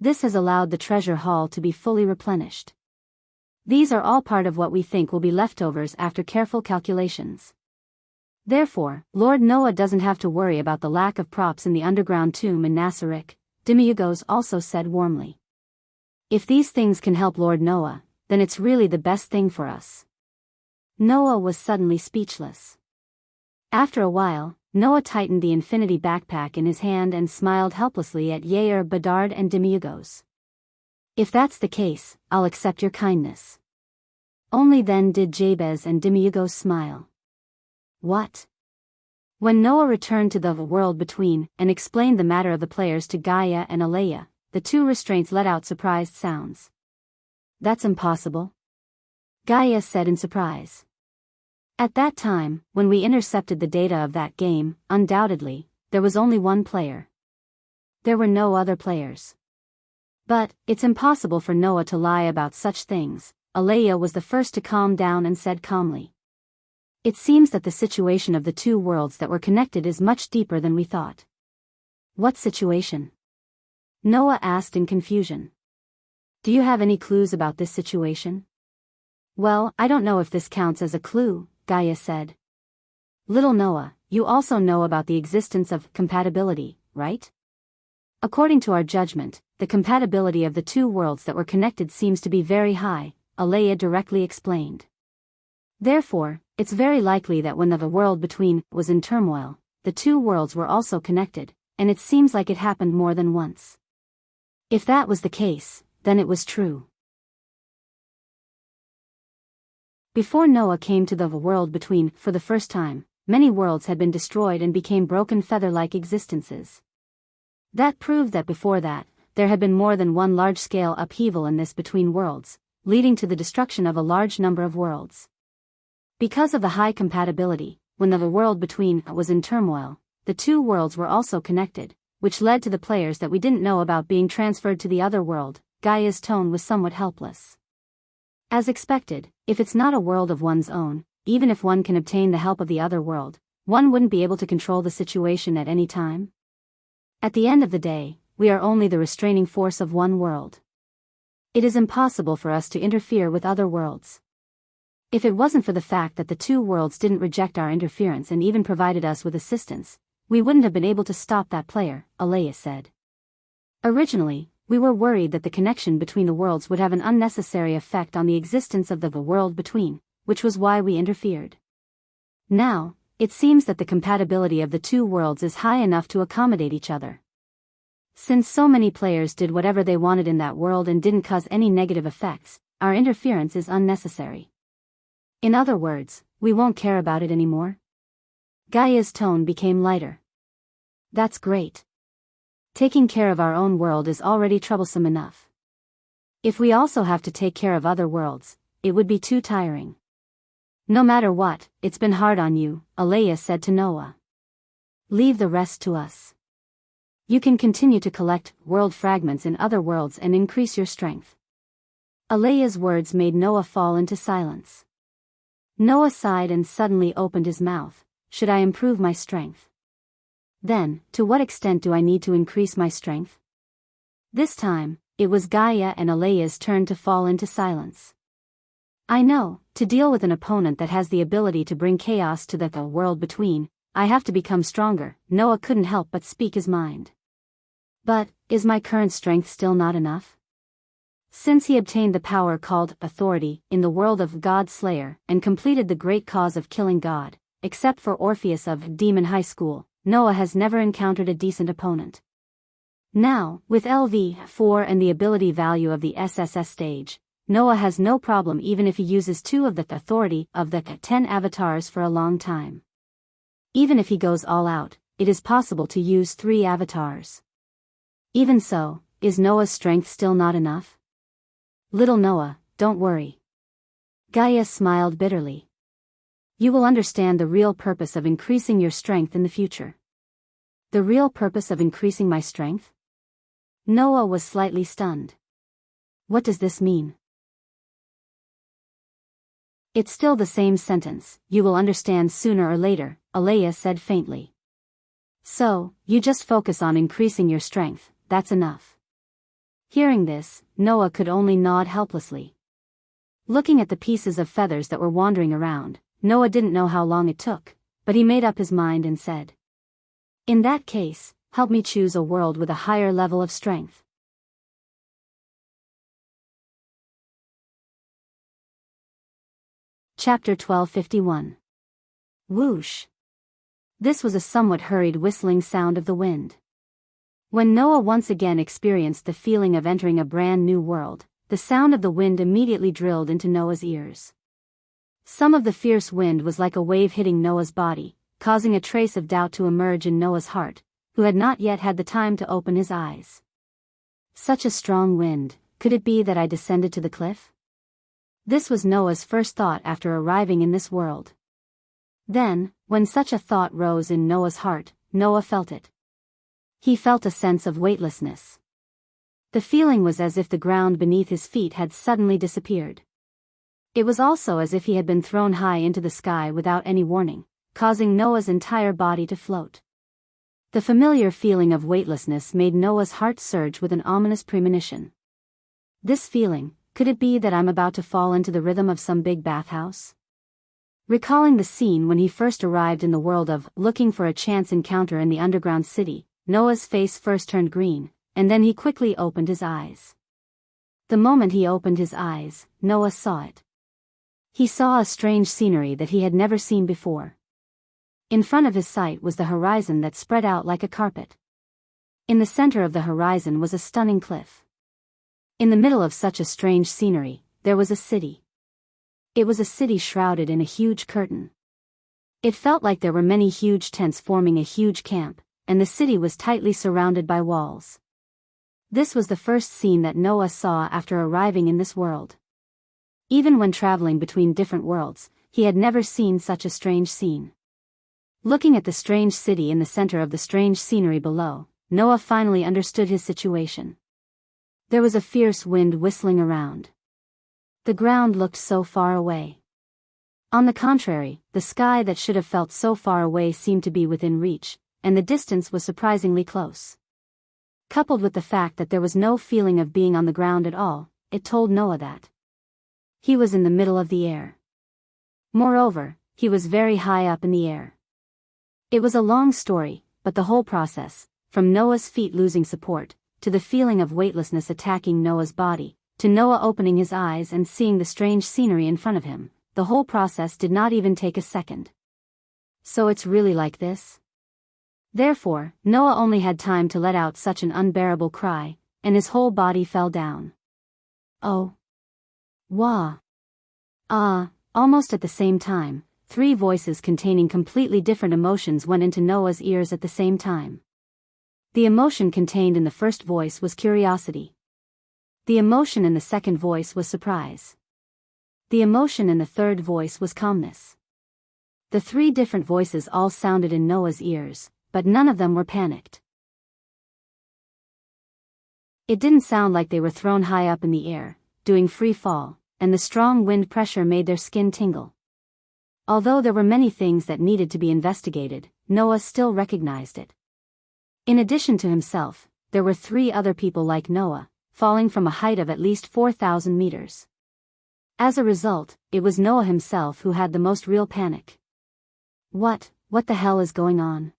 This has allowed the treasure hall to be fully replenished. These are all part of what we think will be leftovers after careful calculations. Therefore, Lord Noah doesn't have to worry about the lack of props in the underground tomb in Nasarek, Demiurgos also said warmly. If these things can help Lord Noah, then it's really the best thing for us. Noah was suddenly speechless. After a while, Noah tightened the infinity backpack in his hand and smiled helplessly at Yair Bedard and Demiurgos. If that's the case, I'll accept your kindness. Only then did Jabez and Demiurgos smile. What? When Noah returned to the world between and explained the matter of the players to Gaia and Aleia, the two restraints let out surprised sounds. That's impossible, Gaia said in surprise. At that time, when we intercepted the data of that game, undoubtedly, there was only one player. There were no other players. But, it's impossible for Noah to lie about such things. Aleia was the first to calm down and said calmly. It seems that the situation of the two worlds that were connected is much deeper than we thought. What situation? Noah asked in confusion. Do you have any clues about this situation? Well, I don't know if this counts as a clue, Gaia said. Little Noah, you also know about the existence of compatibility, right? According to our judgment, the compatibility of the two worlds that were connected seems to be very high, Aleia directly explained. Therefore, it's very likely that when the world between was in turmoil, the two worlds were also connected, and it seems like it happened more than once. If that was the case, then it was true. Before Noah came to the world between for the first time, many worlds had been destroyed and became broken feather-like existences. That proved that before that, there had been more than one large-scale upheaval in this between worlds, leading to the destruction of a large number of worlds. Because of the high compatibility, when the world between was in turmoil, the two worlds were also connected, which led to the players that we didn't know about being transferred to the other world. Gaia's tone was somewhat helpless. As expected, if it's not a world of one's own, even if one can obtain the help of the other world, one wouldn't be able to control the situation at any time. At the end of the day, we are only the restraining force of one world. It is impossible for us to interfere with other worlds. If it wasn't for the fact that the two worlds didn't reject our interference and even provided us with assistance, we wouldn't have been able to stop that player, Aleia said. Originally, we were worried that the connection between the worlds would have an unnecessary effect on the existence of the world between, which was why we interfered. Now, it seems that the compatibility of the two worlds is high enough to accommodate each other. Since so many players did whatever they wanted in that world and didn't cause any negative effects, our interference is unnecessary. In other words, we won't care about it anymore. Gaia's tone became lighter. That's great. Taking care of our own world is already troublesome enough. If we also have to take care of other worlds, it would be too tiring. No matter what, it's been hard on you, Aleia said to Noah. Leave the rest to us. You can continue to collect world fragments in other worlds and increase your strength. Aleia's words made Noah fall into silence. Noah sighed and suddenly opened his mouth. Should I improve my strength? Then, to what extent do I need to increase my strength? This time, it was Gaia and Alea's turn to fall into silence. I know, to deal with an opponent that has the ability to bring chaos to the world between, I have to become stronger. Noah couldn't help but speak his mind. But, is my current strength still not enough? Since he obtained the power called authority in the world of God Slayer and completed the great cause of killing God, except for Orpheus of Demon High School, Noah has never encountered a decent opponent. Now, with LV4 and the ability value of the SSS stage, Noah has no problem even if he uses 2 of the authority of the 10 avatars for a long time. Even if he goes all out, it is possible to use 3 avatars. Even so, is Noah's strength still not enough? Little Noah, don't worry. Gaia smiled bitterly. You will understand the real purpose of increasing your strength in the future. The real purpose of increasing my strength? Noah was slightly stunned. What does this mean? It's still the same sentence, you will understand sooner or later, Alea said faintly. So, you just focus on increasing your strength, that's enough. Hearing this, Noah could only nod helplessly. Looking at the pieces of feathers that were wandering around, Noah didn't know how long it took, but he made up his mind and said, in that case, help me choose a world with a higher level of strength. Chapter 1251. Whoosh. This was a somewhat hurried whistling sound of the wind. When Noah once again experienced the feeling of entering a brand new world, the sound of the wind immediately drilled into Noah's ears. Some of the fierce wind was like a wave hitting Noah's body, causing a trace of doubt to emerge in Noah's heart, who had not yet had the time to open his eyes. Such a strong wind, could it be that I descended to the cliff? This was Noah's first thought after arriving in this world. Then, when such a thought rose in Noah's heart, Noah felt it. He felt a sense of weightlessness. The feeling was as if the ground beneath his feet had suddenly disappeared. It was also as if he had been thrown high into the sky without any warning, causing Noah's entire body to float. The familiar feeling of weightlessness made Noah's heart surge with an ominous premonition. This feeling, could it be that I'm about to fall into the rhythm of some big bathhouse? Recalling the scene when he first arrived in the world of looking for a chance encounter in the underground city, Noah's face first turned green, and then he quickly opened his eyes. The moment he opened his eyes, Noah saw it. He saw a strange scenery that he had never seen before. In front of his sight was the horizon that spread out like a carpet. In the center of the horizon was a stunning cliff. In the middle of such a strange scenery, there was a city. It was a city shrouded in a huge curtain. It felt like there were many huge tents forming a huge camp, and the city was tightly surrounded by walls. This was the first scene that Noah saw after arriving in this world. Even when traveling between different worlds, he had never seen such a strange scene. Looking at the strange city in the center of the strange scenery below, Noah finally understood his situation. There was a fierce wind whistling around. The ground looked so far away. On the contrary, the sky that should have felt so far away seemed to be within reach, and the distance was surprisingly close. Coupled with the fact that there was no feeling of being on the ground at all, it told Noah that he was in the middle of the air. Moreover, he was very high up in the air. It was a long story, but the whole process, from Noah's feet losing support, to the feeling of weightlessness attacking Noah's body, to Noah opening his eyes and seeing the strange scenery in front of him, the whole process did not even take a second. So it's really like this? Therefore, Noah only had time to let out such an unbearable cry, and his whole body fell down. Oh. Wah. Ah, almost at the same time, 3 voices containing completely different emotions went into Noah's ears at the same time. The emotion contained in the first voice was curiosity. The emotion in the second voice was surprise. The emotion in the third voice was calmness. The 3 different voices all sounded in Noah's ears, but none of them were panicked. It didn't sound like they were thrown high up in the air, doing free fall, and the strong wind pressure made their skin tingle. Although there were many things that needed to be investigated, Noah still recognized it. In addition to himself, there were 3 other people like Noah, falling from a height of at least 4,000 meters. As a result, it was Noah himself who had the most real panic. What the hell is going on?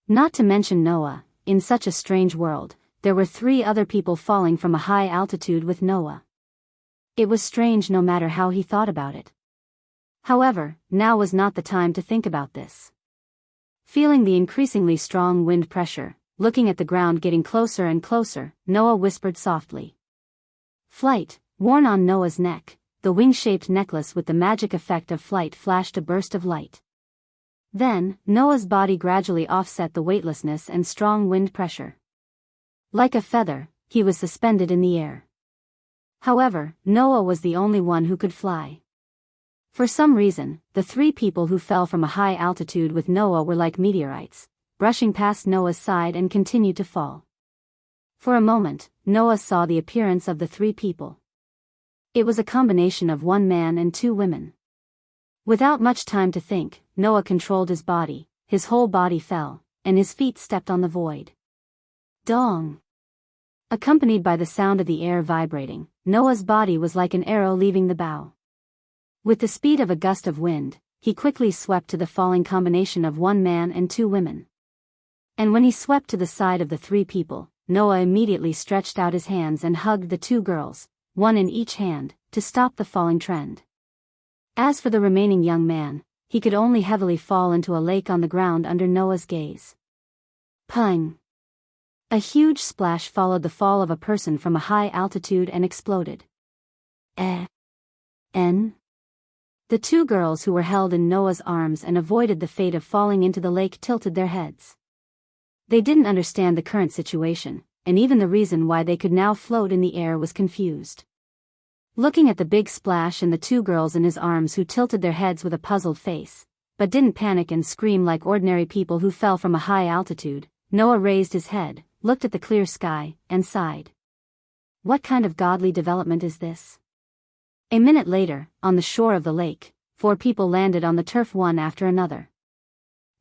Not to mention Noah, in such a strange world, there were 3 other people falling from a high altitude with Noah. It was strange no matter how he thought about it. However, now was not the time to think about this. Feeling the increasingly strong wind pressure, looking at the ground getting closer and closer, Noah whispered softly. Flight, worn on Noah's neck, the wing-shaped necklace with the magic effect of flight flashed a burst of light. Then, Noah's body gradually offset the weightlessness and strong wind pressure. Like a feather, he was suspended in the air. However, Noah was the only one who could fly. For some reason, the 3 people who fell from a high altitude with Noah were like meteorites, brushing past Noah's side and continued to fall. For a moment, Noah saw the appearance of the 3 people. It was a combination of 1 man and 2 women. Without much time to think, Noah controlled his body, his whole body fell, and his feet stepped on the void. Dong! Accompanied by the sound of the air vibrating, Noah's body was like an arrow leaving the bow. With the speed of a gust of wind, he quickly swept to the falling combination of 1 man and 2 women. And when he swept to the side of the 3 people, Noah immediately stretched out his hands and hugged the 2 girls, 1 in each hand, to stop the falling trend. As for the remaining young man, he could only heavily fall into a lake on the ground under Noah's gaze. Pung! A huge splash followed the fall of a person from a high altitude and exploded. The 2 girls who were held in Noah's arms and avoided the fate of falling into the lake tilted their heads. They didn't understand the current situation, and even the reason why they could now float in the air was confused. Looking at the big splash and the 2 girls in his arms who tilted their heads with a puzzled face, but didn't panic and scream like ordinary people who fell from a high altitude, Noah raised his head, looked at the clear sky, and sighed. What kind of godly development is this? A minute later, on the shore of the lake, 4 people landed on the turf one after another.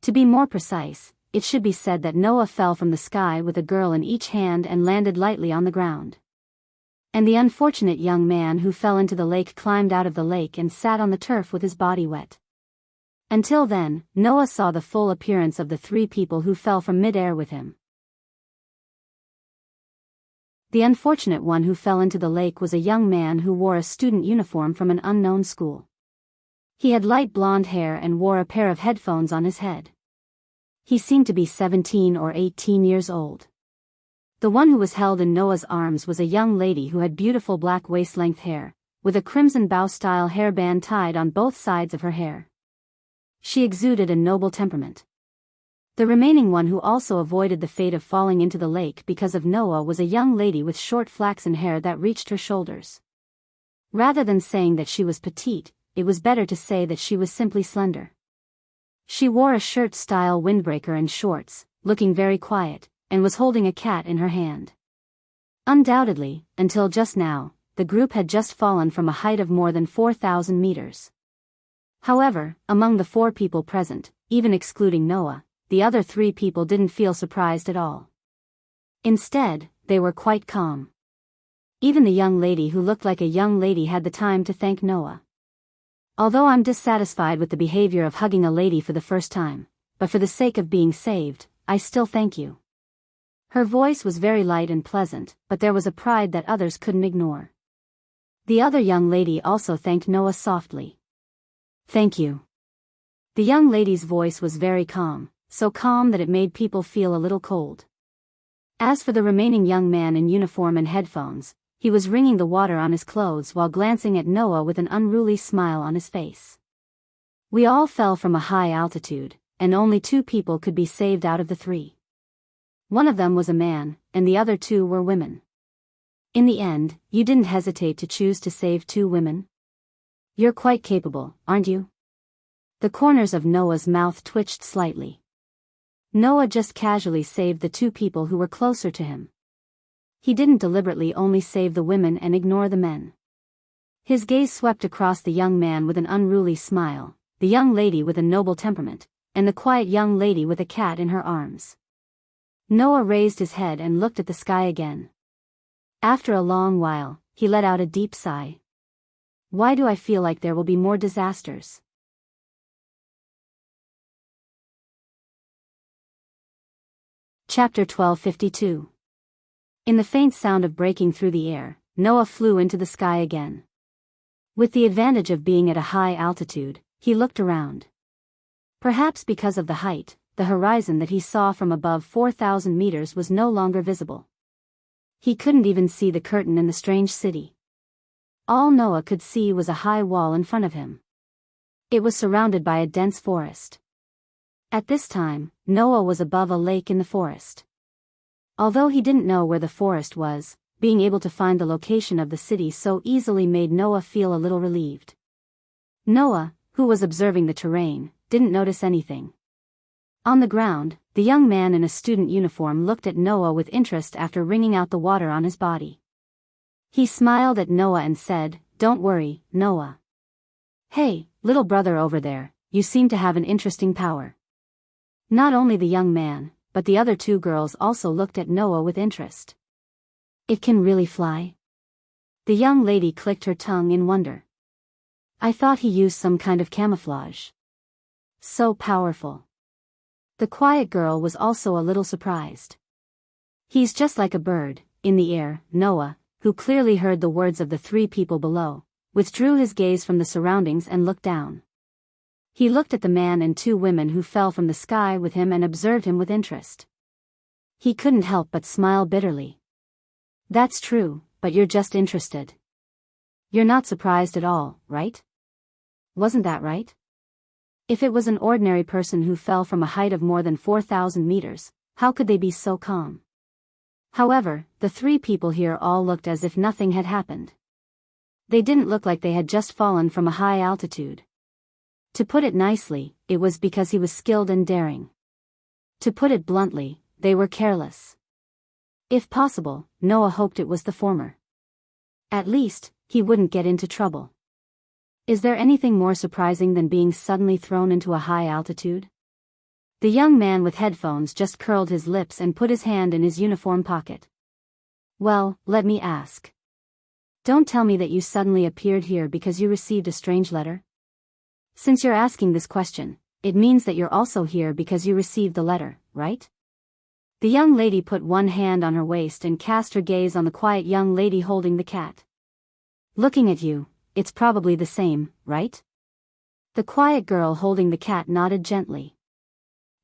To be more precise, it should be said that Noah fell from the sky with a girl in each hand and landed lightly on the ground. And the unfortunate young man who fell into the lake climbed out of the lake and sat on the turf with his body wet. Until then, Noah saw the full appearance of the 3 people who fell from mid-air with him. The unfortunate one who fell into the lake was a young man who wore a student uniform from an unknown school. He had light blonde hair and wore a pair of headphones on his head. He seemed to be 17 or 18 years old. The one who was held in Noah's arms was a young lady who had beautiful black waist-length hair, with a crimson bow-style hairband tied on both sides of her hair. She exuded a noble temperament. The remaining one who also avoided the fate of falling into the lake because of Noah was a young lady with short flaxen hair that reached her shoulders. Rather than saying that she was petite, it was better to say that she was simply slender. She wore a shirt-style windbreaker and shorts, looking very quiet, and was holding a cat in her hand. Undoubtedly, until just now, the group had just fallen from a height of more than 4,000 meters. However, among the 4 people present, even excluding Noah, the other 3 people didn't feel surprised at all. Instead, they were quite calm. Even the young lady who looked like a young lady had the time to thank Noah. Although I'm dissatisfied with the behavior of hugging a lady for the first time, but for the sake of being saved, I still thank you. Her voice was very light and pleasant, but there was a pride that others couldn't ignore. The other young lady also thanked Noah softly. Thank you. The young lady's voice was very calm, so calm that it made people feel a little cold. As for the remaining young man in uniform and headphones, he was wringing the water on his clothes while glancing at Noah with an unruly smile on his face. We all fell from a high altitude, and only 2 people could be saved out of the 3. One of them was a man, and the other 2 were women. In the end, you didn't hesitate to choose to save 2 women? You're quite capable, aren't you? The corners of Noah's mouth twitched slightly. Noah just casually saved the 2 people who were closer to him. He didn't deliberately only save the women and ignore the men. His gaze swept across the young man with an unruly smile, the young lady with a noble temperament, and the quiet young lady with a cat in her arms. Noah raised his head and looked at the sky again. After a long while, he let out a deep sigh. Why do I feel like there will be more disasters? Chapter 1252. In the faint sound of breaking through the air, Noah flew into the sky again. With the advantage of being at a high altitude, he looked around. Perhaps because of the height, the horizon that he saw from above 4,000 meters was no longer visible. He couldn't even see the curtain in the strange city. All Noah could see was a high wall in front of him. It was surrounded by a dense forest. At this time, Noah was above a lake in the forest. Although he didn't know where the forest was, being able to find the location of the city so easily made Noah feel a little relieved. Noah, who was observing the terrain, didn't notice anything. On the ground, the young man in a student uniform looked at Noah with interest after wringing out the water on his body. He smiled at Noah and said, "Don't worry, Noah. Hey, little brother over there, you seem to have an interesting power." Not only the young man, but the other two girls also looked at Noah with interest. "It can really fly?" The young lady clicked her tongue in wonder. "I thought he used some kind of camouflage. So powerful." The quiet girl was also a little surprised. "He's just like a bird, in the air." Noah, who clearly heard the words of the three people below, withdrew his gaze from the surroundings and looked down. He looked at the man and two women who fell from the sky with him and observed him with interest. He couldn't help but smile bitterly. "That's true, but you're just interested. You're not surprised at all, right? Wasn't that right?" If it was an ordinary person who fell from a height of more than 4,000 meters, how could they be so calm? However, the three people here all looked as if nothing had happened. They didn't look like they had just fallen from a high altitude. To put it nicely, it was because he was skilled and daring. To put it bluntly, they were careless. If possible, Noah hoped it was the former. At least, he wouldn't get into trouble. Is there anything more surprising than being suddenly thrown into a high altitude? The young man with headphones just curled his lips and put his hand in his uniform pocket. "Well, let me ask. Don't tell me that you suddenly appeared here because you received a strange letter? Since you're asking this question, it means that you're also here because you received the letter, right?" The young lady put one hand on her waist and cast her gaze on the quiet young lady holding the cat. "Looking at you, it's probably the same, right?" The quiet girl holding the cat nodded gently.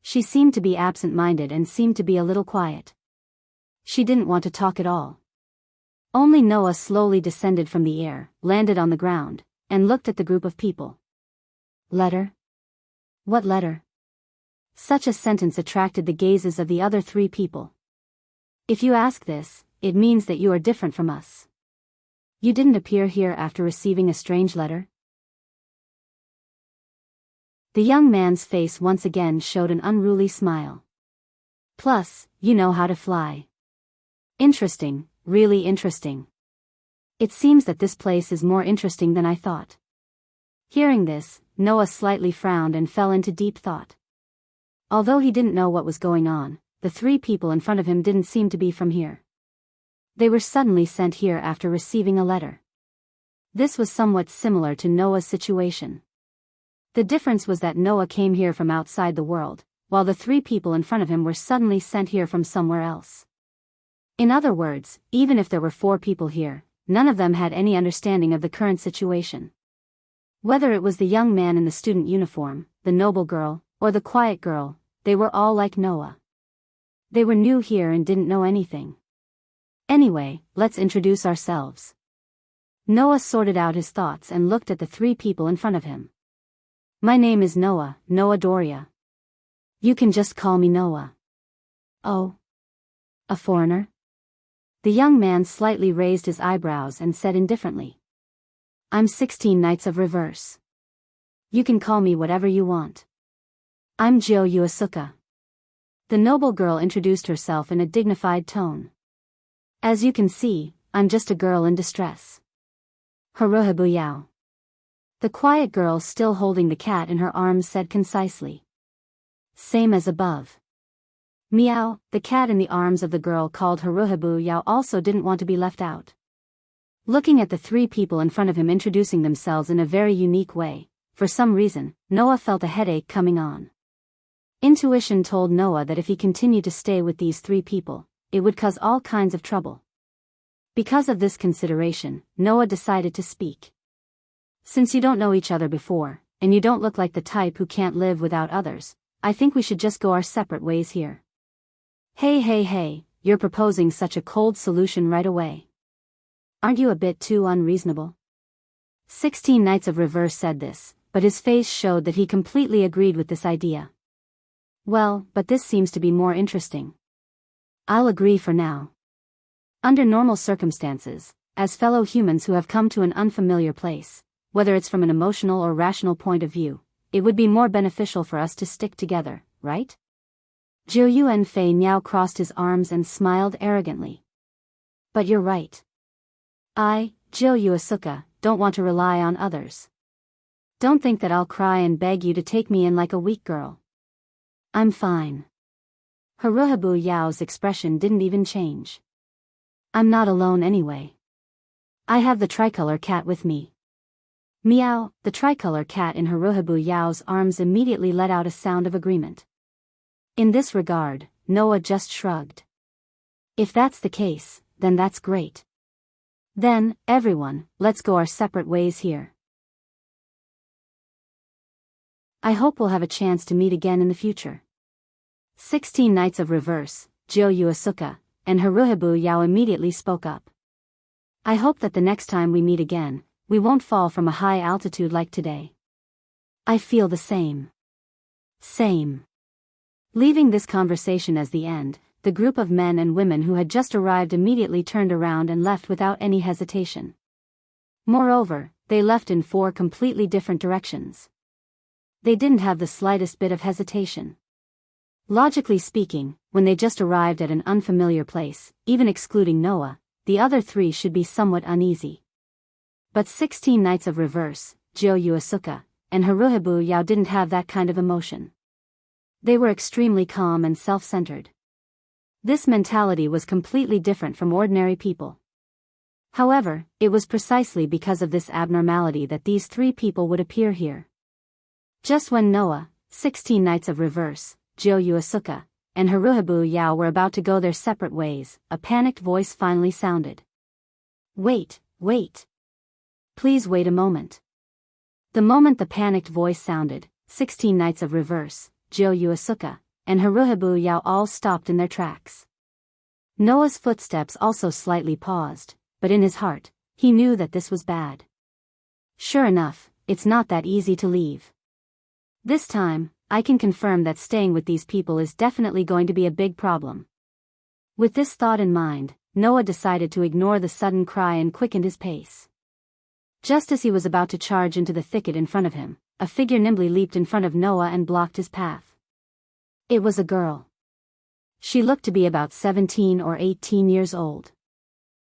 She seemed to be absent-minded and seemed to be a little quiet. She didn't want to talk at all. Only Noah slowly descended from the air, landed on the ground, and looked at the group of people. "Letter? What letter?" Such a sentence attracted the gazes of the other three people. "If you ask this, it means that you are different from us. You didn't appear here after receiving a strange letter?" The young man's face once again showed an unruly smile. "Plus, you know how to fly. Interesting, really interesting. It seems that this place is more interesting than I thought." Hearing this, Noah slightly frowned and fell into deep thought. Although he didn't know what was going on, the three people in front of him didn't seem to be from here. They were suddenly sent here after receiving a letter. This was somewhat similar to Noah's situation. The difference was that Noah came here from outside the world, while the three people in front of him were suddenly sent here from somewhere else. In other words, even if there were 4 people here, none of them had any understanding of the current situation. Whether it was the young man in the student uniform, the noble girl, or the quiet girl, they were all like Noah. They were new here and didn't know anything. Anyway, let's introduce ourselves. Noah sorted out his thoughts and looked at the 3 people in front of him. "My name is Noah, Noah Doria. You can just call me Noah." "Oh. A foreigner?" The young man slightly raised his eyebrows and said indifferently. "I'm 16 Knights of Reverse. You can call me whatever you want. I'm Jio Yuasuka." The noble girl introduced herself in a dignified tone. "As you can see, I'm just a girl in distress. Haruhabuyao." The quiet girl still holding the cat in her arms said concisely. "Same as above." Meow, the cat in the arms of the girl called Haruhabu Yao also didn't want to be left out. Looking at the three people in front of him introducing themselves in a very unique way, for some reason, Noah felt a headache coming on. Intuition told Noah that if he continued to stay with these three people, it would cause all kinds of trouble. Because of this consideration, Noah decided to speak. Since you don't know each other before, and you don't look like the type who can't live without others, I think we should just go our separate ways here. Hey, you're proposing such a cold solution right away. Aren't you a bit too unreasonable? 16 Knights of Reverse said this, but his face showed that he completely agreed with this idea. Well, but this seems to be more interesting. I'll agree for now. Under normal circumstances, as fellow humans who have come to an unfamiliar place, whether it's from an emotional or rational point of view, it would be more beneficial for us to stick together, right? Jiu Yuan Fei Niao crossed his arms and smiled arrogantly. But you're right. I, Jiu Yuasuka, don't want to rely on others. Don't think that I'll cry and beg you to take me in like a weak girl. I'm fine. Haruhabu Yao's expression didn't even change. I'm not alone anyway. I have the tricolor cat with me. Meow, the tricolor cat in Haruhabu Yao's arms immediately let out a sound of agreement. In this regard, Noah just shrugged. If that's the case, then that's great. Then, everyone, let's go our separate ways here. I hope we'll have a chance to meet again in the future. 16 Knights of Reverse, Jiu Yuasuka, and Haruhabu Yao immediately spoke up. I hope that the next time we meet again, we won't fall from a high altitude like today. I feel the same. Same. Leaving this conversation as the end, the group of men and women who had just arrived immediately turned around and left without any hesitation. Moreover, they left in 4 completely different directions. They didn't have the slightest bit of hesitation. Logically speaking, when they just arrived at an unfamiliar place, even excluding Noah, the other 3 should be somewhat uneasy. But 16 Knights of Reverse, Jiu Yuasuka, and Haruhabu Yao didn't have that kind of emotion. They were extremely calm and self-centered. This mentality was completely different from ordinary people. However, it was precisely because of this abnormality that these 3 people would appear here. Just when Noah, 16 Knights of Reverse, Jiu Yuasuka, and Haruhabu Yao were about to go their separate ways, a panicked voice finally sounded. Wait. Please wait a moment. The moment the panicked voice sounded, 16 Knights of Reverse, Jiu Yuasuka, and Haruhabu Yao all stopped in their tracks. Noah's footsteps also slightly paused, but in his heart, he knew that this was bad. Sure enough, it's not that easy to leave. This time, I can confirm that staying with these people is definitely going to be a big problem. With this thought in mind, Noah decided to ignore the sudden cry and quickened his pace. Just as he was about to charge into the thicket in front of him, a figure nimbly leaped in front of Noah and blocked his path. It was a girl. She looked to be about 17 or 18 years old.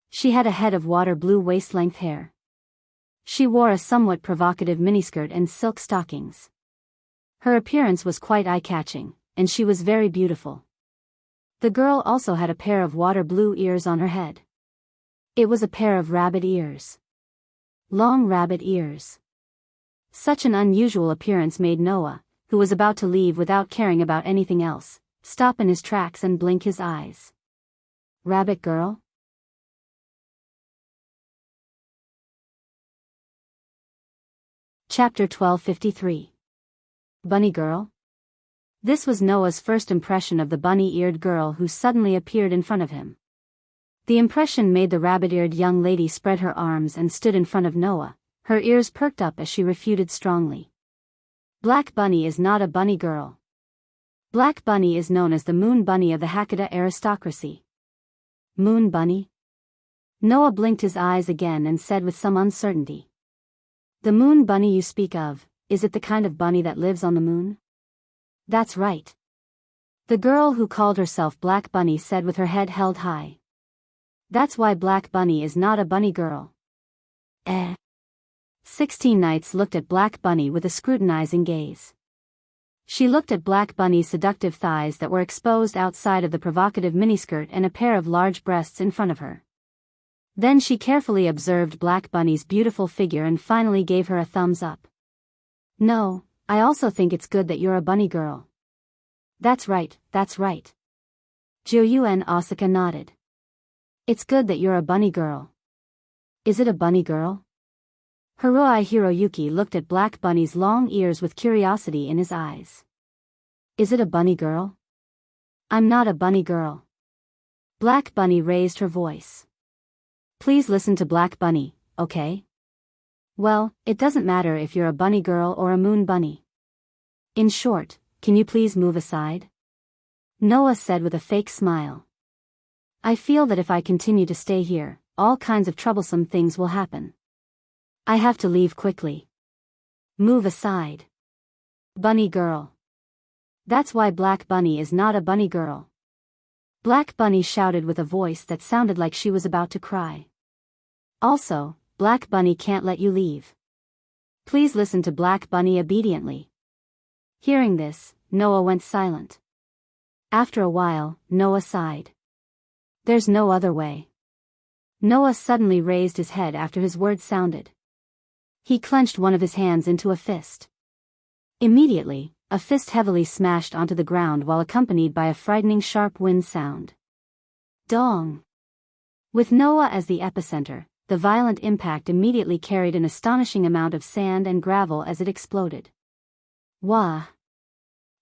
She had a head of water blue waist-length hair. She wore a somewhat provocative miniskirt and silk stockings. Her appearance was quite eye-catching, and she was very beautiful. The girl also had a pair of water blue ears on her head. It was a pair of rabbit ears. Long rabbit ears. Such an unusual appearance made Noah, who was about to leave without caring about anything else, stop in his tracks and blink his eyes. Rabbit girl? Chapter 1253. Bunny girl? This was Noah's first impression of the bunny-eared girl who suddenly appeared in front of him. The impression made the rabbit-eared young lady spread her arms and stood in front of Noah, her ears perked up as she refuted strongly. Black Bunny is not a bunny girl. Black Bunny is known as the Moon Bunny of the Hakata aristocracy. Moon Bunny? Noah blinked his eyes again and said with some uncertainty. The Moon Bunny you speak of, is it the kind of bunny that lives on the moon? That's right. The girl who called herself Black Bunny said with her head held high. That's why Black Bunny is not a bunny girl. 16 Knights looked at Black Bunny with a scrutinizing gaze. She looked at Black Bunny's seductive thighs that were exposed outside of the provocative miniskirt and a pair of large breasts in front of her. Then she carefully observed Black Bunny's beautiful figure and finally gave her a thumbs up. No, I also think it's good that you're a bunny girl. That's right, that's right. Joyuen Asuka nodded. It's good that you're a bunny girl. Is it a bunny girl? Hiroi Hiroyuki looked at Black Bunny's long ears with curiosity in his eyes. Is it a bunny girl? I'm not a bunny girl. Black Bunny raised her voice. Please listen to Black Bunny, okay? Well, it doesn't matter if you're a bunny girl or a moon bunny. In short, can you please move aside? Noah said with a fake smile. I feel that if I continue to stay here, all kinds of troublesome things will happen. I have to leave quickly. Move aside. Bunny girl. That's why Black Bunny is not a bunny girl. Black Bunny shouted with a voice that sounded like she was about to cry. Also, Black Bunny can't let you leave. Please listen to Black Bunny obediently. Hearing this, Noah went silent. After a while, Noah sighed. There's no other way. Noah suddenly raised his head after his words sounded. He clenched one of his hands into a fist. Immediately, a fist heavily smashed onto the ground while accompanied by a frightening sharp wind sound. Dong! With Noah as the epicenter, the violent impact immediately carried an astonishing amount of sand and gravel as it exploded. Wah!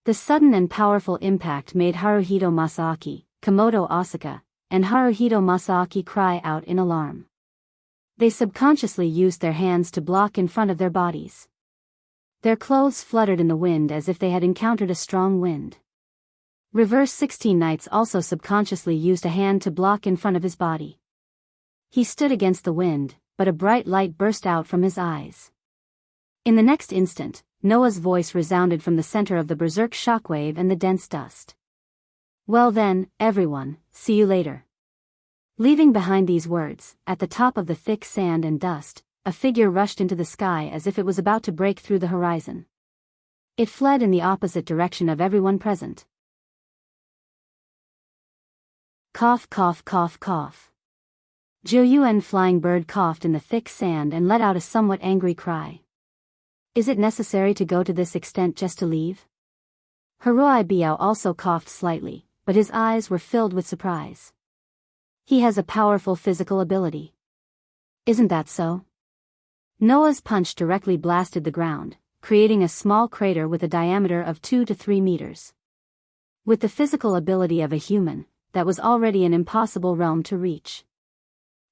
The sudden and powerful impact made Haruhito Masaaki, Komodo Asuka, and Haruhito Masaaki cry out in alarm. They subconsciously used their hands to block in front of their bodies. Their clothes fluttered in the wind as if they had encountered a strong wind. Reverse 16 Knights also subconsciously used a hand to block in front of his body. He stood against the wind, but a bright light burst out from his eyes. In the next instant, Noah's voice resounded from the center of the berserk shockwave and the dense dust. Well then, everyone, see you later. Leaving behind these words, at the top of the thick sand and dust, a figure rushed into the sky as if it was about to break through the horizon. It fled in the opposite direction of everyone present. Cough cough cough cough. Joyuen Flying Bird coughed in the thick sand and let out a somewhat angry cry. Is it necessary to go to this extent just to leave? Hiroi Biao also coughed slightly, but his eyes were filled with surprise. He has a powerful physical ability. Isn't that so? Noah's punch directly blasted the ground, creating a small crater with a diameter of 2 to 3 meters. With the physical ability of a human, that was already an impossible realm to reach.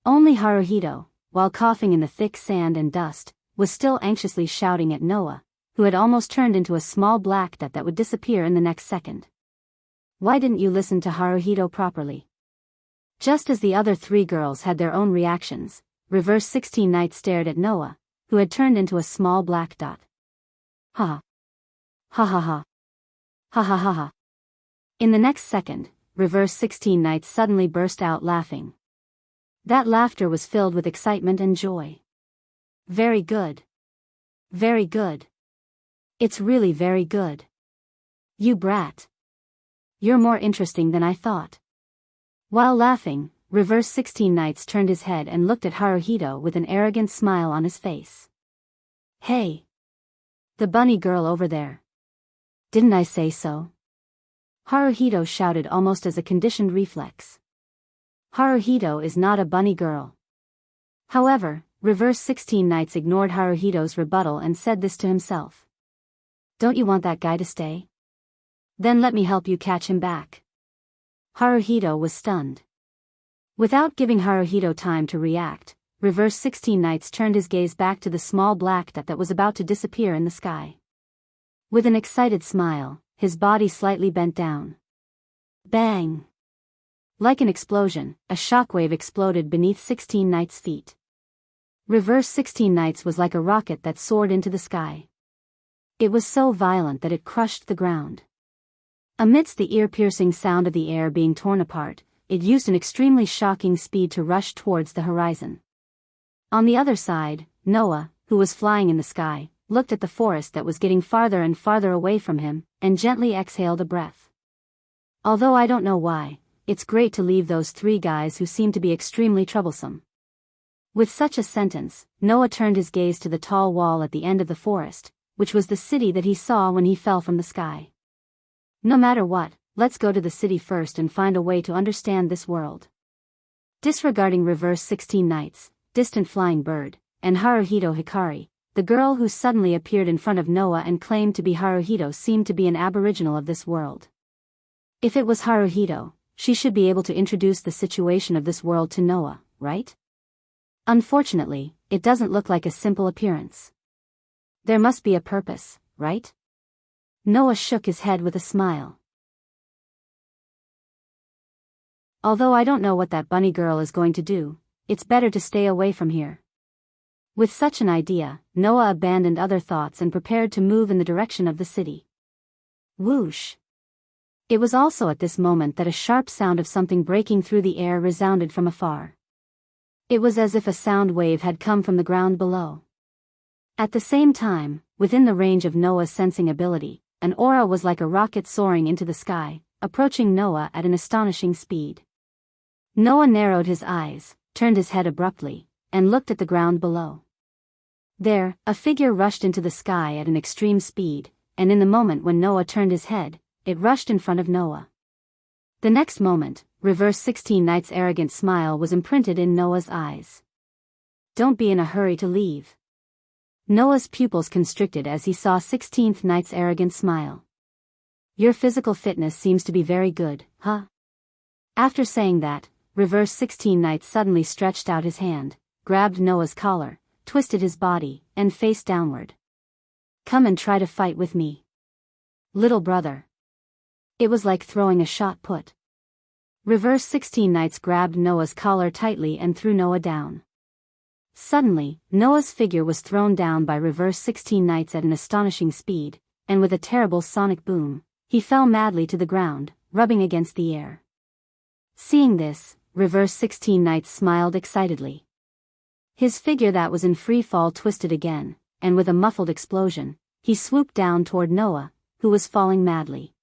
Only Haruhito, while coughing in the thick sand and dust, was still anxiously shouting at Noah, who had almost turned into a small black dot that would disappear in the next second. Why didn't you listen to Haruhito properly? Just as the other three girls had their own reactions, Reverse 16 Knights stared at Noah, who had turned into a small black dot. Ha! Ha ha ha! Ha ha ha ha! In the next second, Reverse 16 Knights suddenly burst out laughing. That laughter was filled with excitement and joy. Very good. Very good. It's really very good. You brat. You're more interesting than I thought. While laughing, Reverse 16 Knights turned his head and looked at Haruhito with an arrogant smile on his face. Hey! The bunny girl over there. Didn't I say so? Haruhito shouted almost as a conditioned reflex. Haruhito is not a bunny girl. However, Reverse 16 Knights ignored Haruhito's rebuttal and said this to himself. Don't you want that guy to stay? Then let me help you catch him back. Haruhito was stunned. Without giving Haruhito time to react, Reverse 16 Knights turned his gaze back to the small black dot that was about to disappear in the sky. With an excited smile, his body slightly bent down. Bang! Like an explosion, a shockwave exploded beneath 16 Knights' feet. Reverse 16 Knights was like a rocket that soared into the sky. It was so violent that it crushed the ground. Amidst the ear-piercing sound of the air being torn apart, it used an extremely shocking speed to rush towards the horizon. On the other side, Noah, who was flying in the sky, looked at the forest that was getting farther and farther away from him, and gently exhaled a breath. Although I don't know why, it's great to leave those three guys who seem to be extremely troublesome. With such a sentence, Noah turned his gaze to the tall wall at the end of the forest, which was the city that he saw when he fell from the sky. No matter what, let's go to the city first and find a way to understand this world. Disregarding reverse 16 nights, distant flying bird, and Haruhito Hikari, the girl who suddenly appeared in front of Noah and claimed to be Haruhito seemed to be an aboriginal of this world. If it was Haruhito, she should be able to introduce the situation of this world to Noah, right? Unfortunately, it doesn't look like a simple appearance. There must be a purpose, right? Noah shook his head with a smile. Although I don't know what that bunny girl is going to do, it's better to stay away from here. With such an idea, Noah abandoned other thoughts and prepared to move in the direction of the city. Whoosh! It was also at this moment that a sharp sound of something breaking through the air resounded from afar. It was as if a sound wave had come from the ground below. At the same time, within the range of Noah's sensing ability, an aura was like a rocket soaring into the sky, approaching Noah at an astonishing speed. Noah narrowed his eyes, turned his head abruptly, and looked at the ground below. There, a figure rushed into the sky at an extreme speed, and in the moment when Noah turned his head, it rushed in front of Noah. The next moment, reverse 16 Knight's arrogant smile was imprinted in Noah's eyes. Don't be in a hurry to leave. Noah's pupils constricted as he saw 16th Knight's arrogant smile. Your physical fitness seems to be very good, huh? After saying that, reverse 16 Knight suddenly stretched out his hand, grabbed Noah's collar, twisted his body, and faced downward. Come and try to fight with me. Little brother. It was like throwing a shot put. Reverse 16 Knights grabbed Noah's collar tightly and threw Noah down. Suddenly, Noah's figure was thrown down by reverse 16 Knights at an astonishing speed, and with a terrible sonic boom, he fell madly to the ground, rubbing against the air. Seeing this, reverse 16 Knights smiled excitedly. His figure that was in free fall twisted again, and with a muffled explosion, he swooped down toward Noah, who was falling madly.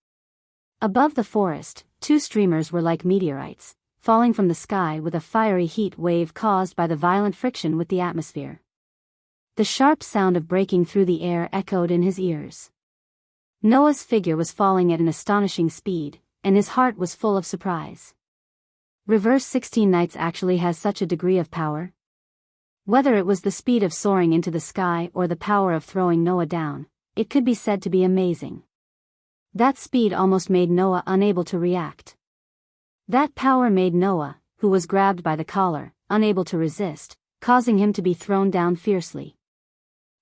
Above the forest, two streamers were like meteorites, falling from the sky with a fiery heat wave caused by the violent friction with the atmosphere. The sharp sound of breaking through the air echoed in his ears. Noah's figure was falling at an astonishing speed, and his heart was full of surprise. Reverse 16 Knights actually has such a degree of power? Whether it was the speed of soaring into the sky or the power of throwing Noah down, it could be said to be amazing. That speed almost made Noah unable to react. That power made Noah, who was grabbed by the collar, unable to resist, causing him to be thrown down fiercely.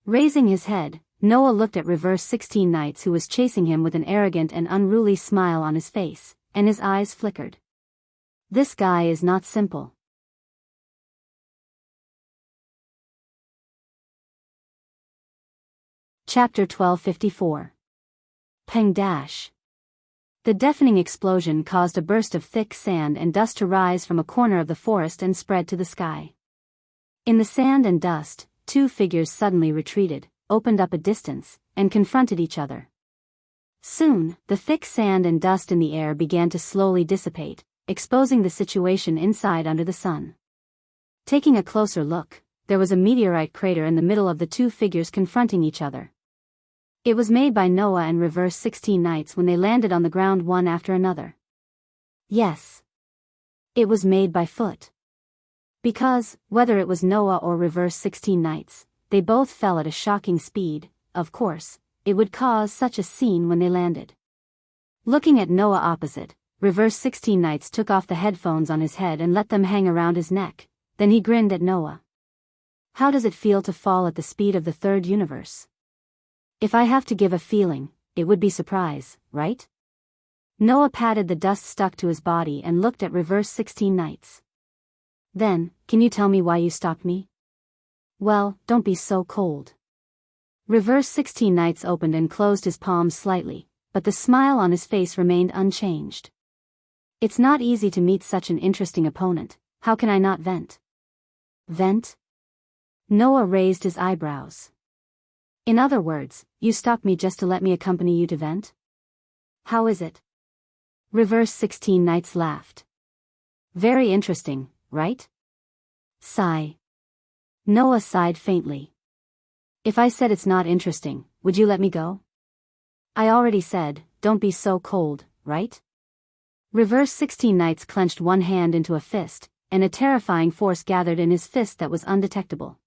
Raising his head, Noah looked at reverse 16 Knights who was chasing him with an arrogant and unruly smile on his face, and his eyes flickered. This guy is not simple. Chapter 1254. Peng Dash. The deafening explosion caused a burst of thick sand and dust to rise from a corner of the forest and spread to the sky. In the sand and dust, two figures suddenly retreated, opened up a distance, and confronted each other. Soon, the thick sand and dust in the air began to slowly dissipate, exposing the situation inside under the sun. Taking a closer look, there was a meteorite crater in the middle of the two figures confronting each other. It was made by Noah and reverse 16 Knights when they landed on the ground one after another. Yes. It was made by foot. Because, whether it was Noah or reverse 16 Knights, they both fell at a shocking speed. Of course, it would cause such a scene when they landed. Looking at Noah opposite, reverse 16 Knights took off the headphones on his head and let them hang around his neck, then he grinned at Noah. How does it feel to fall at the speed of the third universe? If I have to give a feeling, it would be surprise, right? Noah patted the dust stuck to his body and looked at reverse 16 Knights. Then, can you tell me why you stopped me? Well, don't be so cold. Reverse 16 Knights opened and closed his palms slightly, but the smile on his face remained unchanged. It's not easy to meet such an interesting opponent, how can I not vent? Vent? Noah raised his eyebrows. In other words, you stopped me just to let me accompany you to vent? How is it? Reverse 16 Knights laughed. Very interesting, right? Sigh. Noah sighed faintly. If I said it's not interesting, would you let me go? I already said, don't be so cold, right? Reverse 16 Knights clenched one hand into a fist, and a terrifying force gathered in his fist that was undetectable.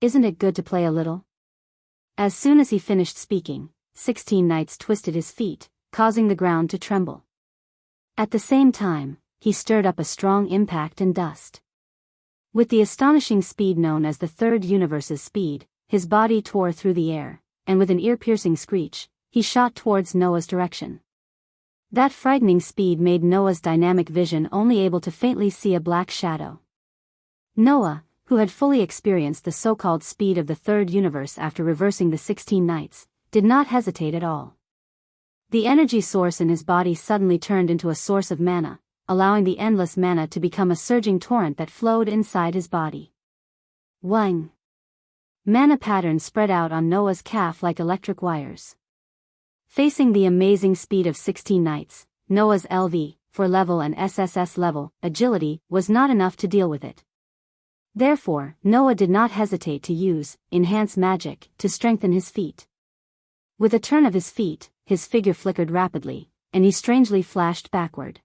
Isn't it good to play a little? As soon as he finished speaking, 16 Knights twisted his feet, causing the ground to tremble. At the same time, he stirred up a strong impact and dust. With the astonishing speed known as the Third Universe's speed, his body tore through the air, and with an ear-piercing screech, he shot towards Noah's direction. That frightening speed made Noah's dynamic vision only able to faintly see a black shadow. Noah, who had fully experienced the so-called speed of the Third Universe after reversing the 16 Knights, did not hesitate at all. The energy source in his body suddenly turned into a source of mana, allowing the endless mana to become a surging torrent that flowed inside his body. Wang! Mana patterns spread out on Noah's calf like electric wires. Facing the amazing speed of 16 Knights, Noah's LV, for level and SSS level, agility, was not enough to deal with it. Therefore, Noah did not hesitate to use enhance magic to strengthen his feet. With a turn of his feet, his figure flickered rapidly, and he strangely flashed backward.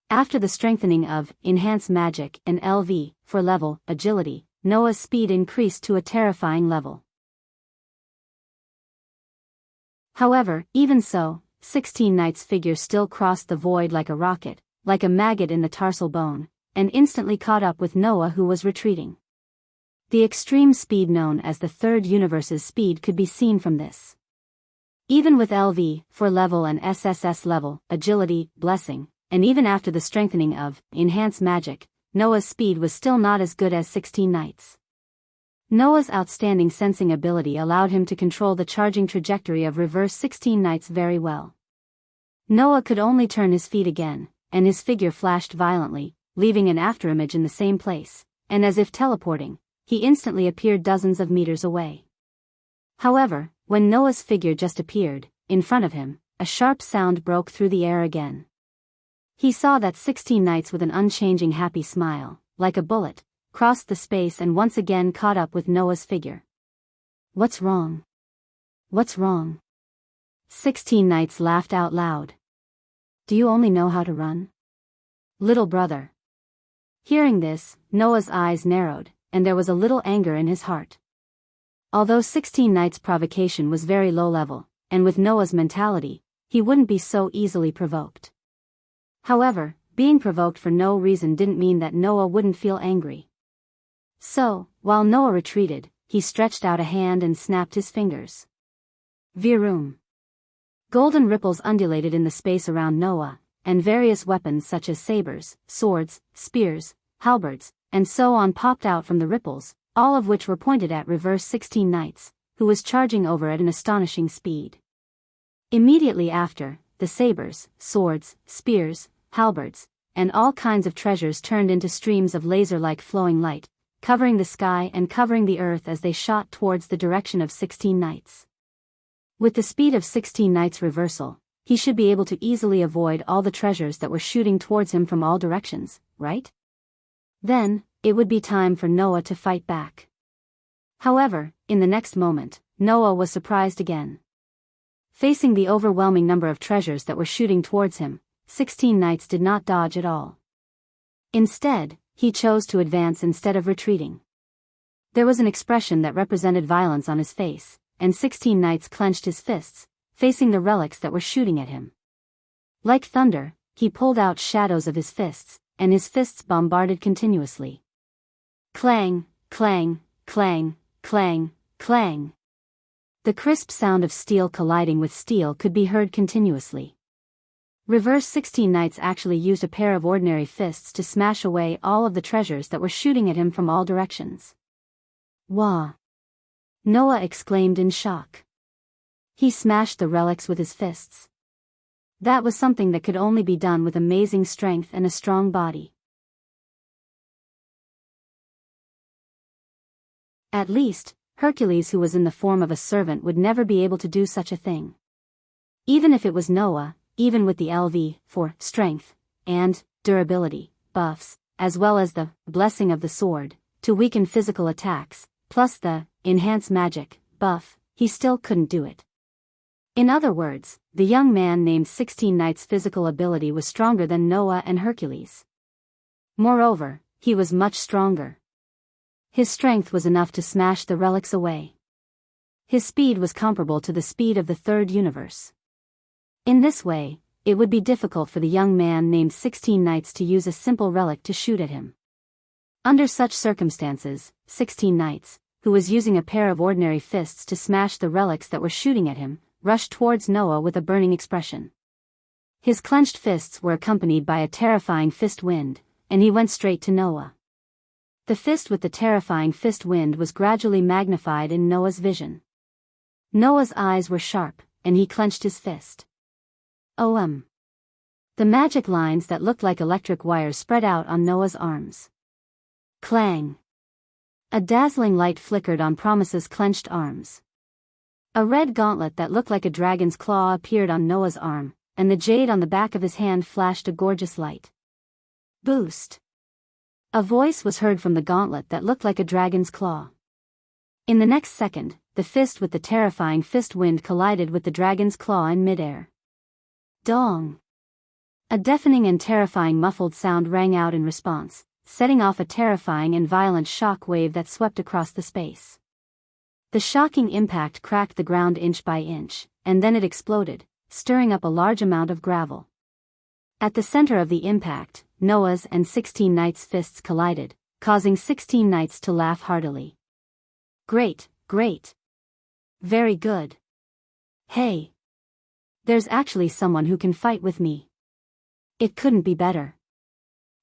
After the strengthening of enhance magic and LV, for level, agility, Noah's speed increased to a terrifying level. However, even so, 16 Knights' figure still crossed the void like a rocket, like a maggot in the tarsal bone, and instantly caught up with Noah, who was retreating. The extreme speed known as the Third Universe's speed could be seen from this. Even with LV, for level and SSS level, agility, blessing, and even after the strengthening of enhance magic, Noah's speed was still not as good as 16 Knights. Noah's outstanding sensing ability allowed him to control the charging trajectory of reverse 16 Knights very well. Noah could only turn his feet again, and his figure flashed violently, leaving an afterimage in the same place, and as if teleporting, he instantly appeared dozens of meters away. However, when Noah's figure just appeared, in front of him, a sharp sound broke through the air again. He saw that 16 Knights with an unchanging happy smile, like a bullet, crossed the space and once again caught up with Noah's figure. What's wrong? What's wrong? 16 Knights laughed out loud. Do you only know how to run? Little brother. Hearing this, Noah's eyes narrowed, and there was a little anger in his heart. Although 16 Knights' provocation was very low level, and with Noah's mentality, he wouldn't be so easily provoked. However, being provoked for no reason didn't mean that Noah wouldn't feel angry. So, while Noah retreated, he stretched out a hand and snapped his fingers. Virum. Golden ripples undulated in the space around Noah, and various weapons such as sabers, swords, spears, halberds, and so on popped out from the ripples, all of which were pointed at reverse 16 Knights, who was charging over at an astonishing speed. Immediately after, the sabers, swords, spears, halberds, and all kinds of treasures turned into streams of laser-like flowing light, covering the sky and covering the earth as they shot towards the direction of 16 Knights. With the speed of 16 Knights reversal, he should be able to easily avoid all the treasures that were shooting towards him from all directions, right? Then, it would be time for Noah to fight back. However, in the next moment, Noah was surprised again. Facing the overwhelming number of treasures that were shooting towards him, 16 Knights did not dodge at all. Instead, he chose to advance instead of retreating. There was an expression that represented violence on his face, and 16 Knights clenched his fists, facing the relics that were shooting at him. Like thunder, he pulled out shadows of his fists, and his fists bombarded continuously. Clang, clang, clang, clang, clang. The crisp sound of steel colliding with steel could be heard continuously. Reverse 16 Knights actually used a pair of ordinary fists to smash away all of the treasures that were shooting at him from all directions. Wah! Noah exclaimed in shock. He smashed the relics with his fists. That was something that could only be done with amazing strength and a strong body. At least, Hercules, who was in the form of a servant, would never be able to do such a thing. Even if it was Noah, even with the LV, for strength, and durability, buffs, as well as the blessing of the sword, to weaken physical attacks, plus the enhance magic buff, he still couldn't do it. In other words, the young man named 16 Knight's physical ability was stronger than Noah and Hercules. Moreover, he was much stronger. His strength was enough to smash the relics away. His speed was comparable to the speed of the third universe. In this way, it would be difficult for the young man named 16 Knights to use a simple relic to shoot at him. Under such circumstances, 16 Knights, who was using a pair of ordinary fists to smash the relics that were shooting at him, rushed towards Noah with a burning expression. His clenched fists were accompanied by a terrifying fist wind, and he went straight to Noah. The fist with the terrifying fist wind was gradually magnified in Noah's vision. Noah's eyes were sharp, and he clenched his fist. The magic lines that looked like electric wires spread out on Noah's arms. Clang! A dazzling light flickered on Promise's clenched arms. A red gauntlet that looked like a dragon's claw appeared on Noah's arm, and the jade on the back of his hand flashed a gorgeous light. Boost! A voice was heard from the gauntlet that looked like a dragon's claw. In the next second, the fist with the terrifying fist wind collided with the dragon's claw in midair. Dong! A deafening and terrifying muffled sound rang out in response, setting off a terrifying and violent shock wave that swept across the space. The shocking impact cracked the ground inch by inch, and then it exploded, stirring up a large amount of gravel. At the center of the impact, Noah's and 16 Knights' fists collided, causing 16 Knights to laugh heartily. Great, great. Very good. Hey! There's actually someone who can fight with me. It couldn't be better.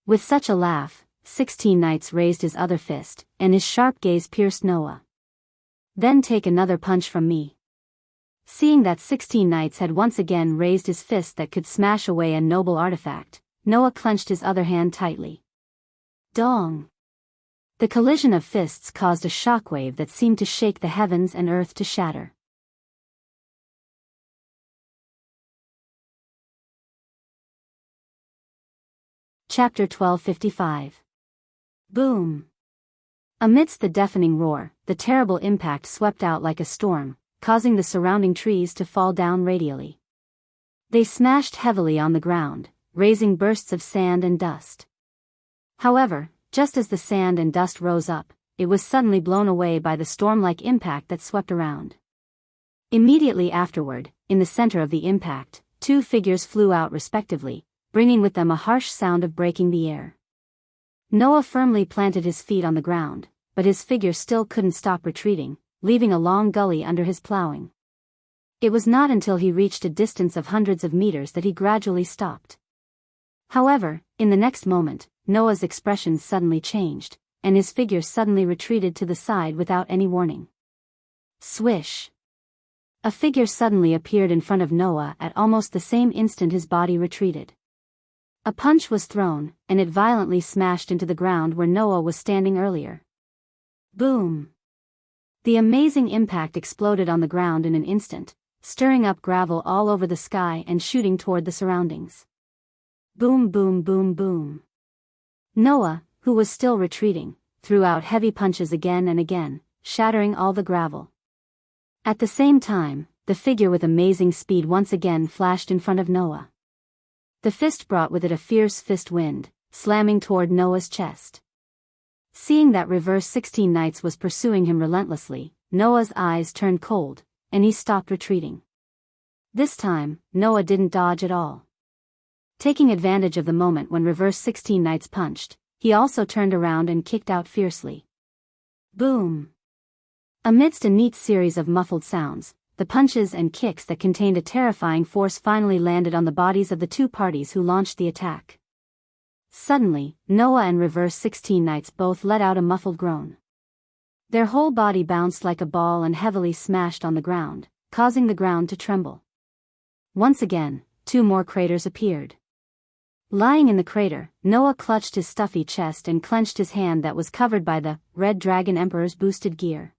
With such a laugh, 16 Knights raised his other fist, and his sharp gaze pierced Noah. Then take another punch from me. Seeing that 16 Knights had once again raised his fist that could smash away a noble artifact, Noah clenched his other hand tightly. Dong! The collision of fists caused a shockwave that seemed to shake the heavens and earth to shatter. Chapter 1255. Boom! Amidst the deafening roar, the terrible impact swept out like a storm, causing the surrounding trees to fall down radially. They smashed heavily on the ground, raising bursts of sand and dust. However, just as the sand and dust rose up, it was suddenly blown away by the storm-like impact that swept around. Immediately afterward, in the center of the impact, two figures flew out respectively, bringing with them a harsh sound of breaking the air. Noah firmly planted his feet on the ground, but his figure still couldn't stop retreating, leaving a long gully under his plowing. It was not until he reached a distance of hundreds of meters that he gradually stopped. However, in the next moment, Noah's expression suddenly changed, and his figure suddenly retreated to the side without any warning. Swish! A figure suddenly appeared in front of Noah at almost the same instant his body retreated. A punch was thrown, and it violently smashed into the ground where Noah was standing earlier. Boom! The amazing impact exploded on the ground in an instant, stirring up gravel all over the sky and shooting toward the surroundings. Boom, boom, boom, boom. Noah, who was still retreating, threw out heavy punches again and again, shattering all the gravel. At the same time, the figure with amazing speed once again flashed in front of Noah. The fist brought with it a fierce fist wind, slamming toward Noah's chest. Seeing that reverse 16 Knights was pursuing him relentlessly, Noah's eyes turned cold, and he stopped retreating. This time, Noah didn't dodge at all. Taking advantage of the moment when reverse 16 Knights punched, he also turned around and kicked out fiercely. Boom! Amidst a neat series of muffled sounds, the punches and kicks that contained a terrifying force finally landed on the bodies of the two parties who launched the attack. Suddenly, Noah and reverse 16 Knights both let out a muffled groan. Their whole body bounced like a ball and heavily smashed on the ground, causing the ground to tremble. Once again, two more craters appeared. Lying in the crater, Noah clutched his stuffy chest and clenched his hand that was covered by the Red Dragon Emperor's boosted gear.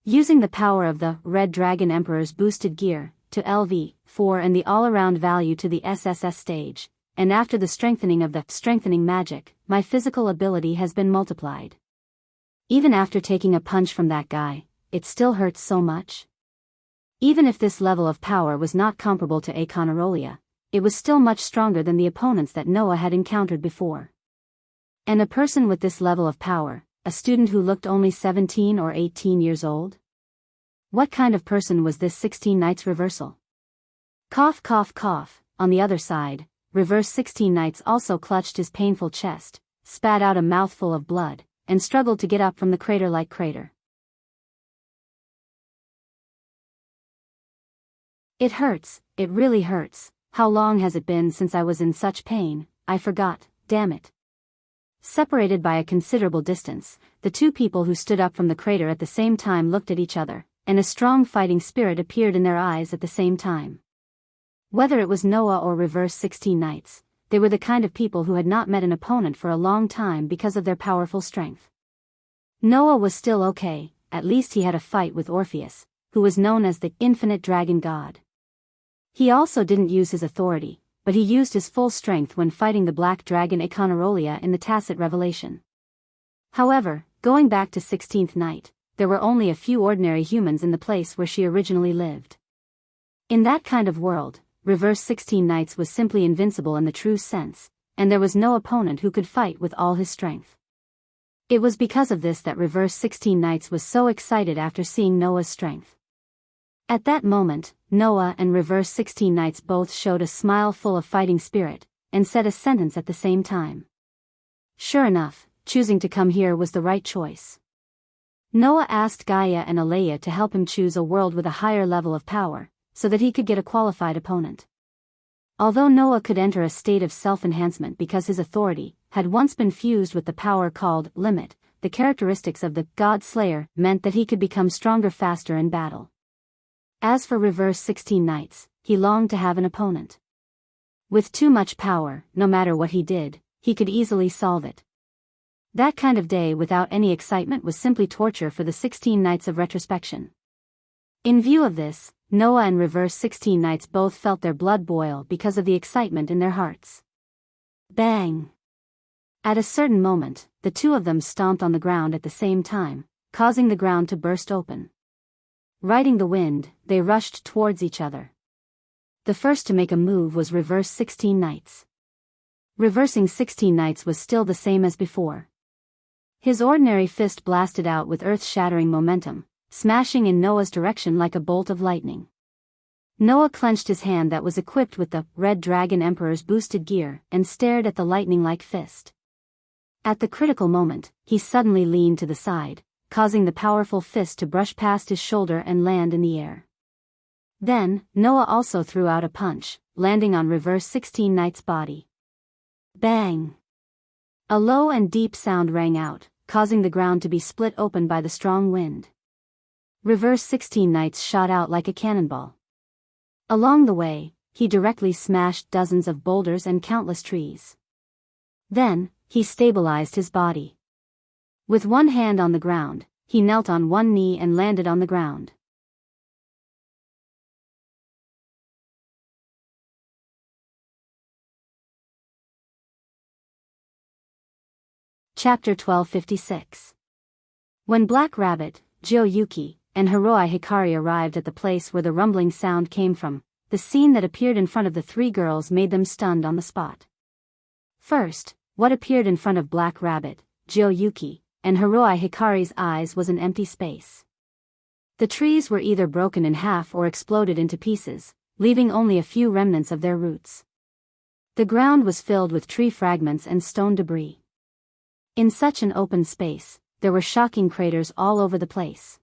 Using the power of the Red Dragon Emperor's boosted gear, to LV4 and the all-around value to the SSS stage, and after the strengthening of the strengthening magic, my physical ability has been multiplied. Even after taking a punch from that guy, it still hurts so much. Even if this level of power was not comparable to Aconarolia, it was still much stronger than the opponents that Noah had encountered before. And a person with this level of power, a student who looked only 17 or 18 years old? What kind of person was this 16 Knights reversal? Cough cough cough. On the other side, Reverse 16 Knights also clutched his painful chest, spat out a mouthful of blood, and struggled to get up from the crater-like crater. It hurts, it really hurts. How long has it been since I was in such pain? I forgot, damn it. Separated by a considerable distance, the two people who stood up from the crater at the same time looked at each other, and a strong fighting spirit appeared in their eyes at the same time. Whether it was Noah or Reverse 16 Knights, they were the kind of people who had not met an opponent for a long time because of their powerful strength. Noah was still okay, at least he had a fight with Orpheus, who was known as the Infinite Dragon God. He also didn't use his authority, but he used his full strength when fighting the Black Dragon Aconarolia in the Tacit Revelation. However, going back to 16th Night, there were only a few ordinary humans in the place where she originally lived. In that kind of world, Reverse 16 Knights was simply invincible in the true sense, and there was no opponent who could fight with all his strength. It was because of this that Reverse 16 Knights was so excited after seeing Noah's strength. At that moment, Noah and Reverse 16 Knights both showed a smile full of fighting spirit, and said a sentence at the same time. Sure enough, choosing to come here was the right choice. Noah asked Gaia and Alea to help him choose a world with a higher level of power, so that he could get a qualified opponent. Although Noah could enter a state of self-enhancement because his authority had once been fused with the power called Limit, the characteristics of the God Slayer meant that he could become stronger faster in battle. As for Reverse 16 Knights, he longed to have an opponent. With too much power, no matter what he did, he could easily solve it. That kind of day without any excitement was simply torture for the 16 Knights of Retrospection. In view of this, Noah and Reverse 16 Knights both felt their blood boil because of the excitement in their hearts. Bang! At a certain moment, the two of them stomped on the ground at the same time, causing the ground to burst open. Riding the wind, they rushed towards each other. The first to make a move was Reverse 16 Knights. Reversing 16 Knights was still the same as before. His ordinary fist blasted out with earth-shattering momentum, smashing in Noah's direction like a bolt of lightning. Noah clenched his hand that was equipped with the Red Dragon Emperor's boosted gear and stared at the lightning-like fist. At the critical moment, he suddenly leaned to the side, causing the powerful fist to brush past his shoulder and land in the air. Then, Noah also threw out a punch, landing on Reverse 16 Knight's body. Bang! A low and deep sound rang out, causing the ground to be split open by the strong wind. Reverse 16 Knights shot out like a cannonball. Along the way, he directly smashed dozens of boulders and countless trees. Then, he stabilized his body. With one hand on the ground, he knelt on one knee and landed on the ground. Chapter 1256. When Black Rabbit, Jiuyuki, and Hiroi Hikari arrived at the place where the rumbling sound came from, the scene that appeared in front of the three girls made them stunned on the spot. First, what appeared in front of Black Rabbit, Jiuyuki, and Hiroi Hikari's eyes was an empty space. The trees were either broken in half or exploded into pieces, leaving only a few remnants of their roots. The ground was filled with tree fragments and stone debris. In such an open space, there were shocking craters all over the place.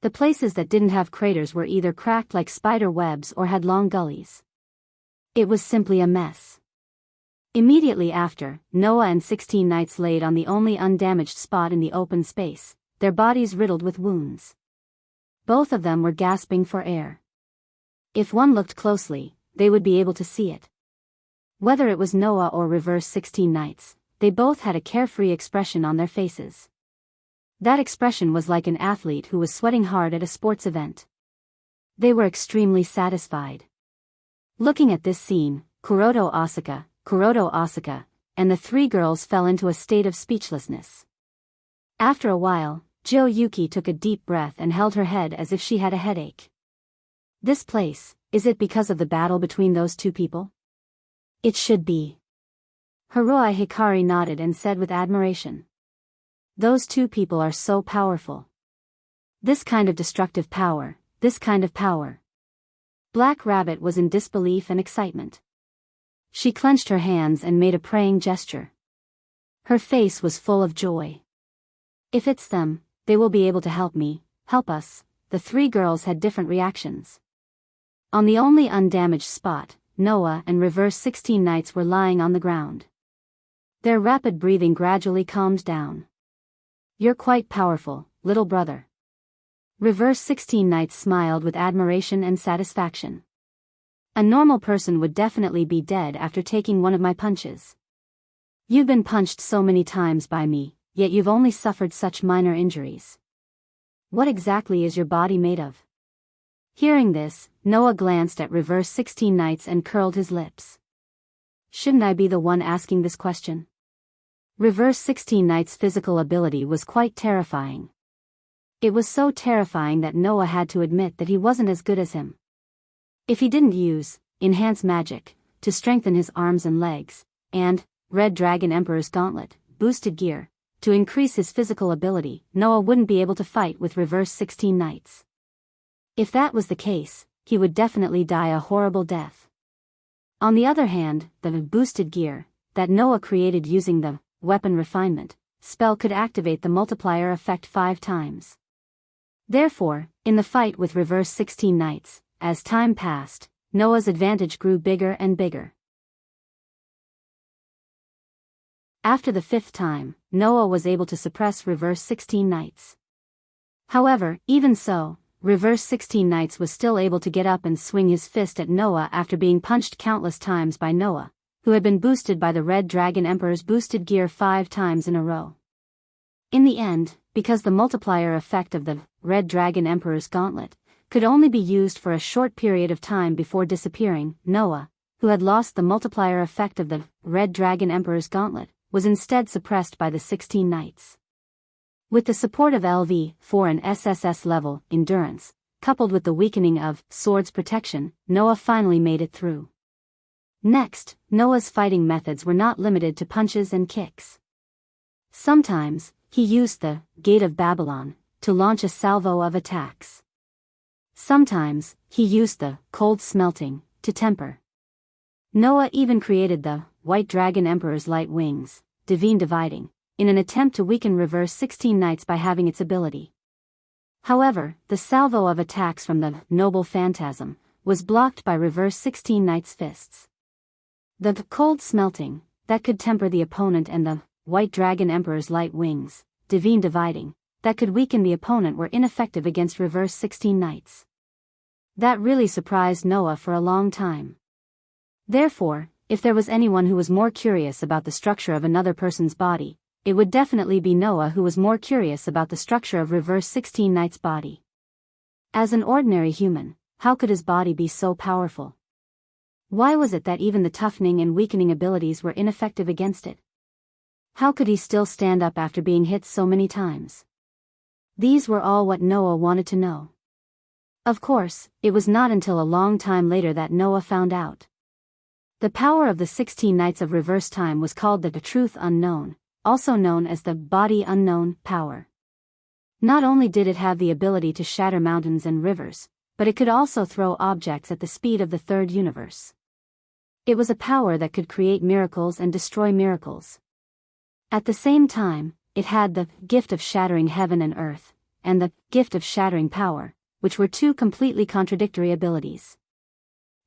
The places that didn't have craters were either cracked like spider webs or had long gullies. It was simply a mess. Immediately after, Noah and 16 Knights laid on the only undamaged spot in the open space, their bodies riddled with wounds. Both of them were gasping for air. If one looked closely, they would be able to see it. Whether it was Noah or Reverse 16 Knights, they both had a carefree expression on their faces. That expression was like an athlete who was sweating hard at a sports event. They were extremely satisfied. Looking at this scene, Kuroto Asuka, and the three girls fell into a state of speechlessness. After a while, Jo Yuki took a deep breath and held her head as if she had a headache. This place, is it because of the battle between those two people? It should be. Hiroi Hikari nodded and said with admiration. Those two people are so powerful. This kind of destructive power, this kind of power. Black Rabbit was in disbelief and excitement. She clenched her hands and made a praying gesture. Her face was full of joy. If it's them, they will be able to help me, help us. The three girls had different reactions. On the only undamaged spot, Noah and Reverse 16 Knights were lying on the ground. Their rapid breathing gradually calmed down. You're quite powerful, little brother. Reverse 16 Knights smiled with admiration and satisfaction. A normal person would definitely be dead after taking one of my punches. You've been punched so many times by me, yet you've only suffered such minor injuries. What exactly is your body made of? Hearing this, Noah glanced at Reverse 16 Knights and curled his lips. Shouldn't I be the one asking this question? Reverse 16 Knights' physical ability was quite terrifying. It was so terrifying that Noah had to admit that he wasn't as good as him. If he didn't use Enhance Magic to strengthen his arms and legs, and Red Dragon Emperor's Gauntlet, boosted gear, to increase his physical ability, Noah wouldn't be able to fight with Reverse 16 Knights. If that was the case, he would definitely die a horrible death. On the other hand, the boosted gear that Noah created using the Weapon Refinement spell could activate the multiplier effect 5 times. Therefore, in the fight with Reverse 16 Knights, as time passed, Noah's advantage grew bigger and bigger. After the 5th time, Noah was able to suppress Reverse 16 Knights. However, even so, Reverse 16 Knights was still able to get up and swing his fist at Noah after being punched countless times by Noah, who had been boosted by the Red Dragon Emperor's boosted gear 5 times in a row. In the end, because the multiplier effect of the Red Dragon Emperor's Gauntlet could only be used for a short period of time before disappearing, Noah, who had lost the multiplier effect of the Red Dragon Emperor's Gauntlet, was instead suppressed by the 16 Knights. With the support of LV4 and SSS level endurance, coupled with the weakening of Sword's protection, Noah finally made it through. Next, Noah's fighting methods were not limited to punches and kicks. Sometimes, he used the Gate of Babylon to launch a salvo of attacks. Sometimes, he used the Cold Smelting to temper. Noah even created the White Dragon Emperor's Light Wings, Divine Dividing, in an attempt to weaken Reverse 16 Knights by having its ability. However, the salvo of attacks from the Noble Phantasm was blocked by Reverse 16 Knights' fists. The Cold Smelting, that could temper the opponent, and the White Dragon Emperor's Light Wings, Divine Dividing, that could weaken the opponent, were ineffective against Reverse 16 Knights. That really surprised Noah for a long time. Therefore, if there was anyone who was more curious about the structure of another person's body, it would definitely be Noah, who was more curious about the structure of Reverse 16 Knights' body. As an ordinary human, how could his body be so powerful? Why was it that even the toughening and weakening abilities were ineffective against it? How could he still stand up after being hit so many times? These were all what Noah wanted to know. Of course, it was not until a long time later that Noah found out. The power of the 16 Knights of Reverse Time was called the Truth Unknown, also known as the Body Unknown power. Not only did it have the ability to shatter mountains and rivers, but it could also throw objects at the speed of the third universe. It was a power that could create miracles and destroy miracles. At the same time, it had the gift of shattering heaven and earth, and the gift of shattering power, which were two completely contradictory abilities.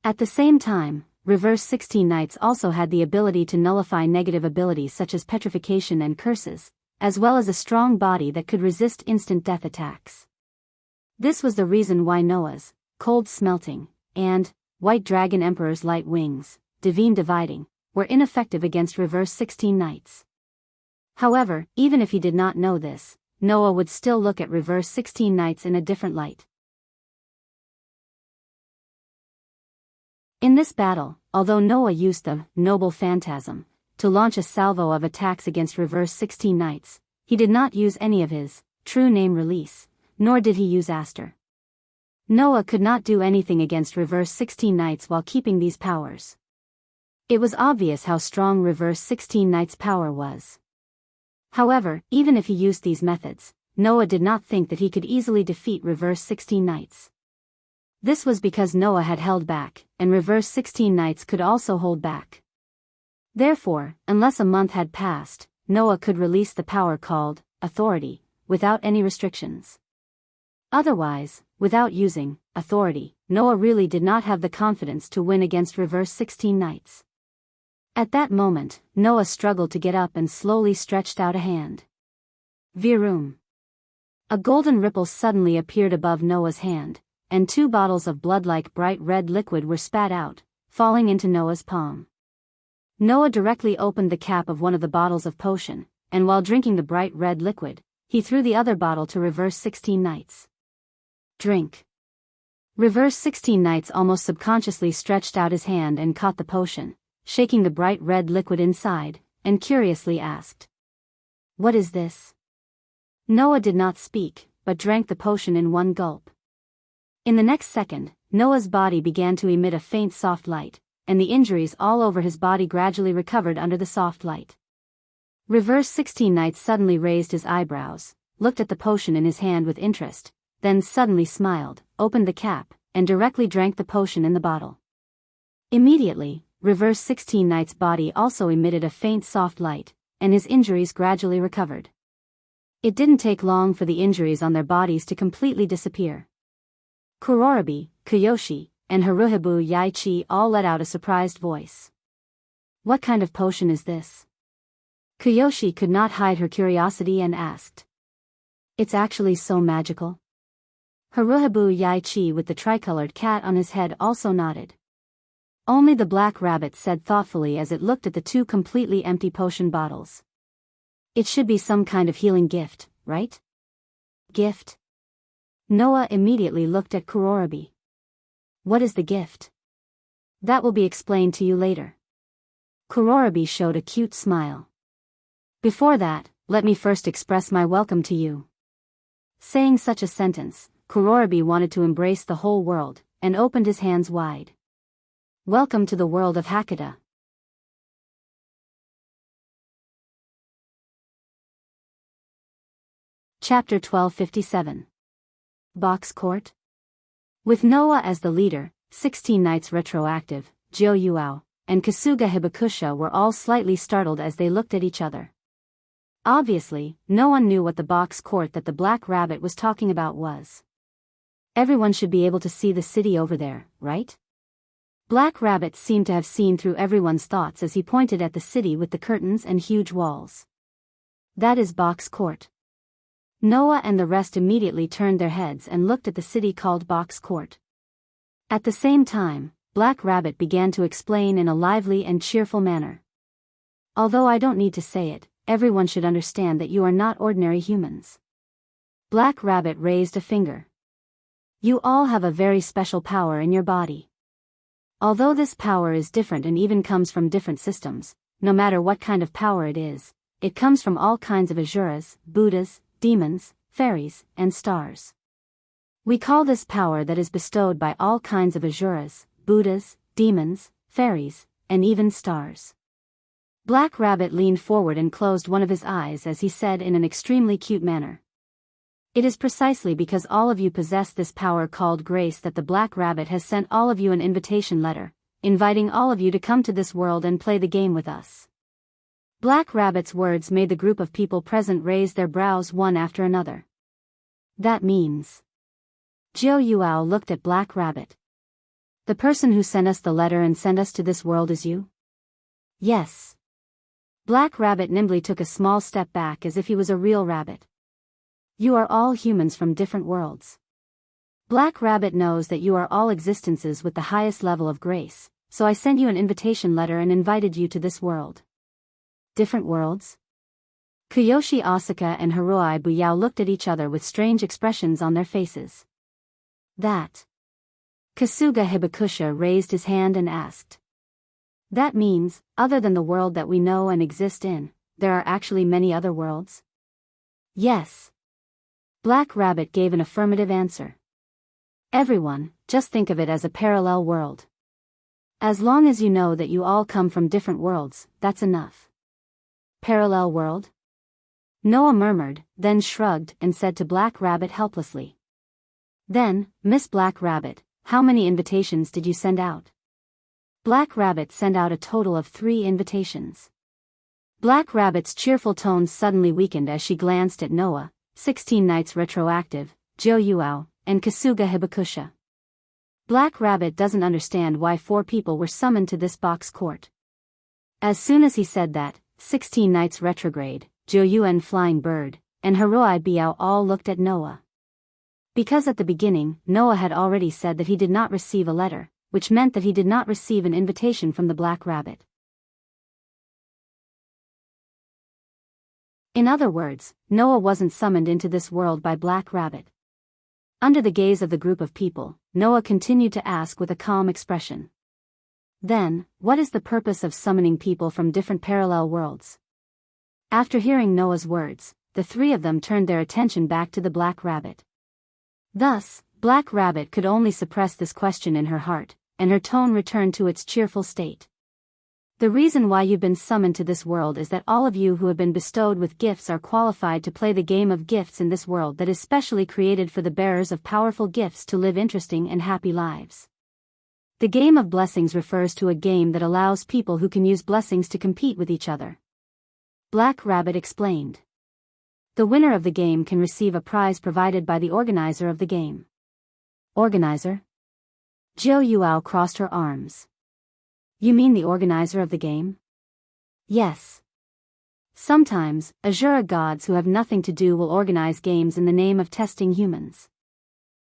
At the same time, Reverse 16 Knights also had the ability to nullify negative abilities such as petrification and curses, as well as a strong body that could resist instant death attacks. This was the reason why Noah's Cold Smelting and White Dragon Emperor's Light Wings, Divine Dividing, were ineffective against Reverse 16 Knights. However, even if he did not know this, Noah would still look at reverse 16 Knights in a different light. In this battle, although Noah used the noble phantasm to launch a salvo of attacks against reverse 16 Knights, he did not use any of his true name release, nor did he use Aster. Noah could not do anything against reverse 16 Knights while keeping these powers. It was obvious how strong reverse 16 Knights' power was. However, even if he used these methods, Noah did not think that he could easily defeat reverse 16 Knights. This was because Noah had held back, and reverse 16 Knights could also hold back. Therefore, unless a month had passed, Noah could release the power called authority, without any restrictions. Otherwise, without using authority, Noah really did not have the confidence to win against reverse 16 Knights. At that moment, Noah struggled to get up and slowly stretched out a hand. Virum. A golden ripple suddenly appeared above Noah's hand, and 2 bottles of blood-like bright red liquid were spat out, falling into Noah's palm. Noah directly opened the cap of one of the bottles of potion, and while drinking the bright red liquid, he threw the other bottle to reverse 16 Knights. Drink. Reverse 16 Knights almost subconsciously stretched out his hand and caught the potion, shaking the bright red liquid inside, and curiously asked, "What is this?" Noah did not speak, but drank the potion in one gulp. In the next second, Noah's body began to emit a faint soft light, and the injuries all over his body gradually recovered under the soft light. Reverse 16 Knights suddenly raised his eyebrows, looked at the potion in his hand with interest, then suddenly smiled, opened the cap, and directly drank the potion in the bottle. Immediately, reverse 16 Knights' body also emitted a faint soft light, and his injuries gradually recovered. It didn't take long for the injuries on their bodies to completely disappear. Kurorobi, Kiyoshi, and Haruhibu Yaichi all let out a surprised voice. "What kind of potion is this?" Kiyoshi could not hide her curiosity and asked. "It's actually so magical?" Haruhibu Yaichi with the tricolored cat on his head also nodded. Only the black rabbit said thoughtfully as it looked at the 2 completely empty potion bottles. "It should be some kind of healing gift, right?" "Gift?" Noah immediately looked at Kurorobi. "What is the gift?" "That will be explained to you later." Kurorobi showed a cute smile. "Before that, let me first express my welcome to you." Saying such a sentence, Kurorobi wanted to embrace the whole world, and opened his hands wide. "Welcome to the world of Hakata." Chapter 1257. Box Court. With Noah as the leader, 16 Knights Retroactive, Jiu Yuao, and Kasuga Hibakusha were all slightly startled as they looked at each other. Obviously, no one knew what the box court that the Black Rabbit was talking about was. "Everyone should be able to see the city over there, right?" Black Rabbit seemed to have seen through everyone's thoughts as he pointed at the city with the curtains and huge walls. "That is Box Court." Noah and the rest immediately turned their heads and looked at the city called Box Court. At the same time, Black Rabbit began to explain in a lively and cheerful manner. "Although I don't need to say it, everyone should understand that you are not ordinary humans." Black Rabbit raised a finger. "You all have a very special power in your body. Although this power is different and even comes from different systems, no matter what kind of power it is, it comes from all kinds of Asuras, Buddhas, demons, fairies, and stars. We call this power that is bestowed by all kinds of Asuras, Buddhas, demons, fairies, and even stars." Black Rabbit leaned forward and closed one of his eyes as he said in an extremely cute manner. "It is precisely because all of you possess this power called grace that the Black Rabbit has sent all of you an invitation letter, inviting all of you to come to this world and play the game with us." Black Rabbit's words made the group of people present raise their brows one after another. "That means..." Jiu Yuao looked at Black Rabbit. "The person who sent us the letter and sent us to this world is you?" "Yes." Black Rabbit nimbly took a small step back as if he was a real rabbit. "You are all humans from different worlds. Black Rabbit knows that you are all existences with the highest level of grace, so I sent you an invitation letter and invited you to this world." "Different worlds?" Kiyoshi Asuka and Hiroi Buyao looked at each other with strange expressions on their faces. That. Kasuga Hibakusha raised his hand and asked. That means, other than the world that we know and exist in, there are actually many other worlds? Yes. Black Rabbit gave an affirmative answer. Everyone, just think of it as a parallel world. As long as you know that you all come from different worlds, that's enough. Parallel world? Noah murmured, then shrugged and said to Black Rabbit helplessly. Then, Miss Black Rabbit, how many invitations did you send out? Black Rabbit sent out a total of 3 invitations. Black Rabbit's cheerful tones suddenly weakened as she glanced at Noah, 16 Nights Retroactive, Jo Yuao, and Kasuga Hibakusha. Black Rabbit doesn't understand why 4 people were summoned to this box court. As soon as he said that, 16 Nights Retrograde, Jo Yuan Flying Bird, and Hiroi Biao all looked at Noah. Because at the beginning, Noah had already said that he did not receive a letter, which meant that he did not receive an invitation from the Black Rabbit. In other words, Noah wasn't summoned into this world by Black Rabbit. Under the gaze of the group of people, Noah continued to ask with a calm expression. Then, what is the purpose of summoning people from different parallel worlds? After hearing Noah's words, the 3 of them turned their attention back to the Black Rabbit. Thus, Black Rabbit could only suppress this question in her heart, and her tone returned to its cheerful state. The reason why you've been summoned to this world is that all of you who have been bestowed with gifts are qualified to play the game of gifts in this world that is specially created for the bearers of powerful gifts to live interesting and happy lives. The game of blessings refers to a game that allows people who can use blessings to compete with each other. Black Rabbit explained. The winner of the game can receive a prize provided by the organizer of the game. Organizer? Jo Yuao crossed her arms. You mean the organizer of the game? Yes. Sometimes, Azura gods who have nothing to do will organize games in the name of testing humans.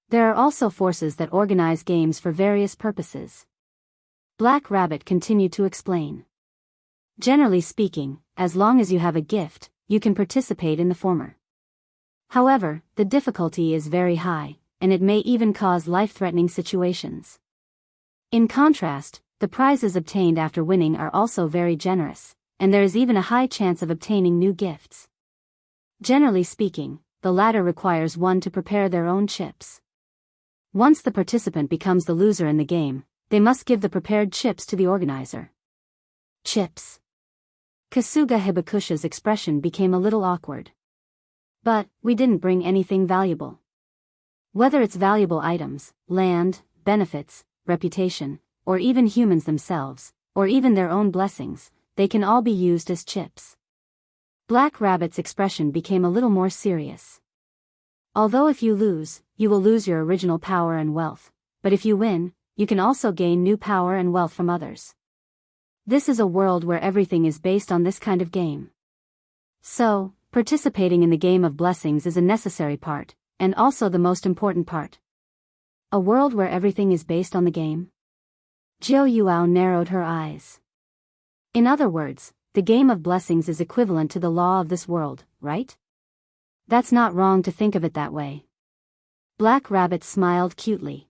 There are also forces that organize games for various purposes. Black Rabbit continued to explain. Generally speaking, as long as you have a gift, you can participate in the former. However, the difficulty is very high, and it may even cause life-threatening situations. In contrast, the prizes obtained after winning are also very generous, and there is even a high chance of obtaining new gifts. Generally speaking, the latter requires one to prepare their own chips. Once the participant becomes the loser in the game, they must give the prepared chips to the organizer. Chips. Kasuga Hibakusha's expression became a little awkward. But, we didn't bring anything valuable. Whether it's valuable items, land, benefits, reputation, or even humans themselves, or even their own blessings, they can all be used as chips. Black Rabbit's expression became a little more serious. Although if you lose, you will lose your original power and wealth, but if you win, you can also gain new power and wealth from others. This is a world where everything is based on this kind of game. So, participating in the game of blessings is a necessary part, and also the most important part. A world where everything is based on the game? Jo Yuao narrowed her eyes. In other words, the game of blessings is equivalent to the law of this world, right? That's not wrong to think of it that way. Black Rabbit smiled cutely.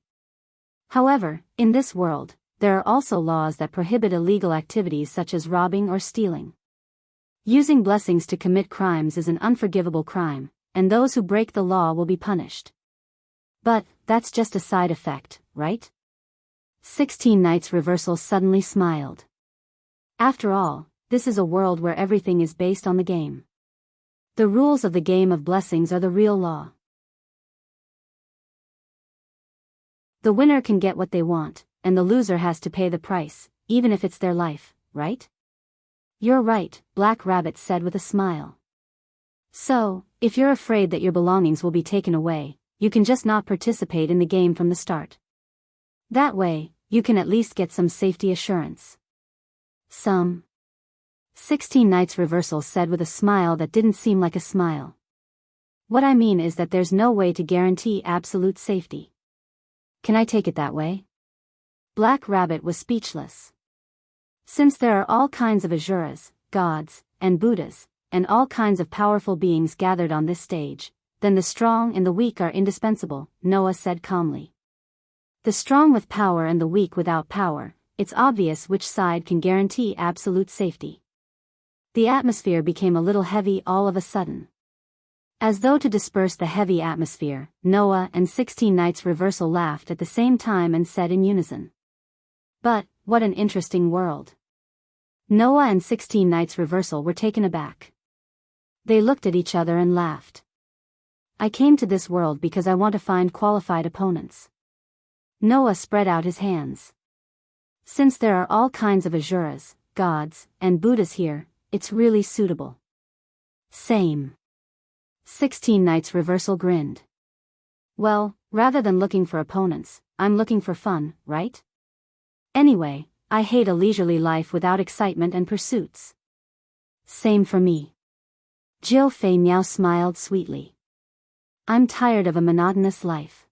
However, in this world, there are also laws that prohibit illegal activities such as robbing or stealing. Using blessings to commit crimes is an unforgivable crime, and those who break the law will be punished. But, that's just a side effect, right? 16 Nights Reversal suddenly smiled. After all, this is a world where everything is based on the game. The rules of the game of blessings are the real law. The winner can get what they want, and the loser has to pay the price, even if it's their life, right? You're right, Black Rabbit said with a smile. So, if you're afraid that your belongings will be taken away, you can just not participate in the game from the start. That way, you can at least get some safety assurance. 16 Nights Reversal said with a smile that didn't seem like a smile. What I mean is that there's no way to guarantee absolute safety. Can I take it that way? Black Rabbit was speechless. Since there are all kinds of Asuras, gods, and Buddhas, and all kinds of powerful beings gathered on this stage, then the strong and the weak are indispensable, Noah said calmly. The strong with power and the weak without power, it's obvious which side can guarantee absolute safety. The atmosphere became a little heavy all of a sudden. As though to disperse the heavy atmosphere, Noah and 16 Knights Reversal laughed at the same time and said in unison. But, what an interesting world. Noah and 16 Knights Reversal were taken aback. They looked at each other and laughed. I came to this world because I want to find qualified opponents. Noah spread out his hands. Since there are all kinds of Asuras, gods, and Buddhas here, it's really suitable. Same. 16 Knights Reversal grinned. Well, rather than looking for opponents, I'm looking for fun, right? Anyway, I hate a leisurely life without excitement and pursuits. Same for me. Jiu Fei now smiled sweetly. I'm tired of a monotonous life.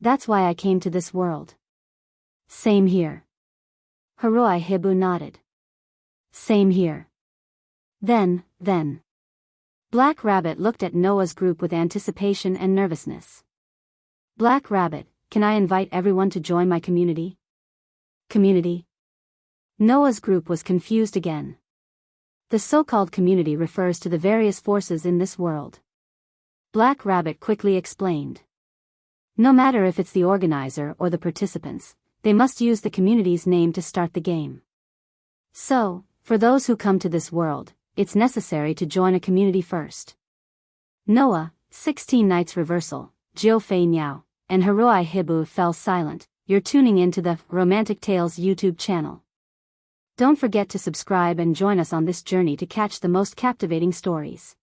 That's why I came to this world. Same here. Haroi Hibu nodded. Same here. Then. Black Rabbit looked at Noah's group with anticipation and nervousness. Black Rabbit, can I invite everyone to join my community? Community? Noah's group was confused again. The so-called community refers to the various forces in this world. Black Rabbit quickly explained. No matter if it's the organizer or the participants, they must use the community's name to start the game. So, for those who come to this world, it's necessary to join a community first. Noah, 16 Knights Reversal, Jiu Fei Niao, and Haroi Hibu fell silent. You're tuning in to the Romantic Tales YouTube channel. Don't forget to subscribe and join us on this journey to catch the most captivating stories.